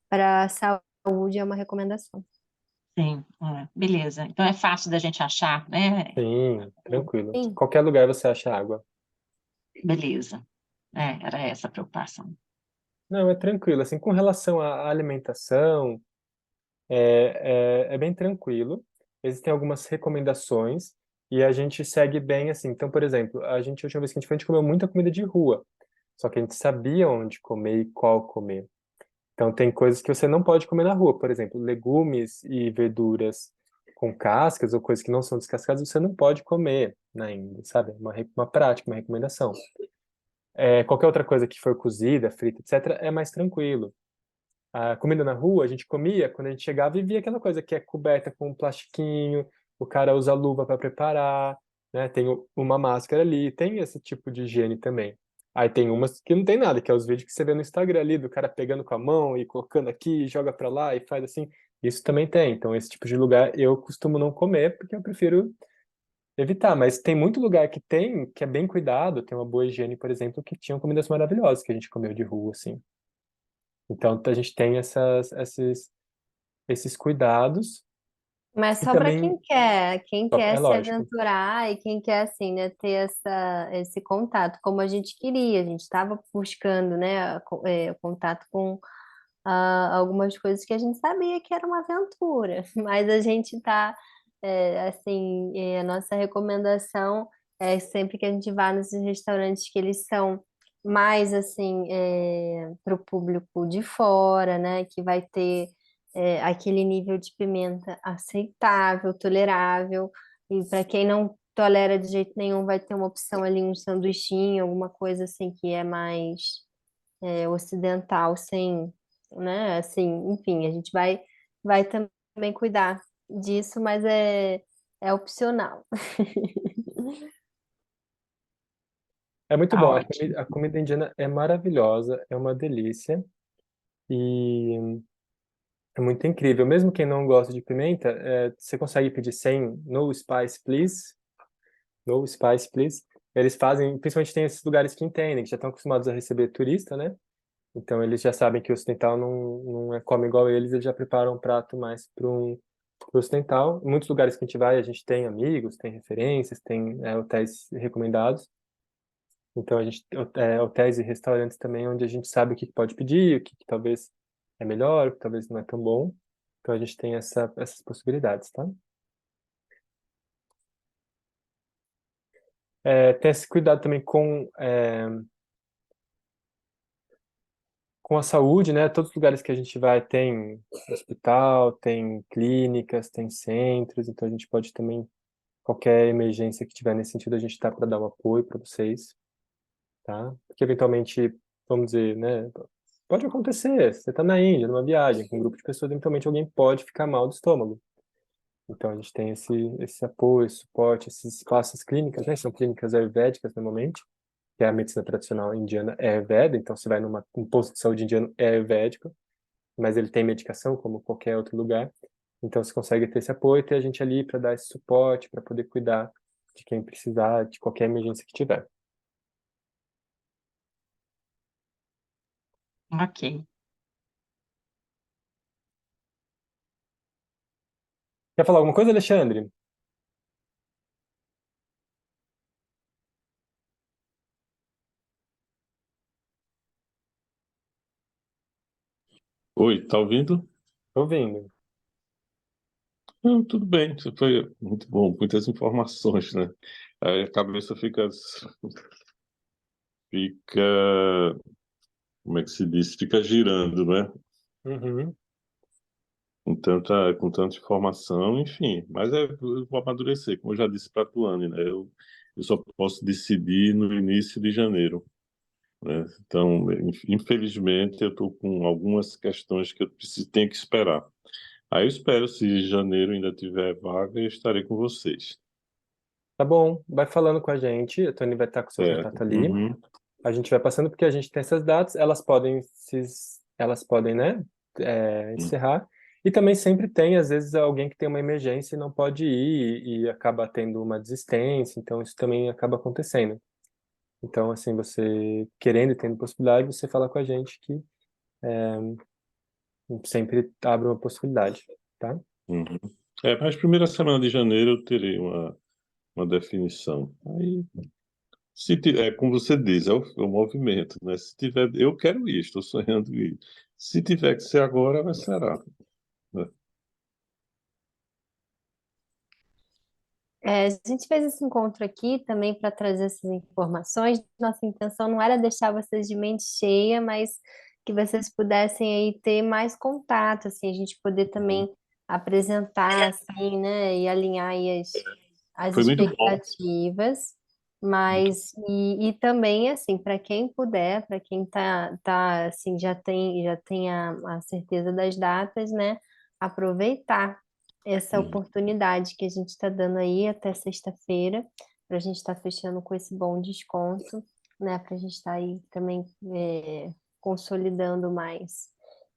para a saúde, é uma recomendação. Sim, beleza. Então é fácil da gente achar, né? Sim, tranquilo. Sim. Qualquer lugar você acha água. Beleza. Era essa a preocupação. Não, é tranquilo. Assim, com relação à alimentação, é bem tranquilo. Existem algumas recomendações e a gente segue bem assim. Então, por exemplo, a última vez que a gente comeu muita comida de rua. Só que a gente sabia onde comer e qual comer. Então, tem coisas que você não pode comer na rua. Por exemplo, legumes e verduras com cascas ou coisas que não são descascadas, você não pode comer na Índia, sabe? Uma prática, uma recomendação. Qualquer outra coisa que for cozida, frita, etc., é mais tranquilo. A comida na rua, a gente comia quando a gente chegava e via aquela coisa que é coberta com um plastiquinho, o cara usa luva para preparar, né? Tem uma máscara ali, tem esse tipo de higiene também. Aí tem umas que não tem nada, que é os vídeos que você vê no Instagram ali, do cara pegando com a mão e colocando aqui, joga para lá e faz assim. Isso também tem. Então, esse tipo de lugar eu costumo não comer, porque eu prefiro evitar. Mas tem muito lugar que tem, que é bem cuidado, tem uma boa higiene, por exemplo, que tinham comidas maravilhosas que a gente comeu de rua, assim. Então, a gente tem esses cuidados Mas e só para também, quem quer é se lógico. aventurar e quem quer assim, né, ter esse contato, como a gente queria, a gente estava buscando, né, o contato com algumas coisas que a gente sabia que era uma aventura, mas a gente está, assim, a nossa recomendação é sempre que a gente vá nesses restaurantes que eles são mais assim para o público de fora, né, que vai ter aquele nível de pimenta aceitável, tolerável, e para quem não tolera de jeito nenhum, vai ter uma opção ali, um sanduichinho, alguma coisa assim que é mais ocidental, sem, né? Assim, enfim, a gente vai também cuidar disso, mas é opcional. É muito Tá bom. ótimo. A comida indiana é maravilhosa, é uma delícia e é muito incrível. Mesmo quem não gosta de pimenta, você consegue pedir sem no spice, please. No spice, please. Eles fazem, principalmente tem esses lugares que entendem, que já estão acostumados a receber turista, né? Então eles já sabem que o ocidental não come igual eles já preparam um prato mais para pro ocidental. Em muitos lugares que a gente vai, a gente tem amigos, tem referências, tem hotéis recomendados. Então a gente hotéis e restaurantes também onde a gente sabe o que pode pedir, o que talvez é melhor, o que talvez não é tão bom. Então a gente tem essas possibilidades, tá? Ter esse cuidado também com a saúde, né? Todos os lugares que a gente vai tem hospital, tem clínicas, tem centros, então a gente pode também, qualquer emergência que tiver nesse sentido, a gente está para dar um apoio para vocês, tá? Porque eventualmente, vamos dizer, né? Pode acontecer, você está na Índia, numa viagem, com um grupo de pessoas, eventualmente alguém pode ficar mal do estômago. Então a gente tem esse apoio, esse suporte, essas classes clínicas, né? São clínicas ayurvédicas normalmente, que é a medicina tradicional indiana é Ayurveda, então você vai um posto de saúde indiano é Ayurvédico, mas ele tem medicação como qualquer outro lugar. Então você consegue ter esse apoio, ter a gente ali para dar esse suporte, para poder cuidar de quem precisar, de qualquer emergência que tiver. Ok. Quer falar alguma coisa, Alexandre? Oi, tá ouvindo? Tô ouvindo. Não, tudo bem, isso foi muito bom, muitas informações, né? Aí a cabeça fica, como é que se diz? Fica girando, né? Uhum. Com tanta informação, enfim. Mas eu vou amadurecer, como eu já disse para a Tuane, né? Eu só posso decidir no início de janeiro, né? Então, infelizmente, eu estou com algumas questões que tenho que esperar. Aí eu espero, se em janeiro ainda tiver vaga, eu estarei com vocês. Tá bom, vai falando com a gente, a Tony vai estar com o seu Certo. contato ali. Uhum. A gente vai passando porque a gente tem essas datas, elas podem, né, encerrar. E também sempre tem, às vezes, alguém que tem uma emergência e não pode ir e acaba tendo uma desistência, então isso também acaba acontecendo. Então, assim, você querendo e tendo possibilidade, você fala com a gente que sempre abre uma possibilidade, tá? Uhum. Mas primeira semana de janeiro eu terei uma definição. Aí, se tiver, como você diz, é o movimento, né? Se tiver, eu quero ir, estou sonhando ir. Se tiver que ser agora, vai ser, né? A gente fez esse encontro aqui também para trazer essas informações. Nossa intenção não era deixar vocês de mente cheia, mas que vocês pudessem aí ter mais contato, assim, a gente poder Uhum. também apresentar, assim, né, e alinhar aí as Foi muito bom, expectativas, muito. mas e também assim, para quem puder, para quem tá assim, já tem a certeza das datas, né, aproveitar essa Uhum. oportunidade que a gente está dando aí até sexta-feira, para a gente estar fechando com esse bom desconto, né? Para a gente estar aí também consolidando mais.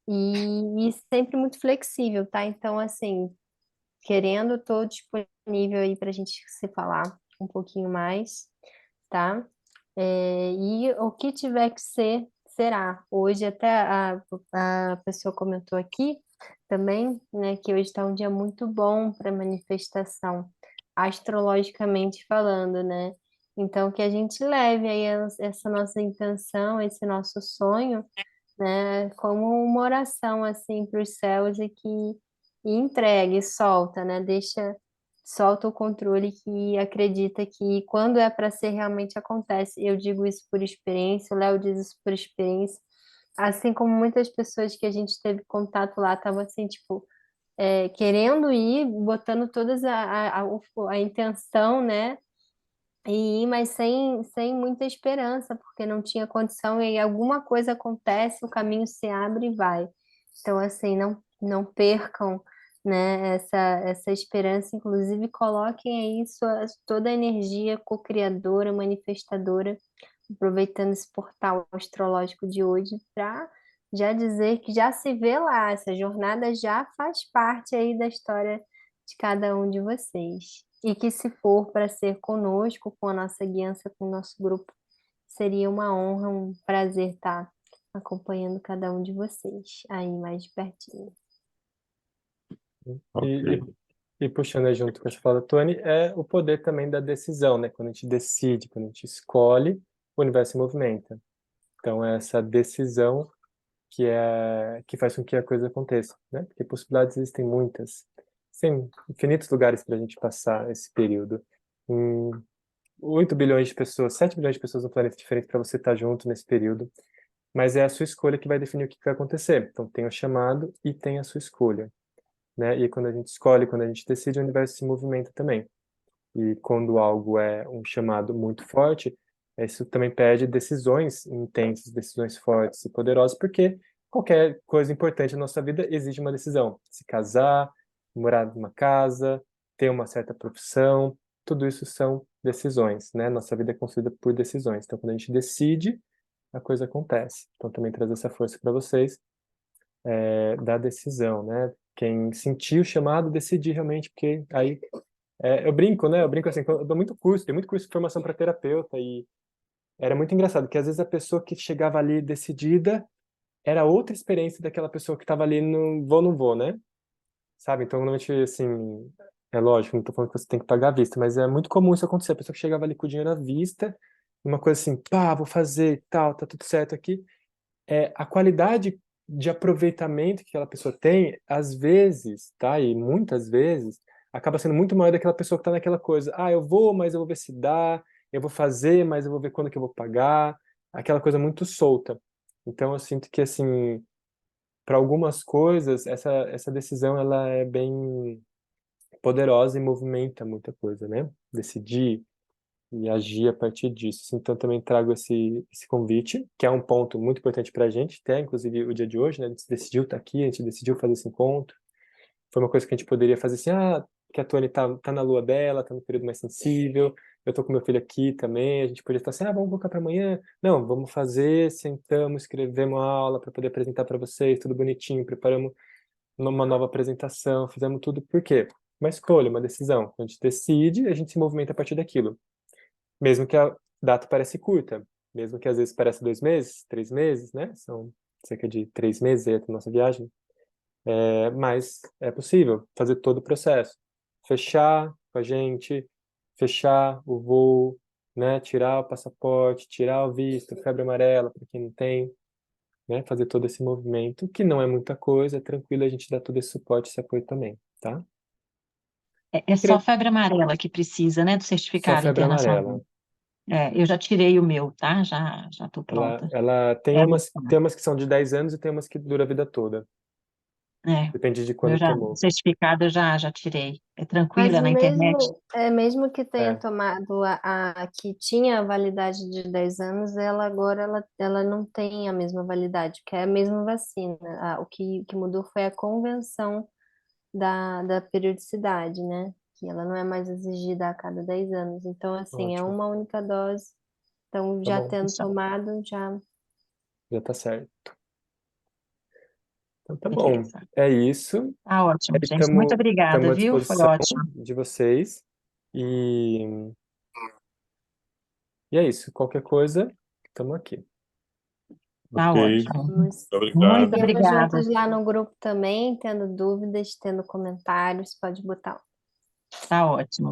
E sempre muito flexível, tá? Então, assim, querendo, estou disponível aí para a gente se falar um pouquinho mais, tá? E o que tiver que ser, será. Hoje até a pessoa comentou aqui também, né, que hoje está um dia muito bom para manifestação, astrologicamente falando, né? Então, que a gente leve aí essa nossa intenção, esse nosso sonho, né, como uma oração assim para os céus e entregue, solta, né? Solta o controle que acredita que quando é para ser realmente acontece. Eu digo isso por experiência, o Léo diz isso por experiência. Assim como muitas pessoas que a gente teve contato lá estavam assim, tipo, querendo ir, botando todas a intenção, né? E ir, mas sem muita esperança, porque não tinha condição, e aí alguma coisa acontece, o caminho se abre e vai. Então, assim, não percam, né, essa esperança, inclusive coloquem aí toda a energia co-criadora, manifestadora, aproveitando esse portal astrológico de hoje, para já dizer que já se vê lá, essa jornada já faz parte aí da história de cada um de vocês. E que se for para ser conosco, com a nossa guiança, com o nosso grupo, seria uma honra, um prazer estar acompanhando cada um de vocês aí mais de pertinho. E, Ok. e, e puxando aí junto com a fala da Tony, é o poder também da decisão, né? Quando a gente decide, quando a gente escolhe, o universo se movimenta. Então, é essa decisão que faz com que a coisa aconteça, né? Porque possibilidades existem muitas. Tem infinitos lugares para a gente passar esse período. Em 8 bilhões de pessoas, 7 bilhões de pessoas no planeta diferente para você estar junto nesse período. Mas é a sua escolha que vai definir o que vai acontecer. Então, tem o chamado e tem a sua escolha, né? E quando a gente escolhe, quando a gente decide, o universo se movimenta também. E quando algo é um chamado muito forte, isso também pede decisões intensas, decisões fortes e poderosas, porque qualquer coisa importante na nossa vida exige uma decisão. Se casar, morar numa casa, ter uma certa profissão, tudo isso são decisões, né? Nossa vida é construída por decisões. Então, quando a gente decide, a coisa acontece. Então, também traz essa força para vocês, da decisão, né? Quem sentiu o chamado, decidir realmente, porque aí eu brinco, né? Eu brinco assim, que eu dou muito curso, tem muito curso de formação para terapeuta e era muito engraçado, que às vezes a pessoa que chegava ali decidida era outra experiência daquela pessoa que estava ali no vou, não vou, né? Sabe? Então, normalmente, assim, é lógico, não tô falando que você tem que pagar à vista, mas é muito comum isso acontecer. A pessoa que chegava ali com o dinheiro à vista, uma coisa assim, pá, vou fazer, e tal, tá tudo certo aqui. A qualidade de aproveitamento que aquela pessoa tem, às vezes, tá? E muitas vezes, acaba sendo muito maior daquela pessoa que tá naquela coisa. Ah, eu vou, mas eu vou ver se dá. Eu vou fazer, mas eu vou ver quando que eu vou pagar. Aquela coisa muito solta. Então, eu sinto que, assim, para algumas coisas, essa decisão, ela é bem poderosa e movimenta muita coisa, né? Decidir e agir a partir disso. Então, também trago esse convite, que é um ponto muito importante para a gente, até inclusive o dia de hoje, né? A gente decidiu estar aqui, a gente decidiu fazer esse encontro. Foi uma coisa que a gente poderia fazer assim, que a Tony tá na lua dela, tá no período mais sensível, eu tô com meu filho aqui também, a gente podia estar assim, vamos colocar para amanhã. Não, vamos fazer, sentamos, escrevemos a aula para poder apresentar para vocês, tudo bonitinho, preparamos uma nova apresentação, fizemos tudo. Por quê? Uma escolha, uma decisão. A gente decide, a gente se movimenta a partir daquilo. Mesmo que a data pareça curta, mesmo que às vezes pareça 2 meses, 3 meses, né? São cerca de 3 meses aí até a nossa viagem. Mas é possível fazer todo o processo. Fechar com a gente, fechar o voo, né? Tirar o passaporte, tirar o visto, febre amarela para quem não tem, né? Fazer todo esse movimento, que não é muita coisa, é tranquilo, a gente dá todo esse suporte, esse apoio também, tá? É só Queria- febre amarela que precisa, né, do Só certificado febre internacional. amarela. Eu já tirei o meu, tá? Já estou Ela, pronta. ela tem É, umas que são de 10 anos e tem umas que dura a vida toda. é, Depende de meu quando já, o tomou. certificado eu já tirei. É Mas tranquila na internet? mesmo que tenha É, tomado a que tinha a validade de 10 anos, ela agora ela não tem a mesma validade, que é a mesma vacina. O que mudou foi a convenção da periodicidade, né? Que ela não é mais exigida a cada 10 anos. Então, assim, é ótimo. uma única dose. Então, Tá já bom, tendo Isso, tomado, já. já tá certo. Então tá bom. beleza. É isso. Tá ótimo, gente. Muito Estamos obrigada, à viu? Foi disposição ótimo. de vocês. E, e é isso. Qualquer coisa, estamos aqui. Tá Ok, muito ótimo. Vamos Muito obrigado. seguimos obrigada. juntos lá no grupo também, tendo dúvidas, tendo comentários, pode botar. Tá ótimo.